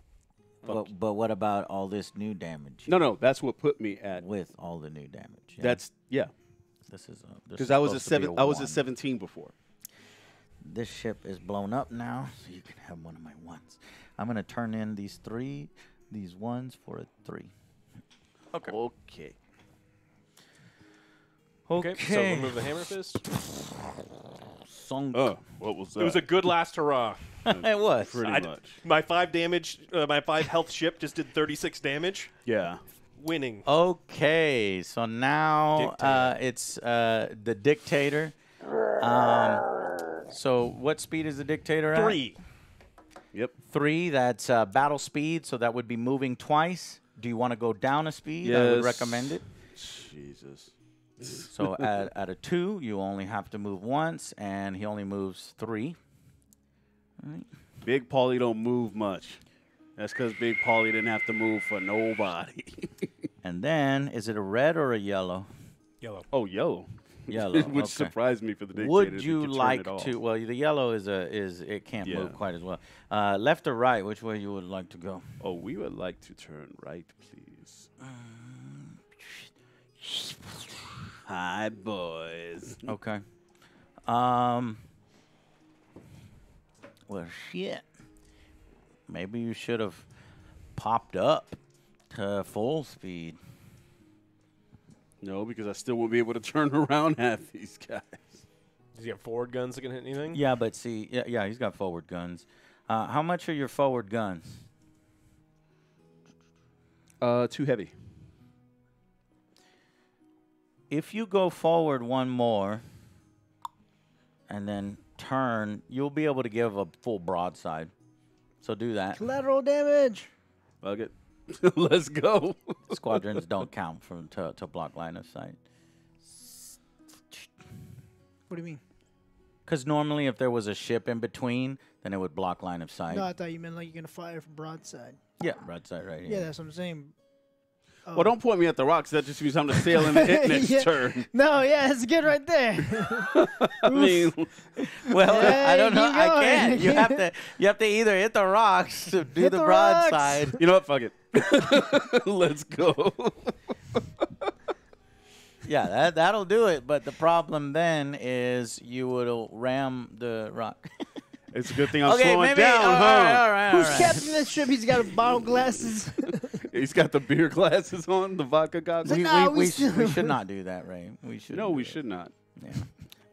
But what about all this new damage? No, that's what put me at. With all the new damage. Yeah. That's This is because I was a supposed to be 7. I was a 1. 17 before. This ship is blown up now, so you can have one of my 1s. I'm gonna turn in these 1s for a 3. Okay. Okay, so remove the hammer fist. Song. What was that? It was a good last hurrah. It was. pretty I- much. My 5 damage, my 5 health ship just did 36 damage. Yeah. Winning. Okay, so now it's the dictator. So what speed is the dictator at? 3. Yep. 3. That's battle speed, so that would be moving twice. Do you want to go down a speed? I would Yes. recommend it. Jesus. So at a 2, you only have to move once, and he only moves 3. Big Paulie don't move much. That's because Big Paulie didn't have to move for nobody. And then, is it a red or a yellow? Yellow. Oh, yellow. Yellow. Which okay. surprised me for the dictator. Would that you could turn like it off. to? Well, the yellow is it can't Yeah. move quite as well. Left or right? Which way you would like to go? Oh, we would like to turn right, please. Hi, boys. Okay. Well, shit. Maybe you should have popped up to full speed. No, because I still won't be able to turn around half these guys. Does he have forward guns that can hit anything? Yeah, but see, yeah, he's got forward guns. How much are your forward guns? Too heavy. If you go forward one more and then turn, you'll be able to give a full broadside. So do that. Collateral damage. Bug it. Let's go. Squadrons don't count to block line of sight. What do you mean? Because normally if there was a ship in between, then it would block line of sight. No, I thought you meant like you're gonna fire from broadside. Yeah, broadside right here. Yeah, that's what I'm saying. Oh. Well, don't point me at the rocks. That just means I'm to sail in the hit next Yeah. turn. No, yeah, it's good right there. I mean, Well, Yeah, I don't know. keep I going. can't. You have to either hit the rocks to do Hit the the rocks. broadside. you know what? Fuck it. Let's go. Yeah, that'll do it. But the problem then is you will ram the rock. It's a good thing I'm Okay, slowing maybe. down, All huh? right, all right. Who's captain this ship? He's got bottle glasses. He's got the beer glasses on, the vodka goggles. Like, We, no, we, we we, still- we should not do that, Ray. We should. No, we should not. Yeah.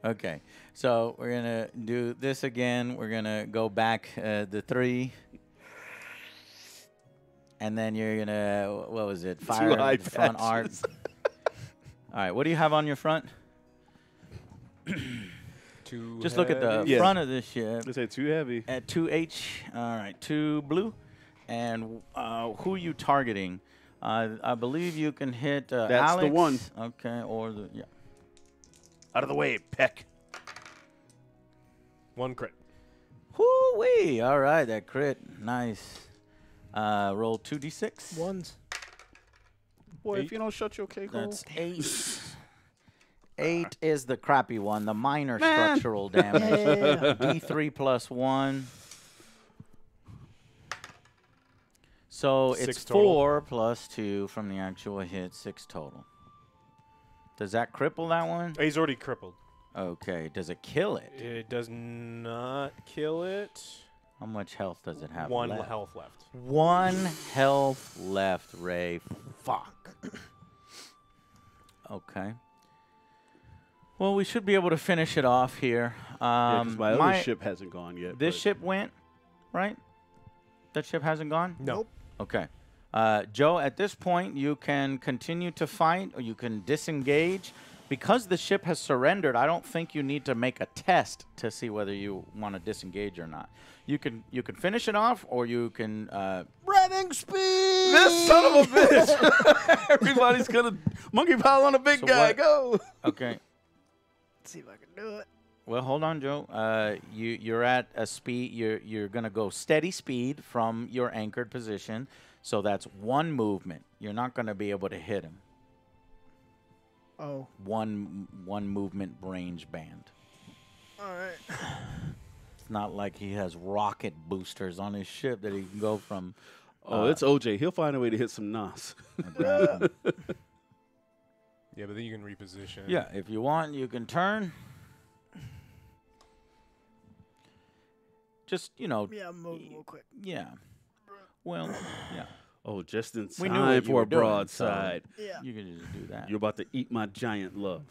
Okay. So we're gonna do this again. We're gonna go back the 3, and then you're gonna what was it? Fire eye the front arc. patches. All right. What do you have on your front? Too Just look at the heavy. Yeah. front of this ship. They say too heavy. At 2H. All right. 2 blue. And who are you targeting? I believe you can hit That's the Alex. one. Okay. Or the yeah. Out of the way, Peck. 1 crit. Whoo-wee. All right. That crit. Nice. Roll 2d6. Ones. Boy, 8. if you don't shut your cake hole. That's 8. 8 is the crappy one, the minor Man. structural damage. Yeah. D3 plus 1. So it's 6 total. 4 plus 2 from the actual hit, 6 total. Does that cripple that one? Oh, he's already crippled. Okay. Does it kill it? It does not kill it. How much health does it have 1 left? health left. 1 health left, Ray. Fuck. Okay. Well, we should be able to finish it off here. Yeah, 'cause my other ship hasn't gone yet. This but- ship went, right? That ship hasn't gone? No. Nope. Okay. Joe, at this point, you can continue to fight or you can disengage. Because the ship has surrendered, I don't think you need to make a test to see whether you want to disengage or not. You can finish it off or you can Revving speed. This son of a bitch! Everybody's gonna monkey pile on a big So guy. what- Go! okay. Let's see if I can do it. Well, hold on, Joe. You're at a speed. You're gonna go steady speed from your anchored position. So that's 1 movement. You're not gonna be able to hit him. Oh. One movement range band. All right. It's not like he has rocket boosters on his ship that he can go from. Oh, it's OJ. He'll find a way to hit some nos. grab him. Yeah, but then you can reposition. Yeah, if you want, you can turn. Just Yeah, I'm moving real quick. yeah. Well, yeah. Oh, just in We knew time what you for were a doing, broadside. Yeah. You can just do that. You're about to eat my giant love.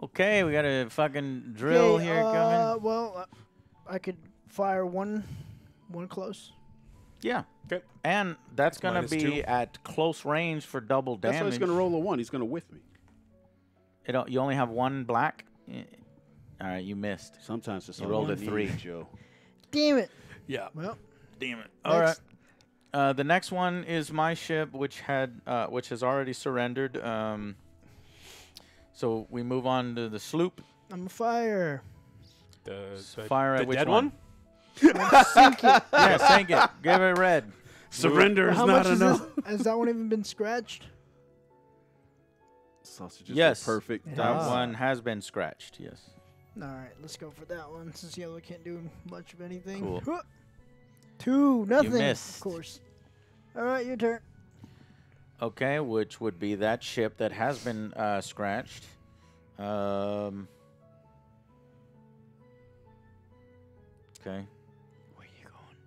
Okay, we got a fucking drill Okay, here coming. Well, I could fire one close. Yeah. Okay. And that's going to Minus be 2. at close range for double damage. That's why he's gonna roll a 1. He's gonna whiff me. You only have 1 black? All right, you missed. Sometimes it's You rolled a need, 3. Joe. Damn it. Yeah. Well, Damn it. All right. next. The next one is my ship, which has already surrendered. So we move on to the sloop. I'm a fire. The Fire at the which dead one? one? Sink it. Yeah, sink it. Give it red. Surrender is How not much is enough. this? Has that one even been scratched? Sausages Yes. are perfect. It That has. one has been scratched. Yes. All right, let's go for that one since yellow can't do much of anything. Cool. Huh. 2, nothing. missed. Of course. All right, your turn. Okay, which would be that ship that has been scratched. Okay. Where you going?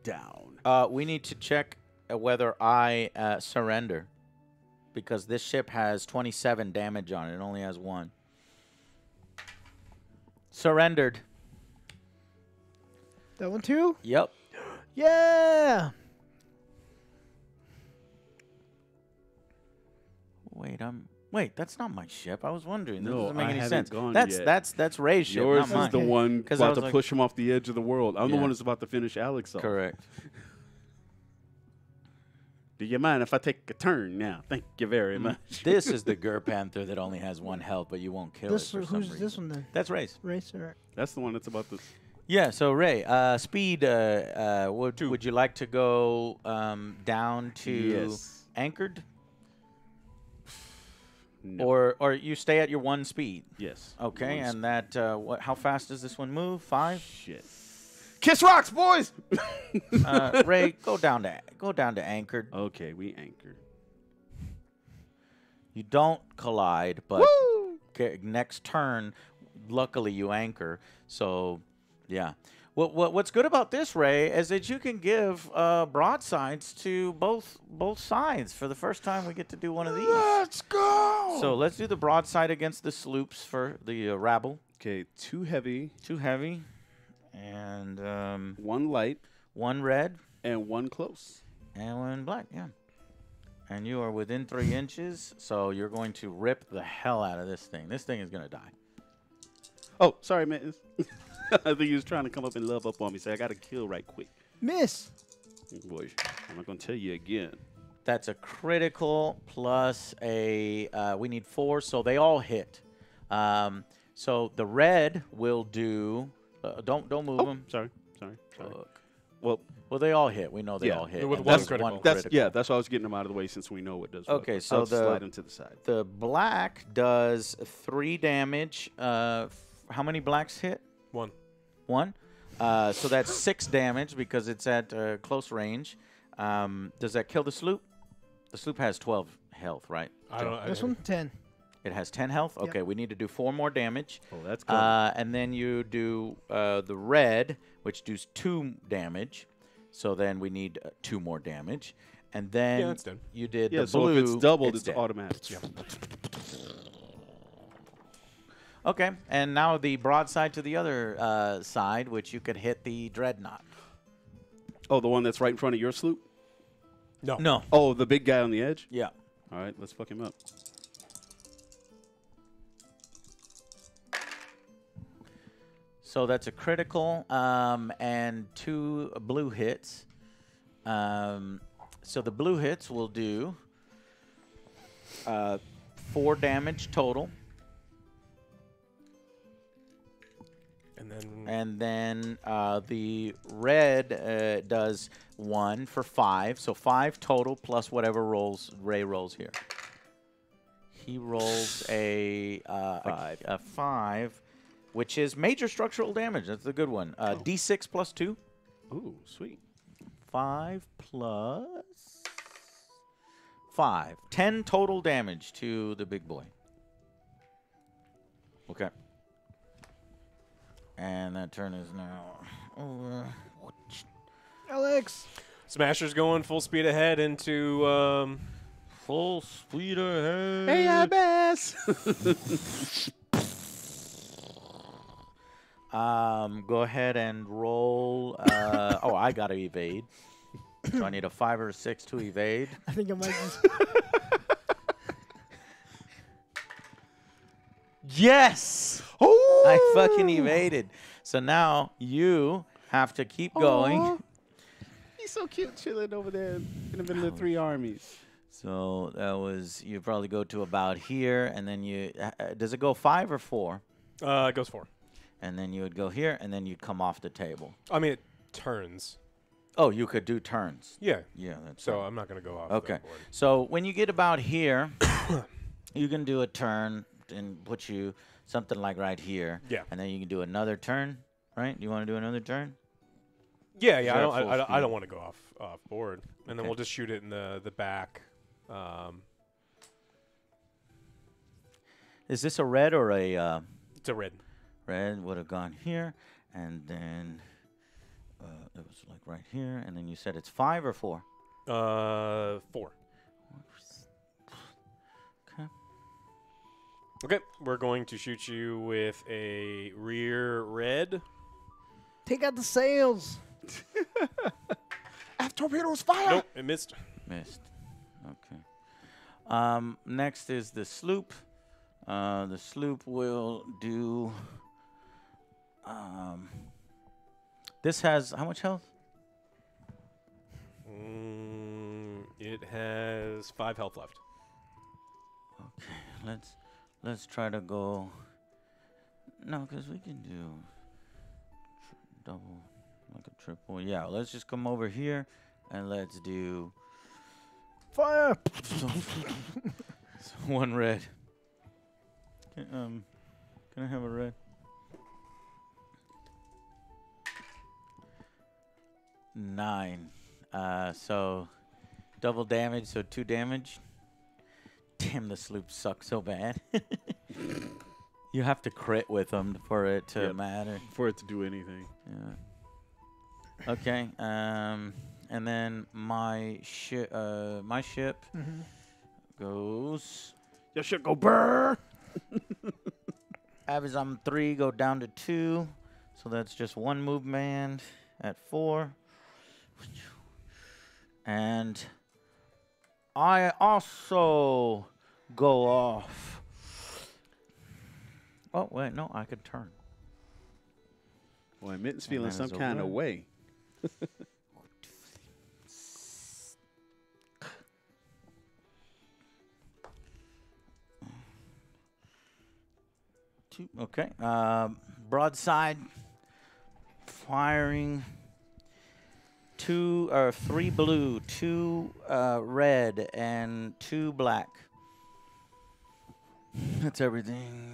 Down. We need to check whether I surrender, because this ship has 27 damage on it. It only has 1. Surrendered. That one too? Yep. Yeah. Wait, that's not my ship. I was wondering. That No, doesn't make I any haven't sense. gone That's yet. Ray's ship, Yours not is the mine. one 'Cause I about was to like- push him off the edge of the world. I'm the Yeah. one that's about to finish Alex off. Correct. Do you mind if I take a turn now? Thank you very much. This is the Gur Panther that only has 1 health, but you won't kill This it for some who's reason. this one then? That's Ray's. Race. All right. That's the one that's about to. Yeah, so Ray, speed, would you like to go down to Yes. anchored? No. Or you stay at your 1 speed? Yes. Okay, One and that, how fast does this one move? 5? Shit. Kiss rocks, boys. Ray, go down to anchored. Okay, we anchored. You don't collide, but next turn, luckily you anchor. So, yeah. What's good about this, Ray, is that you can give broadsides to both sides. For the first time, we get to do one of these. Let's go. So let's do the broadside against the sloops for the rabble. Okay, 2 heavy, 2 heavy, and 1 light, 1 red, and 1 close. and 1 black. Yeah. And you are within 3 inches, so you're going to rip the hell out of this thing. This thing is going to die. Oh, sorry, man. I think he was trying to come up and love up on me. Say, I got to kill right quick. Miss. Boy, I'm not going to tell you again. That's a critical plus a, we need 4, so they all hit. So the red will do, don't move them. Sorry. Well, they all hit. We know they Yeah. all hit. With and one that's critical. That's why I was getting them out of the way since we know it does. Okay, what. so I'll slide them to the side. The black does 3 damage. How many blacks hit? 1. 1. So that's 6 damage because it's at close range. Does that kill the sloop? The sloop has 12 health, right? I don't know. This one 10. It has 10 health? Yep. Okay, we need to do 4 more damage. Oh, that's good. And then you do the red, which does 2 damage. So then we need 2 more damage. And then Yeah, that's done. you did Yeah, the so blue. if it's doubled, it's dead. automatic. Okay, and now the broadside to the other side, which you could hit the dreadnought. Oh, the one that's right in front of your sloop? No. No. Oh, the big guy on the edge? Yeah. All right, let's fuck him up. So that's a critical and 2 blue hits. So the blue hits will do 4 damage total. And then the red does 1 for 5. So 5 total plus whatever rolls Ray rolls here. He rolls a 5, which is major structural damage. That's a good one. D6 plus 2. Ooh, sweet. 5 plus 5. 10 total damage to the big boy. Okay. And that turn is now over. Alex. Smasher's going full speed ahead into. Full speed ahead. Hey, Abbas! Go ahead and roll. Oh, I got to evade. So I need a 5 or a 6 to evade. I think I might just. Yes! Oh! I fucking evaded. So now you have to keep going. He's so cute chilling over there in the middle of 3 armies. So that was, you probably go to about here, and then you, does it go 5 or 4? It goes 4. and then you would go here, and then you'd come off the table. I mean, it turns. Oh, you could do turns. Yeah. Yeah, that's So right. I'm not going to go off Okay. the board. So when you get about here, you can do a turn and put you something like right here. Yeah. And then you can do another turn, right? You want to do another turn? Yeah, Is yeah. that I full don't speed? want to go off board, and then Okay. we'll just shoot it in the back. Is this a red or a It's a red. red? Would have gone here, and then it was like right here, and then you said it's 5 or 4? 4. Okay. Okay, we're going to shoot you with a rear red. Take out the sails. I have torpedoes, fire! Nope, it missed. Missed. Okay. Next is the sloop. The sloop will do. This has how much health? It has 5 health left. Okay, let's try to go. No, because we can do double, like a triple. Yeah, let's just come over here and let's do Fire. one red. Can I have a red? Nine. So double damage, so 2 damage. Damn, the sloop sucks so bad. You have to crit with them for it to Yep. matter. For it to do anything. Yeah. Okay. And then my ship goes. Your ship go brrr. Average on 3, go down to 2. So that's just 1 movement at 4. And I also go off. Oh, wait, no, I could turn. Boy, Mitten's And feeling that some is a kind of red. way. Okay. Broadside. Firing. 3 blue, 2 red, and 2 black. That's everything.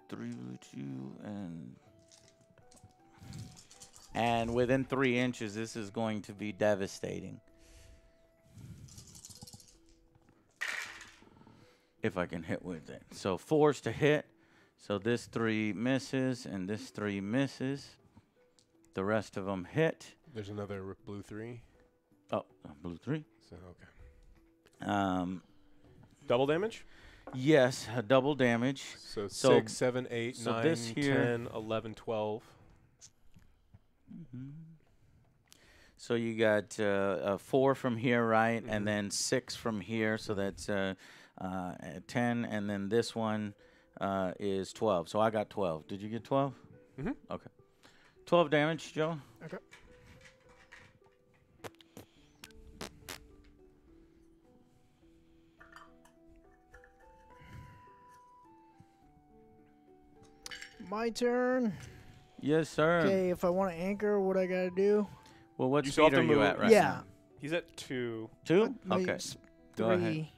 3 blue, 2, and within 3 inches, this is going to be devastating. If I can hit with it. So 4's to hit. So this 3 misses, and this 3 misses. The rest of them hit. There's another blue 3. Oh, blue 3. So, okay. Double damage? Yes, a double damage. So, So- 6, 7, 8, so 9, this here- 10, 11, 12. So you got 4 from here, right? Mhm. And then 6 from here. So that's 10. And then this one is 12. So I got 12. Did you get 12? Mhm. Okay. 12 damage, Joe. Okay. My turn. Yes, sir. Okay, if I want to anchor, what I gotta do? Well, what You still speed have are to you move- at right Yeah. now? He's at 2. 2? My Okay. s- Go ahead. 3.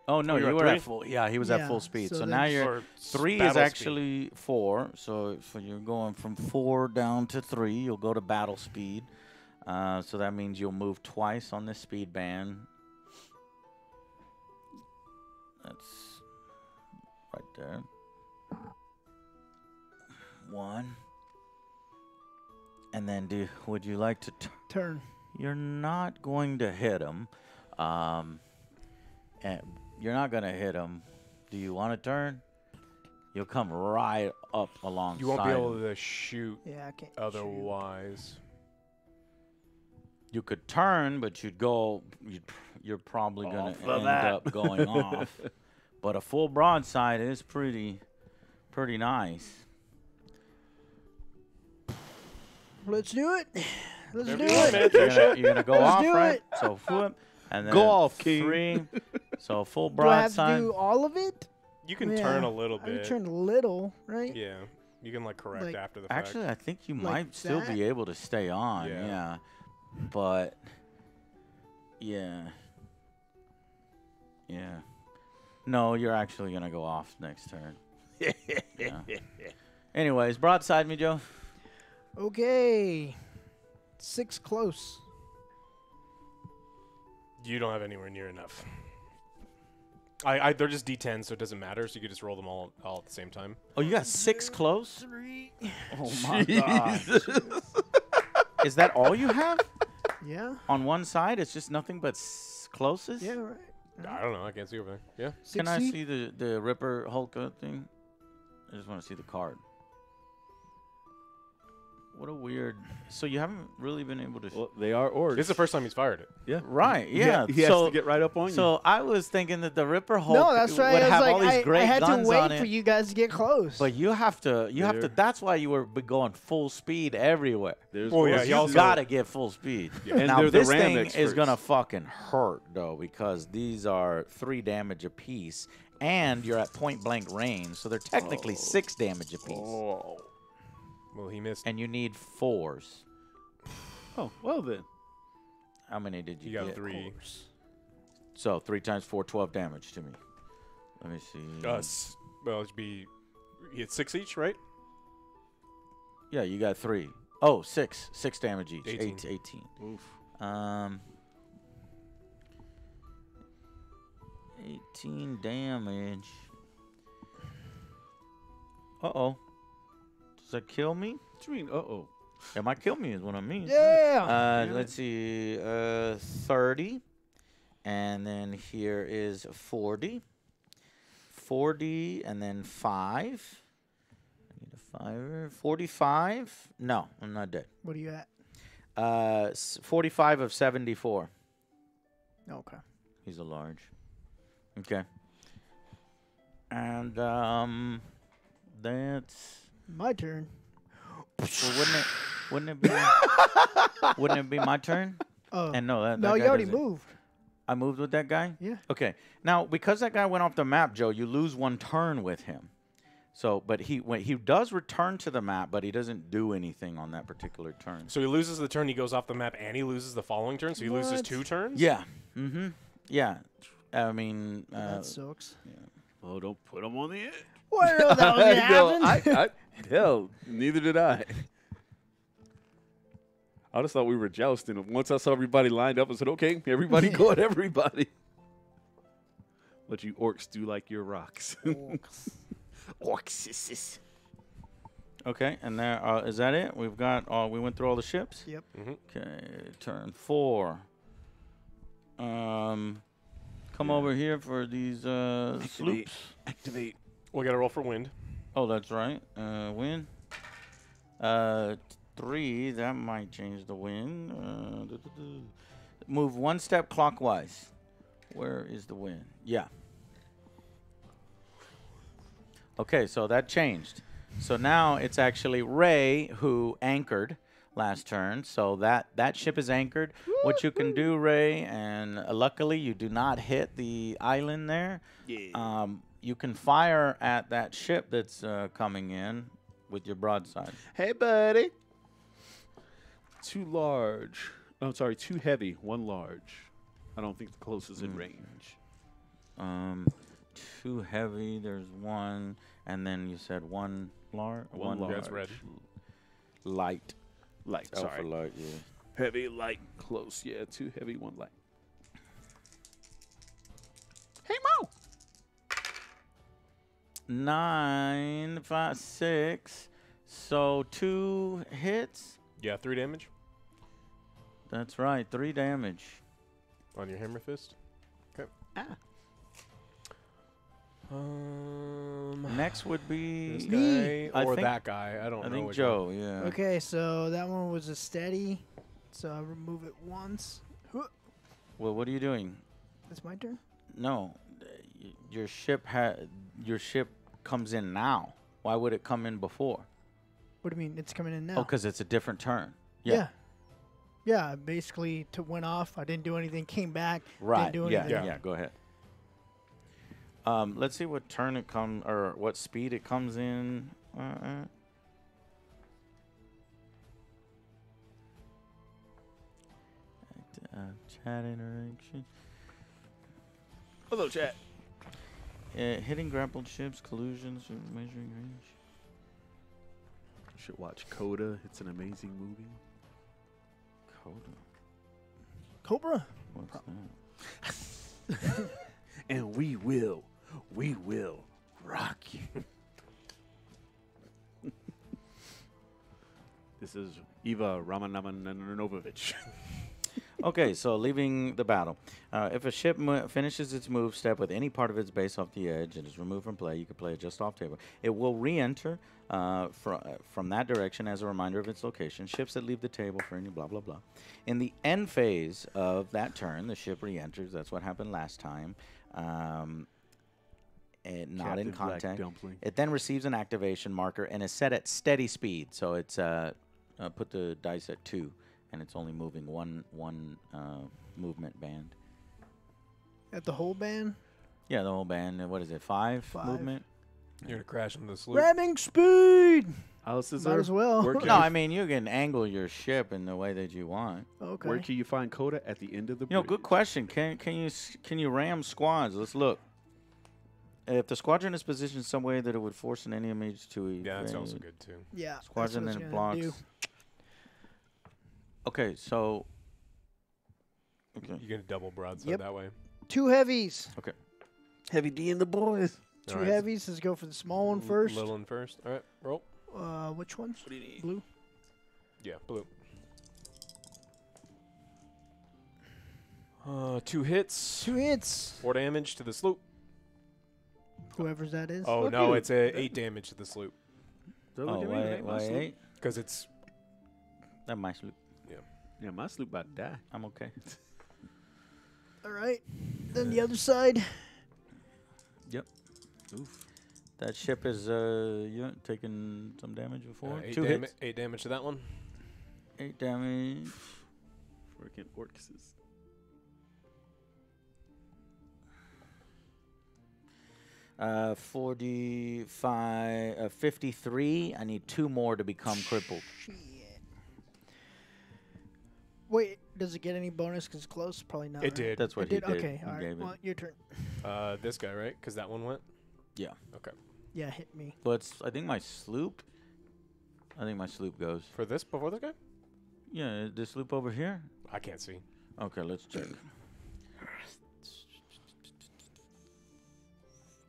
Oh, no, Oh, you're you at were 3? at full. Yeah, he was at Yeah, full speed. so So now that's- you're Or 3 is battle speed. actually 4. So you're going from 4 down to 3. You'll go to battle speed. So that means you'll move twice on this speed band. That's right there. 1. And then would you like to Turn. You're not going to hit him. And you're not going to hit him. Do you want to turn? You'll come right up alongside You won't be able him. to shoot Yeah, I can't. shoot. otherwise. You could turn, but you're probably going Off to the end bat. up going off. But a full broadside is pretty nice. Let's do it. Let's Whatever do you want, it. man. You're gonna go Let's off, do right? it. So flip, and then Go off, King. 3. So full Do I have to broadside. do all of it? You can Yeah, turn a little I can bit. turn a little, right? Yeah. You can like correct Like, after the fact. Actually, I think you Like might still that? be able to stay on. Yeah. Yeah. But yeah. Yeah. No, you're actually gonna go off next turn. Yeah. Anyways, broadside me, Joe. Okay. 6 close. You don't have anywhere near enough. They're just D10, so it doesn't matter. So you could just roll them all at the same time. Oh, you got 6 close? 3. Oh my god. Is that all you have? Yeah. On one side, it's just nothing but closes? Yeah, right. I don't know. I can't see over there. Yeah. 60? Can I see the Ripper Hulk thing? I just want to see the card. What a weird. So you haven't really been able to. Well, they are orcs. This is the first time he's fired it. Yeah. Right, yeah. He has so, to get right up on you. so I was thinking that the Ripper Hulk No, that's right. would I was have like, all these great I had guns to wait on for it. you guys to get close. But you have to. That's why you were going full speed everywhere. There's Well, yeah, orcs. he You also- gotta get full speed. And now they're the this ram thing is experts. gonna fucking hurt though, because these are 3 damage apiece, and you're at point blank range, so they're technically 6 damage apiece, Oh. Well, he missed. and you need 4s. Oh, well then. How many did you You got get? 3. So 3 times 4, 12 damage to me. Let me see. Well, it'd be. He had 6 each, right? Yeah, you got 3. Oh, 6. 6 damage each. 18. 18. Oof. 18 damage. Uh-oh. Does that kill me? What do you mean? Uh-oh. It might kill me is what I mean. yeah. Let's see. 30. And then here is 40. 40 and then 5. I need a 5. 45. No, I'm not dead. What are you at? 45 of 74. Okay. He's a large. Okay. And that's My turn. well, wouldn't it be wouldn't it be my turn? Oh. And no, that No, guy you already doesn't- moved. I moved with that guy? Yeah. Okay. Now, because that guy went off the map, Joe, you lose 1 turn with him. So, but he does return to the map, but he doesn't do anything on that particular turn. So he loses the turn, he goes off the map, and he loses the following turn. So he loses What? 2 turns. Yeah. Mm-hmm. Yeah. I mean, That sucks. Oh, don't put them on the edge. Well, I know that was gonna happen. Hell, neither did I. I just thought we were jousting. And once I saw everybody lined up, I said, okay, everybody go at everybody. But you orcs do like your rocks. Orcs. okay. And there is that it? We've got we went through all the ships. Yep. Okay. Turn 4. Come over here for these sloops. Activate. We got to roll for wind. Oh, that's right. Wind. 3. That might change the wind. Move 1 step clockwise. Where is the wind? Yeah. Okay, so that changed. So now it's actually Ray who anchored last turn. So that ship is anchored. What you can do, Ray, and luckily you do not hit the island there. Yeah. You can fire at that ship that's coming in with your broadside. Hey, buddy. Too large. Oh, sorry, too heavy. 1 large. I don't think the closest in range. Too heavy. There's 1, and then you said 1 large. One That's large. red. Light. Light, Alpha sorry. light. Yeah. Heavy, light, close. Yeah, too heavy, 1 light. Hey, Mo! 9, 5, 6. So 2 hits. Yeah, 3 damage That's right. 3 damage. on your hammer fist. Okay. Ah. Next would be This Me. guy I or think- that guy. I don't I know. think which Joe. Yeah. Okay, so that one was a steady. So I remove it once. Well, what are you doing? It's my turn. No, your ship comes in now. Why would it come in before? What do you mean? It's coming in now. Oh, because it's a different turn. Yeah. Yeah, basically went off. I didn't do anything. Came back. Right. Didn't do Yeah. anything. Yeah. Go ahead. Let's see what turn it comes or what speed it comes in. Chat interaction. Hello, chat. Hitting grappled ships, collusions, measuring range. You should watch Coda. It's an amazing movie. Cobra. What's that? And we will rock you. This is Eva Ramananovich. Okay, so leaving the battle. If a ship finishes its move step with any part of its base off the edge and is removed from play, you can play it just off table. It will re-enter from that direction as a reminder of its location. Ships that leave the table for any blah, blah, blah. In the end phase of that turn, the ship re-enters. That's what happened last time. And not in contact. It then receives an activation marker and is set at steady speed. So it's put the dice at 2. And it's only moving one movement band. At the whole band? Yeah, the whole band. What is it, 5 movement? You're going to crash into the sloop. Ramming speed! Alice, Might as well. No, I mean, you can angle your ship in the way that you want. Okay. Where can you find Coda? At the end of the You know, good question. Can you ram squads? Let's look. If the squadron is positioned some way that it would force an enemy to... Yeah, that's also good, too. Yeah. Squadron that's then what blocks... it's gonna do. Okay, so... Okay. You're going to double broadside Yep. that way. 2 heavies. Okay. Heavy D and the boys. 2 All right. heavies. Let's go for the small one first. Little one first. All right, roll. Which ones? What do you need? Blue. Yeah, blue. 2 hits. 2 hits. 4 damage to the sloop. Whoever's that is. Oh, Look no, you. it's 8 damage to the sloop. Oh, why 8? Because it's... That's my sloop. Yeah, my sloop about to die. I'm okay. All right. Then the other side. Yep. Oof. That ship is taking some damage before. 8 2 hits. 8 damage to that one. 8 damage. Freaking orcses. 45, 53. I need 2 more to become crippled. Shit. Wait, does it get any bonus because it's close? Probably not. It right? did. That's what It he did? did. Okay, He all right. gave it. Well, your turn. This guy, right? Because that one went? Yeah. Okay. Yeah, hit me. Well, it's, I think my sloop goes. For this, before this guy? Yeah, this sloop over here. I can't see. Okay, let's check.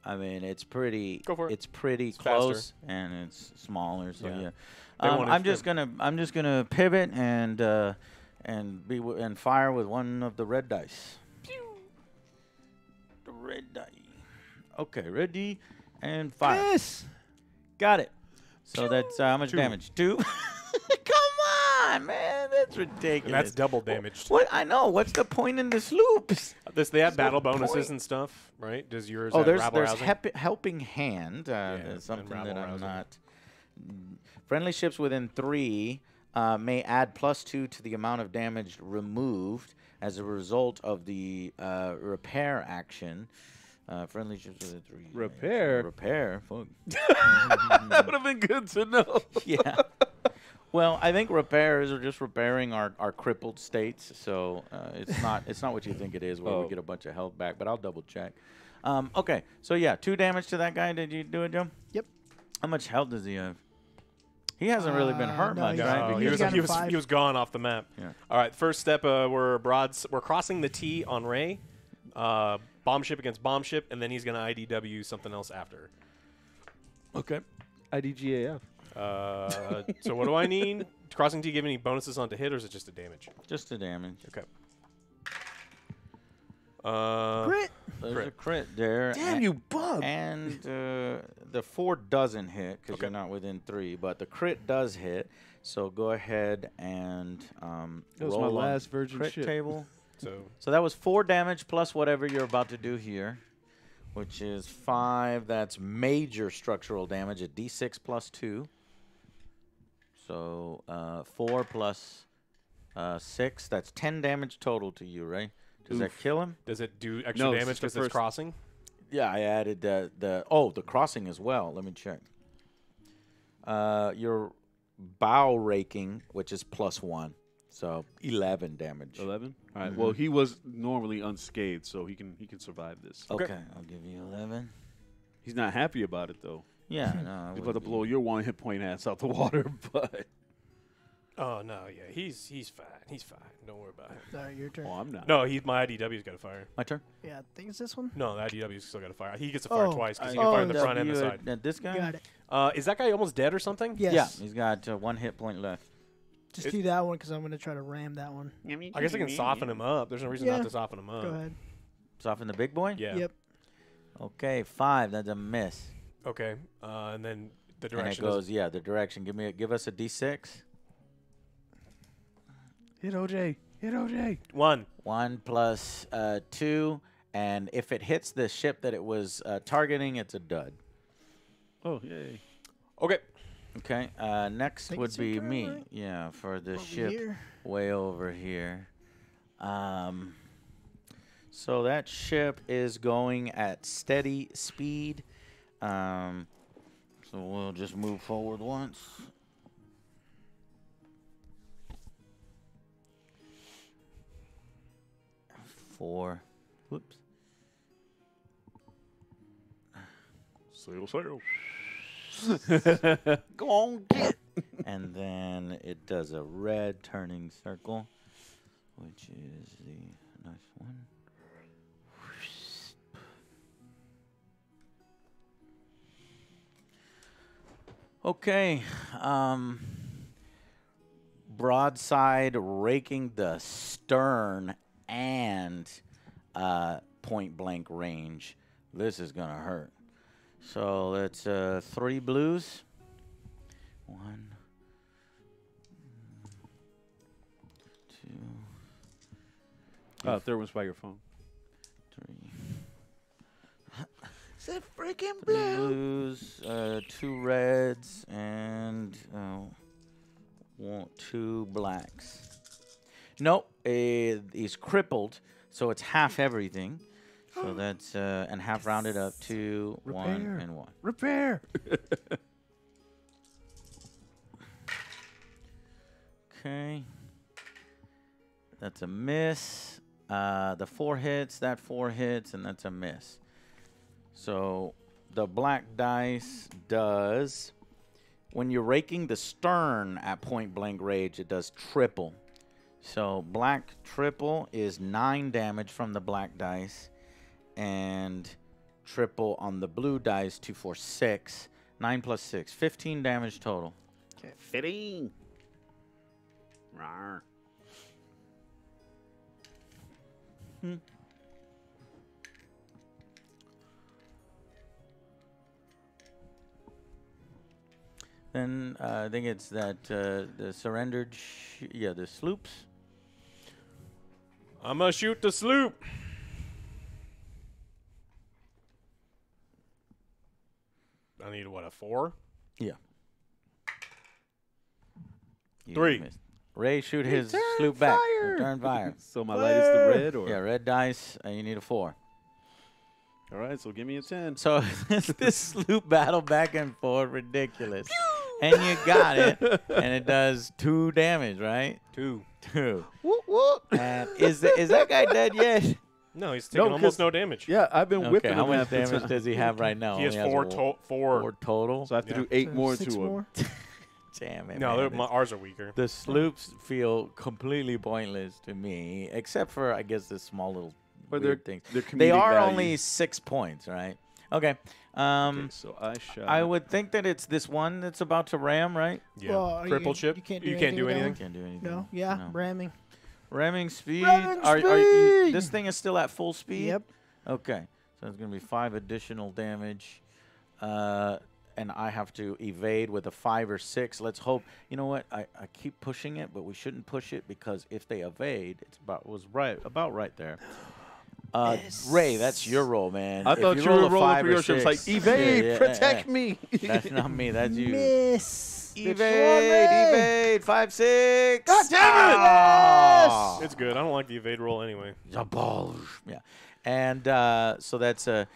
I mean, it's pretty. Go for it. It's pretty It's close, and it's smaller. So Yeah. yeah, They want I'm it just to- gonna pivot and fire with one of the red dice. The red die. Okay, ready and fire. Yes. Got it. So that's how much 2. damage? 2. Come on, man, that's ridiculous. And that's double damage. What I know. What's the point in the sloops? They have no battle bonuses point. and stuff, right? Does yours Oh, have there's rabble-rousing? helping hand. and Something that I'm rabble-rousing. not. Friendly ships within 3 may add +2 to the amount of damage removed as a result of the repair action. Friendly ships within 3. Repair? Repair. Fuck. That would have been good to know. Yeah. Well, I think repairs are just repairing our crippled states, so it's not what you think it is, where we get a bunch of health back. But I'll double check. Okay, so yeah, 2 damage to that guy. Did you do it, Joe? Yep. How much health does he have? He hasn't really been hurt no, much, he's- right? No, He's got a 5. he was gone off the map. Yeah. All right, first step, we're crossing the T on Ray. Bomb ship against bomb ship, and then he's going to IDW something else after. Okay. IDGAF. So what do I need? Crossing T give any bonuses onto hit, or is it just a damage? Just the damage. Okay. Crit. There's a crit there. Damn you, bug. And the 4 doesn't hit because Okay. you're not within 3, but the crit does hit. So go ahead and That was roll my on last virgin crit ship. table. So So that was 4 damage plus whatever you're about to do here, which is 5. That's major structural damage at D6 plus 2. So 4 plus 6. That's 10 damage total to you, right? Does that kill him? does it do extra No, this damage is the because it's first- crossing? Yeah, I added the crossing as well. Let me check. Your bow raking, which is plus 1, so 11 damage. 11? All right. Well, he was normally unscathed, so he can survive this. Okay, I'll give you 11. He's not happy about it though. Yeah, no. He's about to blow your 1 hit point ass out the water, but Oh no, yeah, he's fine. He's fine. Don't worry about it. All right, your turn. I'm not. No, my IDW's got to fire. My turn. Yeah, I think it's this one. No, the IDW's still got to fire. He gets to fire Oh. twice because he can fire in the front and the side. This guy? Got it. Is that guy almost dead or something? Yes. Yeah, he's got 1 hit point left. Just do that one because I'm going to try to ram that one. I guess I can soften him up. There's no reason Yeah. not to soften him up. Go ahead. Soften the big boy? Yeah. Yep. Okay, 5. That's a miss. Okay. And then the And it direction goes, is yeah, the direction. Give us a D6. Hit OJ. Hit OJ. 1. 1 plus 2, and if it hits the ship that it was targeting, it's a dud. Oh, yay. Okay. Okay, next Think would it's your be turn, me. right? Yeah, for the Over ship here. way over here. So that ship is going at steady speed. So we'll just move forward once. Four. Whoops. Sail, sail. Go on, get. And then it does a red turning circle, which is the nice one. Okay. Broadside raking the stern and point blank range. This is going to hurt. So that's 3 blues. 1, 2, Third one's by your phone. 3. It's a freaking Three blues, 2 reds, and 2 blacks. Nope, he's crippled, so it's half everything. So that's and half rounded up to 1 Repair. and 1. Repair. Okay, that's a miss. The 4 hits, that 4 hits, and that's a miss. So the black dice does, when you're raking the stern at point blank range, it does triple. So black triple is 9 damage from the black dice, and triple on the blue dice 2, 4, 6. 9 plus 6, 15 damage total. Fitting. Rawr. Then I think it's that the surrendered, the sloops. I'm going to shoot the sloop. I need, what, a 4? Yeah. You 3. missed. Ray, shoot his sloop back. Return fire. So my light is the red, or Yeah, red dice, and you need a 4. all right. So give me a 10. So this sloop battle back and forth, ridiculous. And you got it, and it does 2 damage, right? 2. 2. Whoop whoop. And is that guy dead yet? No, he's taking almost no damage. Yeah, I've been whipping Okay, him how much half the damage time. does he have right now? He has Only 4 4 total. So I have to Yeah. do 8 So more 6 to him. more. Damn it, No, man. ours are weaker. The sloops feel completely pointless to me, except for, I guess, the small little But weird things. they're They comedic are value. only 6 points, right? Okay. Okay, so I shot. I would think that it's this one that's about to ram, right? Yeah. Well, Crippled ship. You can't do You anything. can't do with that anything. one? Can't do anything. No. Yeah. No. Ramming. Ramming speed. Ramming Are speed! this thing is still at full speed? Yep. Okay. So it's going to be 5 additional damage. And I have to evade with a 5 or 6. Let's hope. You know what? I keep pushing it, but we shouldn't push it because if they evade, it's about right there. Ray, that's your roll, man. I If thought you roll were a rolling 5 for or your ships like 6 evade, protect me. That's not me. That's you. Miss. Evade, 5, 6. God damn it! Ah! It's good. I don't like the evade roll anyway. Yeah, and so that's a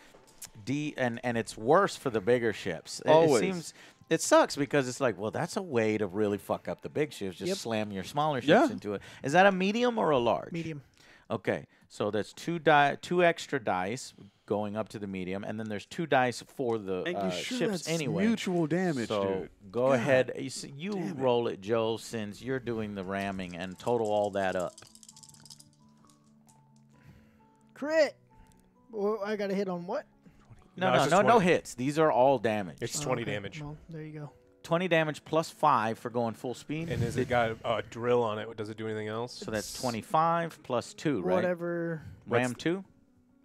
D, and it's worse for the bigger ships. Always. It sucks because it's like, well, that's a way to really fuck up the big ships. Just Yep. slam your smaller ships Yeah. into it. Is that a medium or a large? Medium. Okay, so that's two extra dice going up to the medium, and then there's 2 dice for the And you sure ships that's anyway. mutual damage, so dude? go God ahead. You damn it. roll it, Joe, since you're doing the ramming, and total all that up. Crit. Well, I got a hit on what? No, it's no, just no 20. hits. These are all damage. It's Oh, 20 okay. damage. Well, there you go. 20 damage plus 5 for going full speed. And has it got a drill on it? Does it do anything else? So that's 25 plus 2, right? Whatever. Ram 2?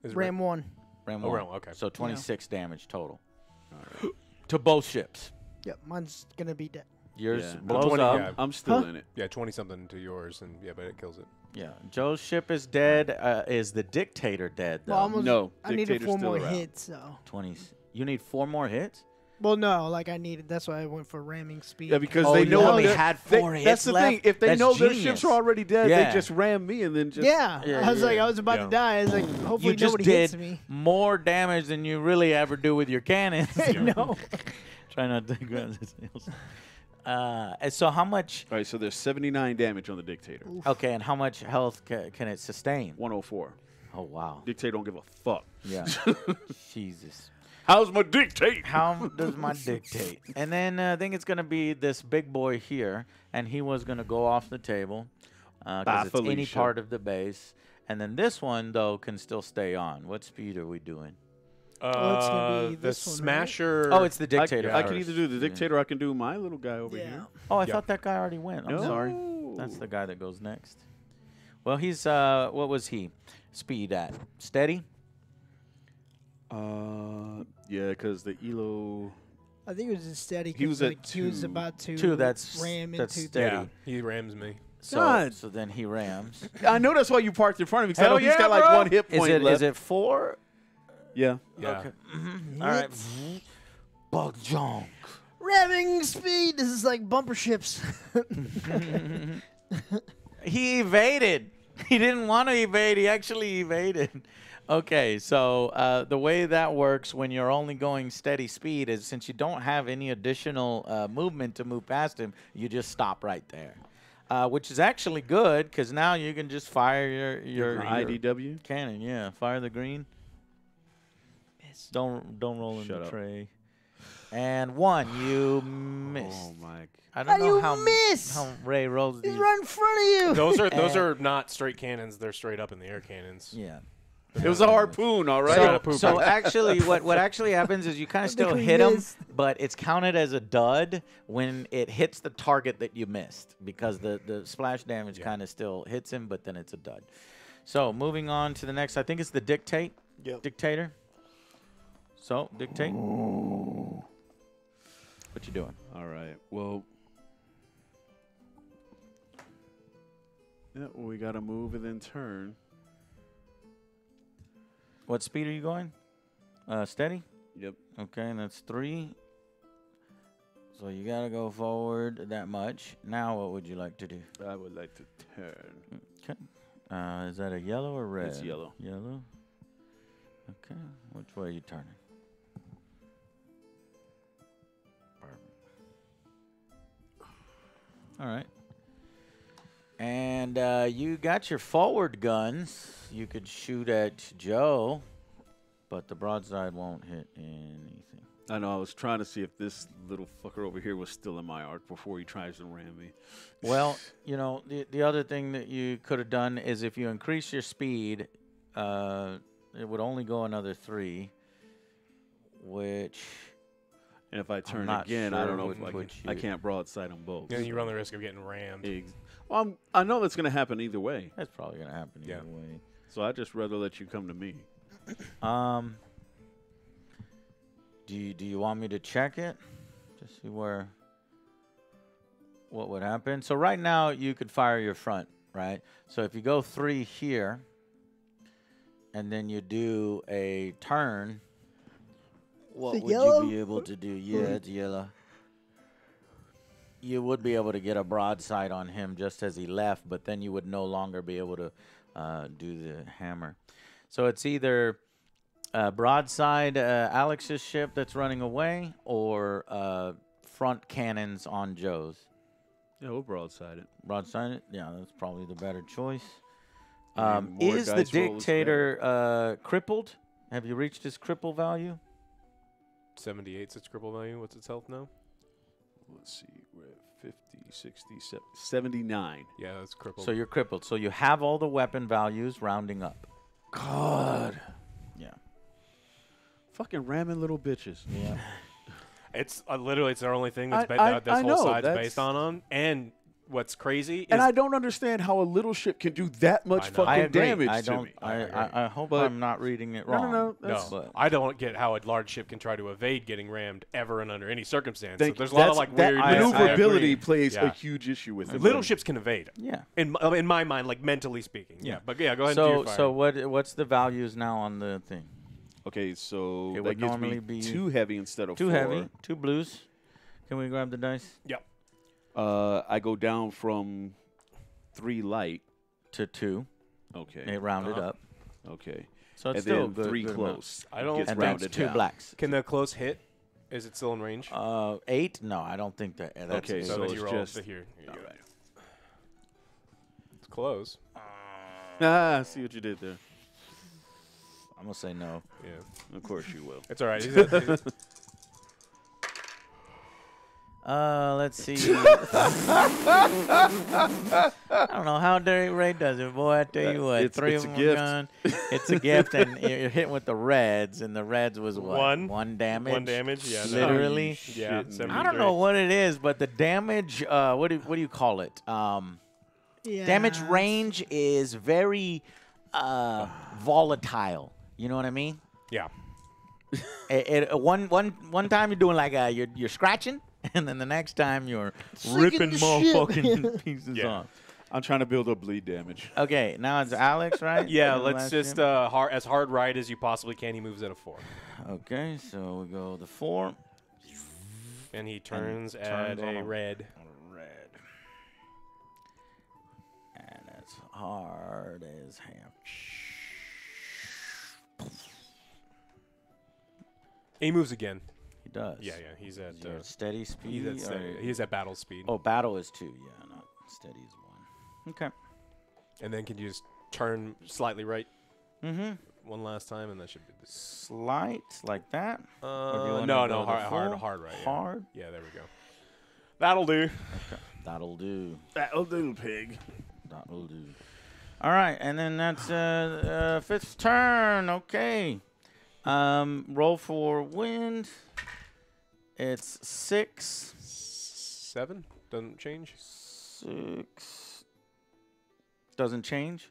Is Ram 1. Ram Oh, 1. ram, okay. So 26 damage total. To both ships. Yep, mine's going to be dead. Yours Yeah. blows 20, up. yeah. I'm still Huh? in it. Yeah, 20-something to yours, and but it kills it. Yeah. Joe's ship is dead. Is the Dictator dead, though? Well, almost, No, I needed Dictator's 4 still more around. hits, so. 20. You need 4 more hits? Well, no, like I needed. That's why I went for ramming speed. Yeah, because Oh, they you know only that- had they- 4 hits That's the left? thing. If they That's know their genius. ships are already dead, Yeah. they just ram me and then just. Yeah, Yeah, I was like, yeah. I was about Yeah. to die. I was like, hopefully You just nobody did hits me. more damage than you really ever do with your cannons. No. Try not to grab the nails. And so how much? All right, so there's 79 damage on the Dictator. Okay, and how much health can it sustain? 104. Oh wow. Dictator don't give a fuck. Yeah. Jesus. How's my Dictate? How does my dictate? And then I think it's gonna be this big boy here, and he was gonna go off the table Bye, because it's any Felicia. part of the base. And then this one though can still stay on. What speed are we doing? Well, it's gonna be The this one, right? Smasher. Oh, it's the Dictator. I can first. either do the Yeah. Dictator or I can do my little guy over Yeah. here. Oh, I Yeah. thought that guy already went. I'm No. sorry. That's the guy that goes next. Well, he's what was he? Speed at steady. Yeah, because the Elo. I think it was a steady. He was 'cause, at like, he was 2. about to 2, that's ram that's into. steady. Yeah, he rams me. So God. so then he rams. I know that's why you parked in front of me. 'Cause I Hell know he's yeah, got like bro. 1 hit point left. Is it 4? Yeah. Yeah. Okay. All right. Bug junk. Ramming speed. This is like bumper ships. He evaded. He didn't want to evade. He actually evaded. Okay, so the way that works when you're only going steady speed is since you don't have any additional movement to move past him, you just stop right there, which is actually good because now you can just fire your IDW. cannon. Yeah, fire the green. Don't roll in Shut the up. tray. And 1, you missed. Oh my. I How don't do know you how miss? how Ray rolls He's these. right in front of you. Those are not straight cannons. They're straight up in the air cannons. Yeah. It was a harpoon, all right. Straight up poop. So actually, what actually happens is you kind of I think still we hit him, missed. but it's counted as a dud when it hits the target that you missed because the splash damage kind of still hits him, but then it's a dud. So moving on to the next, I think it's the Dictator. So dictate. What you doing? All right. Well, yeah, we got to move and then turn. What speed are you going? Steady. Yep. Okay, and that's 3. So you gotta go forward that much. Now, what would you like to do? I would like to turn. Okay. Is that a yellow or red? It's yellow. Yellow. Okay. Which way are you turning? Perfect. All right. And you got your forward guns. You could shoot at Joe, but the broadside won't hit anything. I know. I was trying to see if this little fucker over here was still in my arc before he tries to ram me. Well, you know, the other thing that you could have done is if you increase your speed, it would only go another 3, which And if I turn not again, I sure don't know would if put I you- can't broadside them both. And you run the risk of getting rammed. Well, I know that's going to happen either way. that's probably going to happen Yeah. either way. So I'd just rather let you come to me. Do you want me to check it to see what would happen? So right now you could fire your front, right? So if you go 3 here, and then you do a turn, what The would yellow? you be able to do? Yeah, it's yellow. You would be able to get a broadside on him just as he left, but then you would no longer be able to do the hammer. So it's either broadside Alex's ship that's running away or front cannons on Joe's. Yeah, we'll broadside it. Broadside it? Yeah, that's probably the better choice. More Is the dice roll is dictator crippled? Have you reached his cripple value? 78's its cripple value. What's its health now? Let's see. We're at 50, 60, 79. Yeah, that's crippled. So you're crippled. So you have all the weapon values rounding up. God. Yeah. Fucking ramming little bitches. Yeah. It's literally it's their only thing that's I this whole know, side's that's- based on. And what's crazy is And I don't understand how a little ship can do that much I know. fucking I agree. damage I to don't. me. I hope But- I'm not reading it No, wrong. no, that's- no, But- I don't get how a large ship can try to evade getting rammed ever and under any circumstance. So Thank- there's a lot of that's- like that weird I maneuverability agree. plays a Yeah. huge issue with it. Little ships can evade. Yeah. In my mind, like mentally speaking. Yeah. But yeah, go ahead and do So your fire. so what's the values now on the thing? Okay, so It that would gives normally me be 2 heavy instead of 2 4. heavy, 2 blues. Can we grab the dice? Yep. I go down from 3 light. To 2. Okay. It rounded up. Okay. So it's And still then good, 3 good amount. close. I don't- Gets And then rounded 2 down. blacks. Can the close hit? Is it still in range? 8? No, I don't think that. That's Okay, eight. so so then it's you roll just- to here. Here you go. It's close. Ah, I see what you did there. I'm gonna say no. Yeah. Of course you will. It's all right. He's Let's see. I don't know how Derek Ray does it, boy. I tell you what, It's- 3 it's of a them gift. gone. It's a gift, and you're hitting with the reds, and the reds was what? One damage. 1 damage. Yeah. Literally. Yeah. Shitting me. 73. I don't know what it is, but the damage. What do you call it? Yeah. Damage range is very volatile. You know what I mean? Yeah. One time you're doing like you're scratching, and then the next time you're ripping the shit. motherfucking pieces Yeah. off. I'm trying to build up bleed damage. Okay, now it's Alex, right? Yeah. For the Let's last just game? as hard right as you possibly can. He moves at a 4, Okay, so we go the 4. and he turns turns at on a a- red. Red. And it's hard as ham. He moves again. He does. Yeah. Yeah. He's at. Is there steady speed. He's at steady. or- He's at battle speed. Oh, battle is 2. Yeah, not steady is 1. Okay. And then can you just turn slightly right Mm-hmm. one last time, and that should be. Slight like that. Or do you wanna No, go no, the hard full? right. Yeah. Hard. Yeah, there we go. That'll do. That'll do. That'll do, pig. That'll do. All right, and then that's 5th turn. Okay. Roll for wind. It's 6. 7 doesn't change. 6 doesn't change.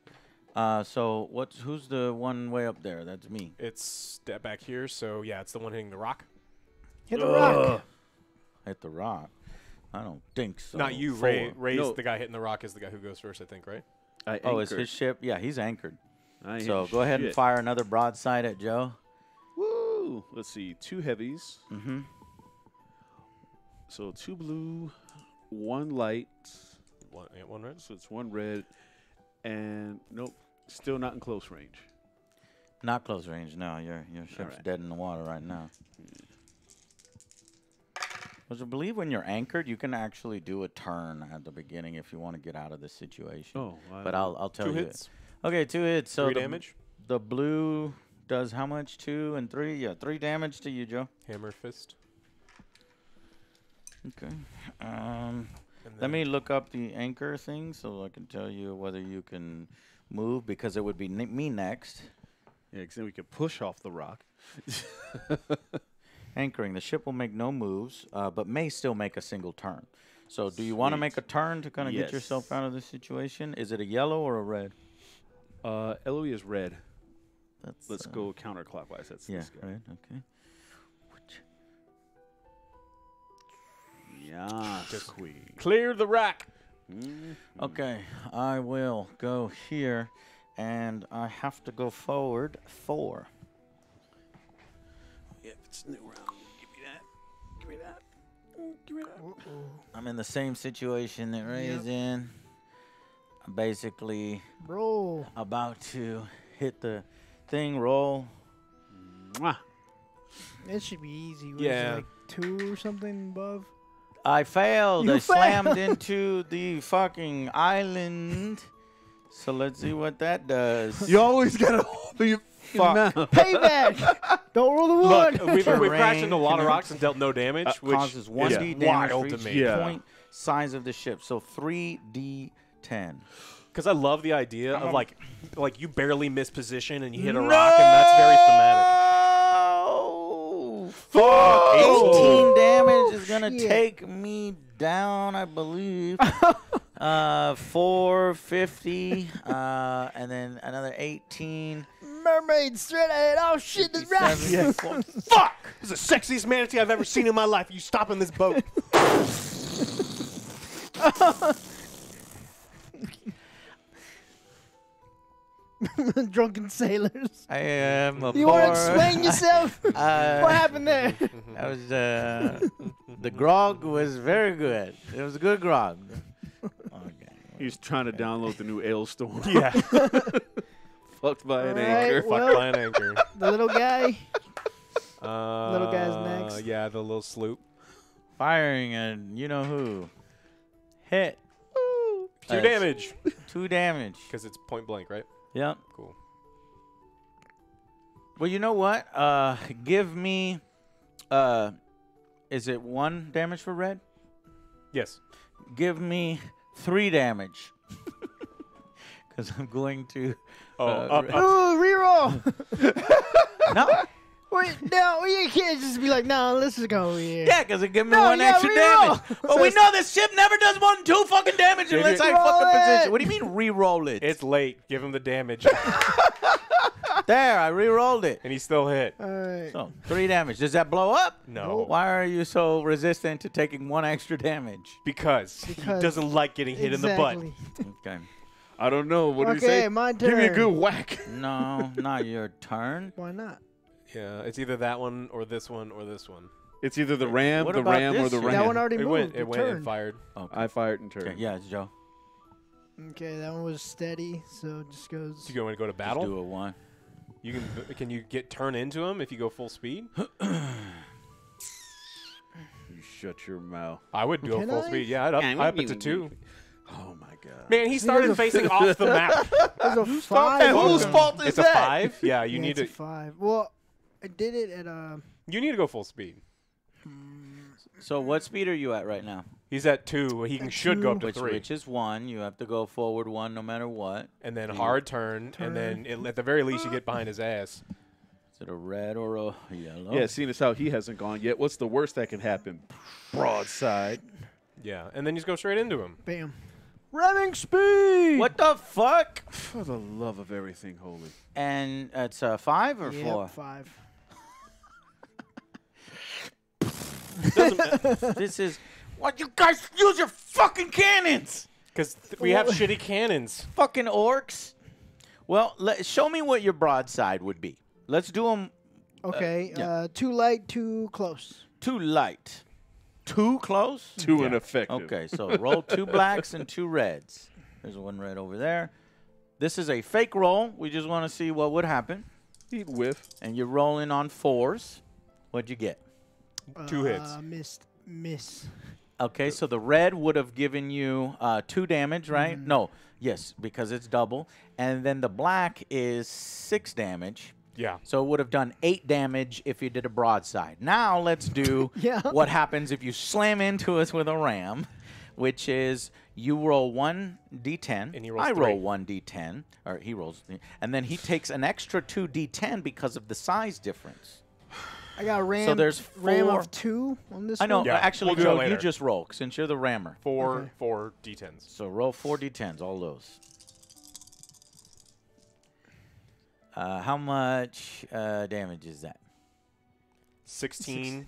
So who's the one way up there? That's me. It's step back here, so yeah, it's the one hitting the rock. Hit the rock. Hit the rock. I don't think so. Not you, 4. Ray. Ray's No. the guy hitting the rock is the guy who goes first, I think, right? Oh, it's his ship. Yeah, he's anchored. I ain't So go ahead and shit. fire another broadside at Joe. Woo! Let's see. 2 heavies. Mm-hmm. So 2 blue, 1 light. One red. So it's 1 red. And nope, still not in close range. Not close range. No, your ship's right. dead in the water right now. Because I believe when you're anchored, you can actually do a turn at the beginning if you want to get out of this situation. Oh, But I'll tell 2 you. hits. Okay, 2 hits. So 3 the, damage. The blue does how much? 2 and 3? Yeah, 3 damage to you, Joe. Hammer fist. Okay. And Let then- me look up the anchor thing so I can tell you whether you can move, because it would be me next. Yeah, because then we could push off the rock. Anchoring. The ship will make no moves, but may still make a single turn. So do you want to Sweet. make a turn to kind of get Yes. yourself out of this situation? Is it a yellow or a red? LOE is red. That's, Let's go counterclockwise. That's Yeah, this guy. right, okay. Yeah, Just queen. clear the rack. Okay, I will go here, and I have to go forward 4. Yeah, it's new round. Give me that. Give me that. Give me that. I'm in the same situation that Ray's in. I'm basically Roll. about to hit the thing, roll. Mwah. It should be easy. What is it, Yeah. like 2 or something above? I failed. You I failed. slammed into the fucking island. So let's see what that does. You always gotta open your mouth. Payback. Don't roll the one. Look, we've crashed into a lot of Terrain rocks and dealt no damage, which causes 1d is damage wild for to each me. Yeah. point size of the ship. So 3d10. Because I love the idea of like you barely miss position and you hit a rock, and that's very thematic. Oh, fuck! 18 damage is gonna Shit. take me down, I believe. 450, and then another 18. Mermaid straight ahead. Oh shit, this rock. 57. Fuck! This is the sexiest manatee I've ever seen in my life. You stopping this boat? Drunken sailors. I am a You poor. want to explain yourself? What happened there? That was the grog was very good. It was a good grog. Okay. He's trying to download the new Ailstorm. Yeah. Fucked by an All anchor. right, Fuck well, by an anchor. the little guy. Little guy's next. Yeah, the little sloop. Firing and you know who. Hit. 2 damage. 2 damage. Because it's point blank, right? Yep. Cool. Well, you know what? Give me. Is it 1 damage for red? Yes. Give me 3 damage. Because I'm going to. Ooh, reroll. No. Wait, no, you can't just be like, no, let's just go over here. Yeah, because it give me No, 1 yeah, extra reroll. damage. But we know this ship never does more than 2 fucking damage unless I Roll fucking it. position. What do you mean re-roll it? It's late. Give him the damage. There, I re-rolled it. And he still hit. All right. So 3 damage. Does that blow up? No. Why are you so resistant to taking 1 extra damage? Because he Because- doesn't like getting hit in the butt. Exactly. Okay. I don't know. What do you Okay, say? my Give me a turn. good whack. No, not your turn. Why not? Yeah, it's either that one or this one or this one. It's either the ram, What the about ram, or this the shit? ram. That one already It moved. went. Your It went turn. and fired. Okay. I fired and turned. Okay, yeah, it's Joe. Okay, that one was steady, so it just goes. Do you want to go to Just battle? do a 1. You can. Can you get turn into him if you go full speed? You shut your mouth. I would go Can full I? speed. Yeah, I'd up it to 2. Oh my god. Man, he started facing off the map. There's a 5. And whose fault is It's a that? 5. Yeah, you Yeah, need it's to. a 5. Well, I did it at You need to go full speed. So what speed are you at right now? He's at 2. He should go up to Which 3. is 1. You have to go forward 1 no matter what. And then hard turn, and then at the very least you get behind his ass. Is it a red or a yellow? Yeah, seeing as how he hasn't gone yet, what's the worst that can happen? Broadside. Yeah, and then you just go straight into him. bam. Ramming speed! What the fuck? For the love of everything holy. And it's a 5 or Yep, 4? 5. This is what you guys use your fucking cannons. Because we have shitty cannons. Fucking orcs. Well, show me what your broadside would be. Let's do them Okay, yeah. too light, too close. too light. Too close? Too ineffective. Okay, so roll 2 blacks and 2 reds. There's 1 red over there. This is a fake roll. We just want to see what would happen. He'd whiff. And you're rolling on 4s. What'd you get? 2 hits. Miss. Okay, so the red would have given you 2 damage, right? No, yes, because it's double. And then the black is 6 damage. Yeah. So it would have done 8 damage if you did a broadside. Now let's do Yeah. what happens if you slam into us with a ram, which is you roll 1d10. And he rolls I 3. roll 1d10, or he rolls, and then he takes an extra 2d10 because of the size difference. I got ram. So there's ram 4. of 2 on this I know. one. Yeah, Actually, we'll do that Joe, you later. just roll since you're the rammer. 4 D10s. So roll 4 d10s, all those. How much damage is that? 16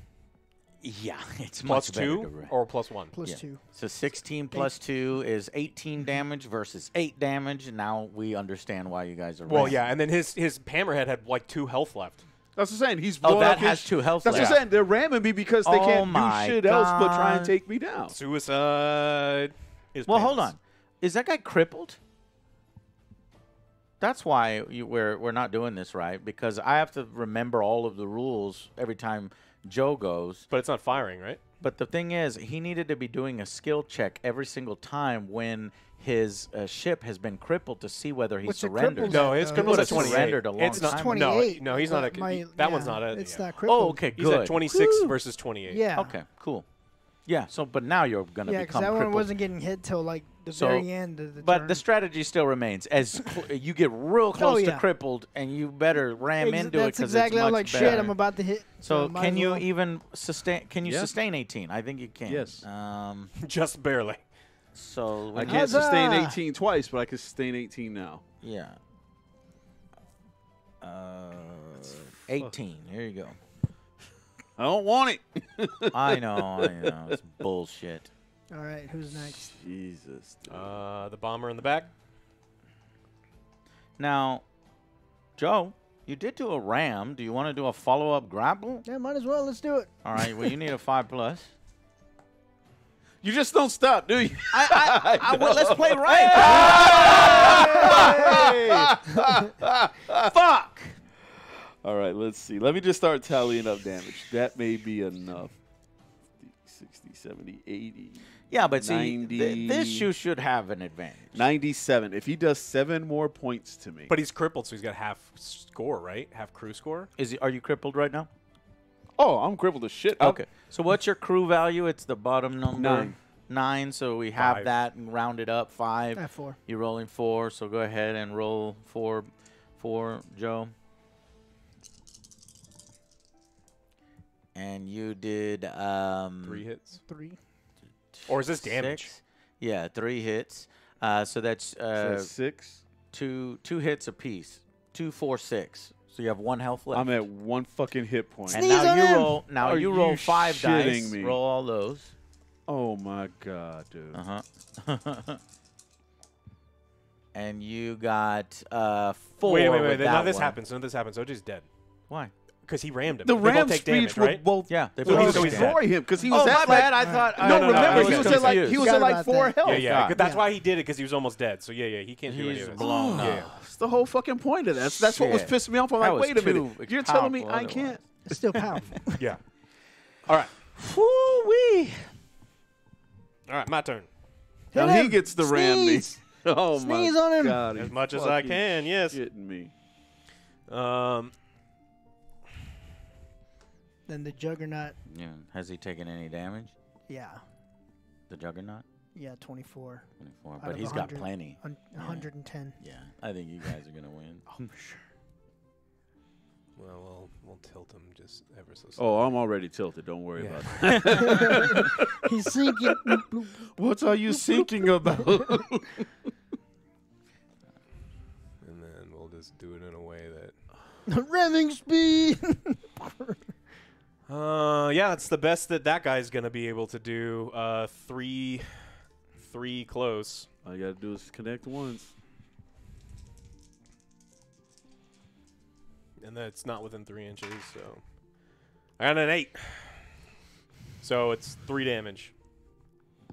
Yeah, it's plus much better 2 to roll. or plus 1? Plus Yeah. 2. So 16 plus 2 is 18 damage versus 8 damage. Now we understand why you guys are Well, ramming. yeah, and then his hammerhead had like 2 health left. That's what I'm saying. He's Oh, blowing that up his has 2 health That's left. what I'm saying. They're ramming me because they Oh can't my do shit else but try God. and take me down. Suicide. is Well, hold painless. on. Is that guy crippled? That's why we're not doing this right, because I have to remember all of the rules every time Joe goes. But it's not firing, right? But the thing is, he needed to be doing a skill check every single time when his ship has been crippled to see whether he What's it surrenders. crippled No, at, his though? crippled at It's 28. surrendered a long It's not time. 28. No, he's not. That one's not a. It's yeah. not crippled. Oh, okay, He's good. at 26 Woo. versus 28. Yeah. Okay, cool. Yeah, so but now you're going to Yeah, because become that one crippled. wasn't getting hit till like the So, very end of the But turn. the strategy still remains. As you get real close to yeah. crippled, and you better ram into it That's because exactly. it's much I'm like better. shit. I'm about to hit. So might can as you well. even sustain? Can you Yeah. sustain 18? I think you can. Yes. Just barely. So I we- can't Huzzah! sustain 18 twice, but I can sustain 18 now. yeah. 18. Here you go. I don't want it. I know. It's bullshit. All right, who's next? Jesus. Dude. The bomber in the back. Now, Joe, you did do a ram. Do you want to do a follow-up grapple? Yeah, might as well. Let's do it. All right. Well, you need a 5+. You just don't stop, do you? Well, let's play right. Fuck. All right, let's see. Let me just start tallying up damage. That may be enough. 60, 70, 80. Yeah, but see, 90. this you should have an advantage. 97. If he does 7 more points to me. But he's crippled, so he's got half score, right? Half crew score. Are you crippled right now? Oh, I'm crippled as shit. Okay. So what's your crew value? It's the bottom number. 9. 9. So we have 5. that and round it up. 5. At 4. You're rolling 4. So go ahead and roll 4, Joe. And you did 3 hits. 3. Or is this damage? 6. Yeah, 3 hits. So that's So 6. 2 hits apiece. 2, 4, 6. So you have 1 health left. I'm at 1 fucking hit point. and Sneeze now on you him. roll. Now Are you roll you 5 dice. shitting me? Roll all those. Oh my god, dude. And you got 4. Wait. with None that of this one. happens. None of this happens. OJ's dead. Why? Because he rammed him. The They both Ram take speech damage, will right? both Yeah, they So both he's take destroy damage. destroy him because he was Oh, my at bad. like. I thought. No, no, no, remember I he was was at like confused. he was Forgot at like about 4 that. health. Yeah. God. That's Yeah. why he did it, because he was almost dead. So yeah, he can't do any He's of this. blown Yeah. up. That's the whole fucking point of that. That's what was Shit. pissing me off. I'm That like, was wait a minute. too You're telling me powerful I can't? It's still powerful. Yeah. All right. Woo-wee. All right. My turn. Now Hit he him. gets to ram me. Sneeze. Oh Sneeze my on him. god. As he's much as I fucking can. Yes. Shitting me. Then the Juggernaut. Yeah. Has he taken any damage? Yeah. The Juggernaut? Yeah, 24. 24. Out But of he's got 100. plenty. 110. Yeah. I think you guys are going to win. Well, we'll tilt him just ever so slightly. Oh, I'm already tilted. Don't worry Yeah. about that. He's sinking. What are you thinking about? And then we'll just do it in a way that. Ramming speed. Yeah, that's the best that guy's gonna be able to do. 3 close. All you gotta do is connect once. And that's not within 3 inches, so. I got an 8. So it's 3 damage.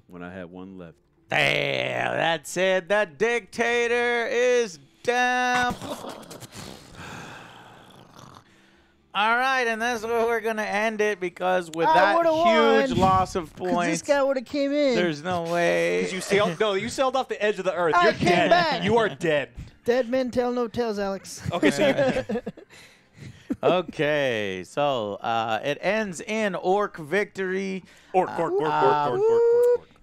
When I had 1 left. Damn, that's it. That dictator is down. All right, and that's where we're going to end it because with I that would've huge won. loss of 'Cause points, this guy would have came in. there's no way. You sailed. No, you sailed off the edge of the earth. I You're came dead. back. You are dead. Dead men tell no tales, Alex. Okay, so you, Okay, so it ends in Orc victory. orc.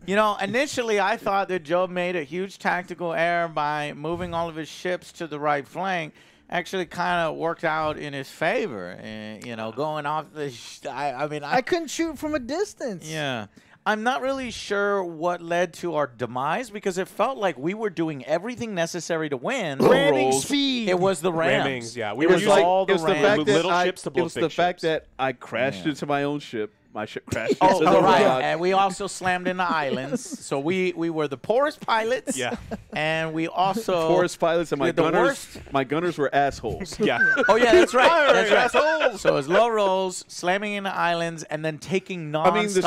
You know, initially I thought that Joe made a huge tactical error by moving all of his ships to the right flank. Actually, kind of worked out in his favor. And, you know, going off the. I couldn't shoot from a distance. Yeah. I'm not really sure what led to our demise because it felt like we were doing everything necessary to win. Ramming rolls. speed. It was the Rams. Rammings, yeah. We It were was using all the it was the Rams. fact that little I, ships to it blow was big the fact ships. that I crashed Yeah. into my own ship. My ship crashed Oh, into the right. rock. And we also slammed into islands. So we were the poorest pilots. Yeah. And we also Forest pilots and my with the gunners. worst- My gunners were assholes. Yeah. Oh yeah, that's right. Fire, That's right. So it was low rolls, slamming into islands, and then taking non. I mean, the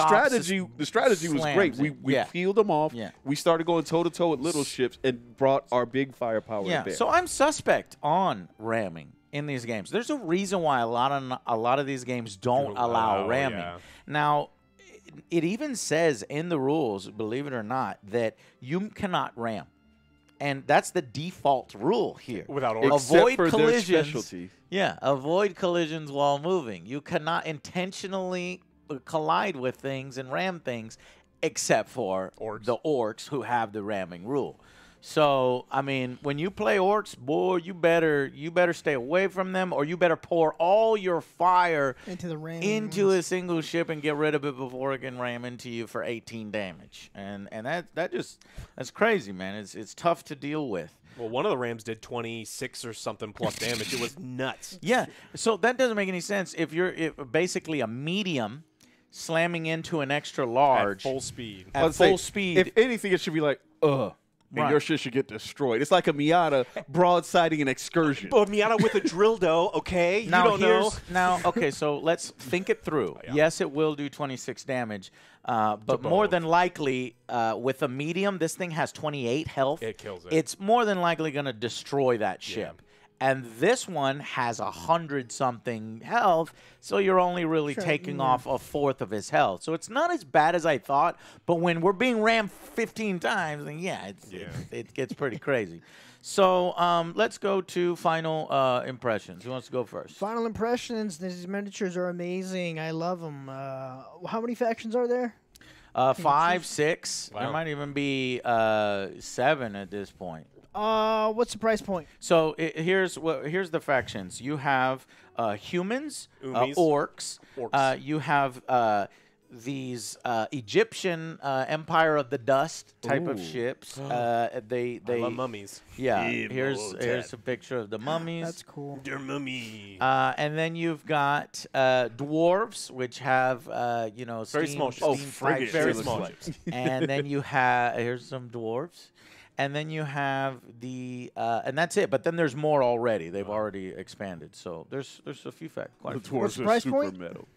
strategy was great. We Yeah. peeled them off. Yeah. We started going toe to toe with little ships and brought our big firepower Yeah. to bear. So I'm suspect on ramming in these games. There's a reason why a lot of these games don't allow ramming. yeah. Now, it even says in the rules, believe it or not, that you cannot ram. And that's the default rule here. Without orcs. Avoid Except for their collisions. specialty. Yeah, avoid collisions while moving. You cannot intentionally collide with things and ram things, except for the orcs who have the ramming rule. So, I mean, when you play orcs, boy, you better stay away from them, or you better pour all your fire Into the ram. into a single ship and get rid of it before it can ram into you for 18 damage. And that's crazy, man. It's tough to deal with. Well, one of the rams did 26 or something plus damage. It was nuts. Yeah. So that doesn't make any sense. If you're basically a medium slamming into an extra large At full speed. at full speed. If anything, it should be like, and Right. your shit should get destroyed. It's like a Miata broadsiding an excursion. But Miata with a drill, though, okay? Now, you don't know. Now, okay, so let's think it through. Yeah. Yes, it will do 26 damage, but more than likely, with a medium, this thing has 28 health. It kills it. It's more than likely going to destroy that ship. And this one has 100-something health, so you're only really taking off a fourth of his health. So it's not as bad as I thought, but when we're being rammed 15 times, then it gets pretty crazy. So let's go to final impressions. Who wants to go first? Final impressions. These miniatures are amazing. I love them. How many factions are there? 5, 6. Wow. There might even be 7 at this point. What's the price point? So here's the factions. You have humans, Umis. orcs. Orcs. You have these Egyptian Empire of the Dust type of ships. They I love mummies. Yeah. Here's a picture of the mummies. That's cool. They're mummy. And then you've got dwarves, which have Very steam, small ships. steam Very type small ships. ships. And then you have here's some dwarves. And then you have the and that's it. But then there's more already. They've already expanded. So there's a few facts. The What's dwarves the are price super point? metal.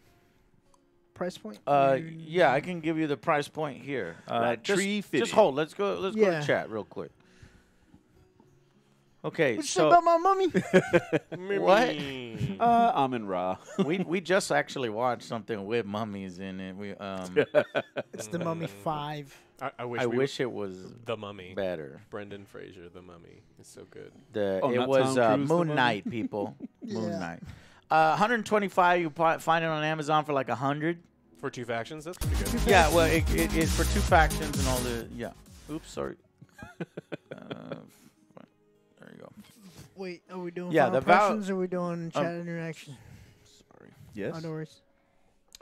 Price point? Yeah, I can give you the price point here. That tree just fitting. hold. Let's go Yeah. to chat real quick. Okay, What you say so about my mummy? what? Amun Ra. we just actually watched something with mummies in it. We It's the Mummy 5. I wish I we wish it was The Mummy. better. Brendan Fraser, The Mummy. It's so good. It not was Tom Cruise, the Moon mummy? Knight, people. Moon Yeah. Knight. 125. You find it on Amazon for like 100. For 2 factions, that's pretty good. Yeah, well, it's for 2 factions and all the Oops, sorry. There you go. Wait, are we doing Yeah, final the val- impressions or are we doing chat interaction? Sorry. Yes. Oh, no worries.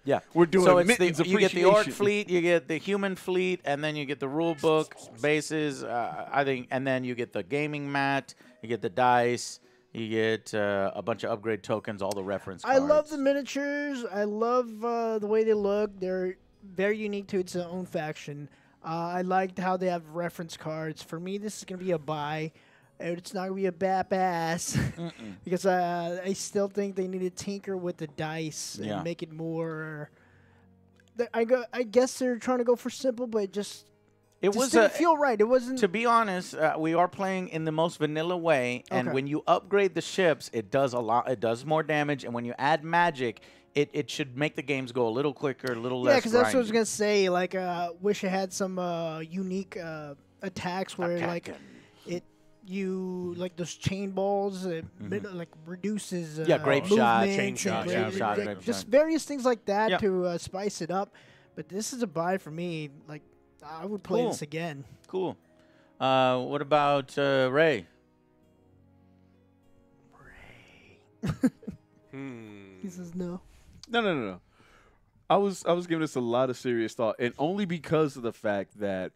Yeah, We're doing so it's mittens you get the orc appreciation. fleet, you get the human fleet, and then you get the rule book bases. I think, and then you get the gaming mat, you get the dice, you get a bunch of upgrade tokens, all the reference I cards. love the miniatures. I love the way they look. They're very unique to its own faction. I liked how they have reference cards. For me, this is going to be a buy. It's not going to be a bap ass because I still think they need to tinker with the dice Yeah. and make it more. I guess they're trying to go for simple, but it just didn't feel right. It wasn't. To be honest, we are playing in the most vanilla way, and Okay. when you upgrade the ships, it does a lot. It does more damage, and when you add magic, it should make the games go a little quicker, a little less. Yeah, because that's what I was grindy. gonna say. Like, wish it had some unique attacks where like you like those chain balls, like reduces. Yeah, grape shot, movements chain and shot, grape- chain shot, like, grape just shot. various things like that Yeah. to spice it up. But this is a buy for me. Like, I would play Cool. this again. Cool. What about Ray? He says no. No. I was giving this a lot of serious thought, and only because of the fact that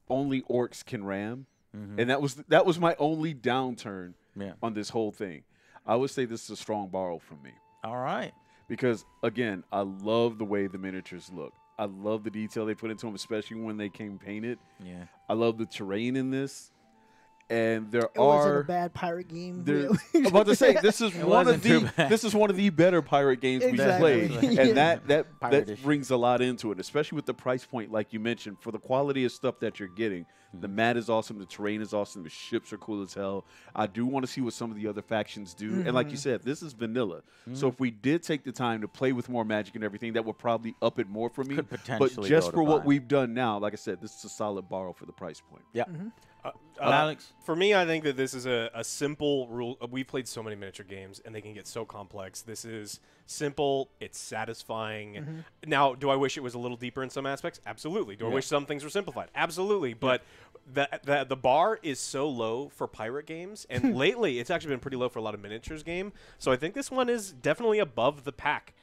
only orcs can ram, and that was my only downturn Yeah. on this whole thing. I would say this is a strong borrow from me All right. because again, I love the way the miniatures look. I love the detail they put into them, especially when they came painted. Yeah. I love the terrain in this. and there It wasn't are. a bad pirate game. I'm about to say this is one of wasn't too the bad. this is one of the better pirate games Exactly. we've played, and Yeah. that Pirate-ish. brings a lot into it, especially with the price point, like you mentioned, for the quality of stuff that you're getting. The mat is awesome, the terrain is awesome, the ships are cool as hell. I do want to see what some of the other factions do, and like you said, this is vanilla. So if we did take the time to play with more magic and everything, that would probably up it more for me. Could But potentially just go to for what buy. we've done now, like I said, this is a solid borrow for the price point. Yeah. Alex? For me, I think that this is a simple rule. We've played so many miniature games, and they can get so complex. This is simple. It's satisfying. Now, do I wish it was a little deeper in some aspects? Absolutely. Do I wish some things were simplified? Absolutely. But the bar is so low for pirate games, and lately it's actually been pretty low for a lot of miniatures game. So I think this one is definitely above the pack.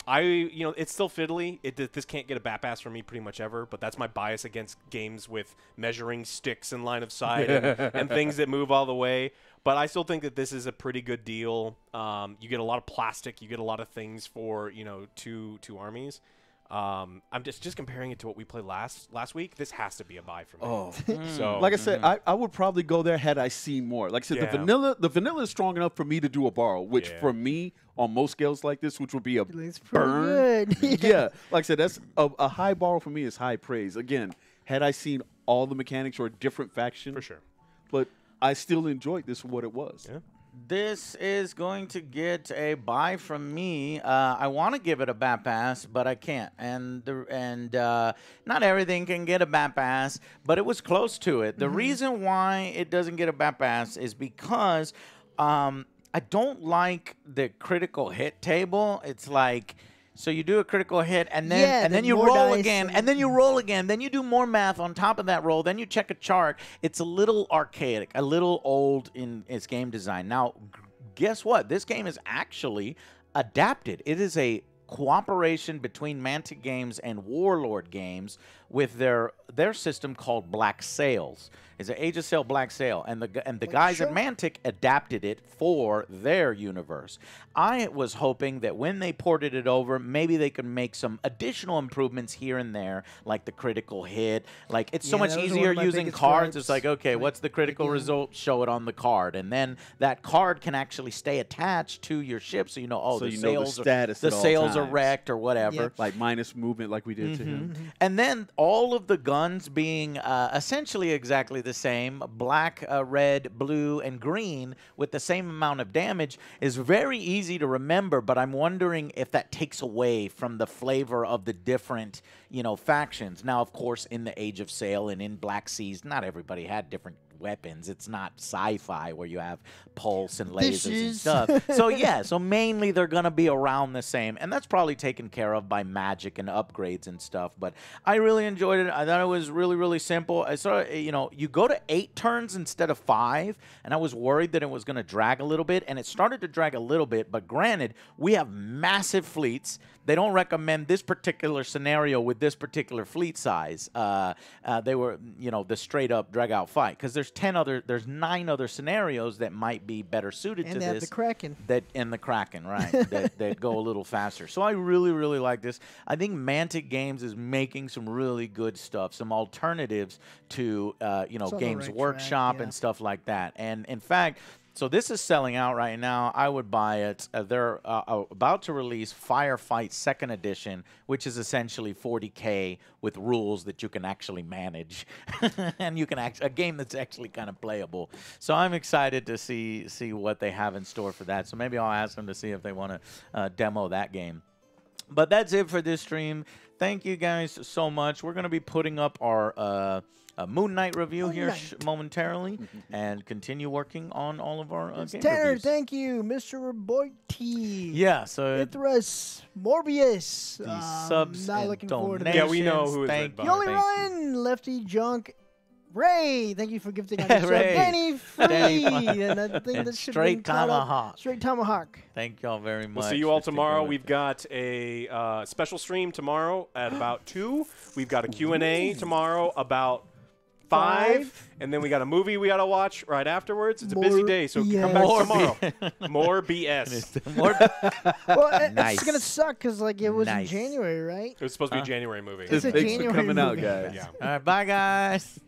It's still fiddly. This can't get a bat pass from me pretty much ever, but that's my bias against games with measuring sticks and line of sight and things that move all the way. But I still think that this is a pretty good deal. You get a lot of plastic. You get a lot of things for, two armies. I'm just comparing it to what we played last week. This has to be a buy for me. Oh, So like I said, I would probably go there had I seen more. Like I said, Yeah. the vanilla is strong enough for me to do a borrow, which Yeah. for me on most scales like this, which would be a It's pretty burn. good. Yeah, like I said, that's a high borrow for me is high praise. Again, had I seen all the mechanics or a different faction, for sure. but I still enjoyed this for what it was. Yeah. This is going to get a buy from me. I want to give it a bat pass, but I can't. And not everything can get a bat pass, but it was close to it. The reason why it doesn't get a bat pass is because I don't like the critical hit table. It's like, so you do a critical hit, and then Yeah, and then then you more roll dice again, and- and then you roll again. Then you do more math on top of that roll. Then you check a chart. It's a little archaic, a little old in its game design. Now, guess what? This game is actually adapted. It is a cooperation between Mantic Games and Warlord Games with their system called Black Sails. It's an Age of Sail Black Sail, and the guys at Mantic adapted it for their universe. I was hoping that when they ported it over, maybe they could make some additional improvements here and there, like the critical hit. Like, it's so Yeah, much that was one easier of my using biggest cards. gripes. It's like, okay, what's the critical result? Show it on the card, and then that card can actually stay attached to your ship, so you know, oh, So the you know the sails status the at all sails are times. wrecked or whatever. Yeah. Like minus movement, like we did to him. And then all of the guns being essentially exactly the same, black, red, blue, and green with the same amount of damage is very easy to remember, but I'm wondering if that takes away from the flavor of the different, factions. Now, of course, in the Age of Sail and in Black Seas, not everybody had different weapons. It's not sci-fi where you have pulse and lasers and Dishes. stuff. So mainly they're going to be around the same, and that's probably taken care of by magic and upgrades and stuff. But I really enjoyed it. I thought it was really, really simple. I saw, you go to 8 turns instead of 5, and I was worried that it was going to drag a little bit, and it started to drag a little bit. But granted, we have massive fleets. They don't recommend this particular scenario with this particular fleet size. They were, the straight up drag out fight, because there's 9 other scenarios that might be better suited And to they have this. the Kraken. And the Kraken, right? that go a little faster. So I really, really like this. I think Mantic Games is making some really good stuff, some alternatives to on Games the right track, Workshop yeah. and stuff like that. And in fact, so this is selling out right now. I would buy it. They're about to release Firefight 2nd Edition, which is essentially 40K with rules that you can actually manage, and you can a game that's actually kind of playable. So I'm excited to see what they have in store for that. So maybe I'll ask them to see if they want to demo that game. But that's it for this stream. Thank you guys so much. We're going to be putting up our Moon Knight review here momentarily and continue working on all of our game Tanner, reviews. thank you. Mr. Roboiti. Yeah, so Ithras, Morbius. the subs not and looking forward to donations. that. Yeah, we know who is Thank read by. you. Yoli Thank Ryan, Lefty Junk, Ray. Thank you for gifting on the sub. Ray. Danny Danny Free. And I think And that should Straight be caught up. Tomahawk. Straight Tomahawk. Thank y'all very much. We'll see you all for sticking tomorrow. with We've it. got a special stream tomorrow at about 2. We've got a Q&A tomorrow about 5. And then we got a movie we got to watch right afterwards. It's a busy More day, so BS. come back More tomorrow. More BS. More Well, Nice. it's going to suck because it was Nice. in January, right? It was supposed to be a January movie. It's a Thanks for January coming out, movie. guys. Yeah. All right, bye guys.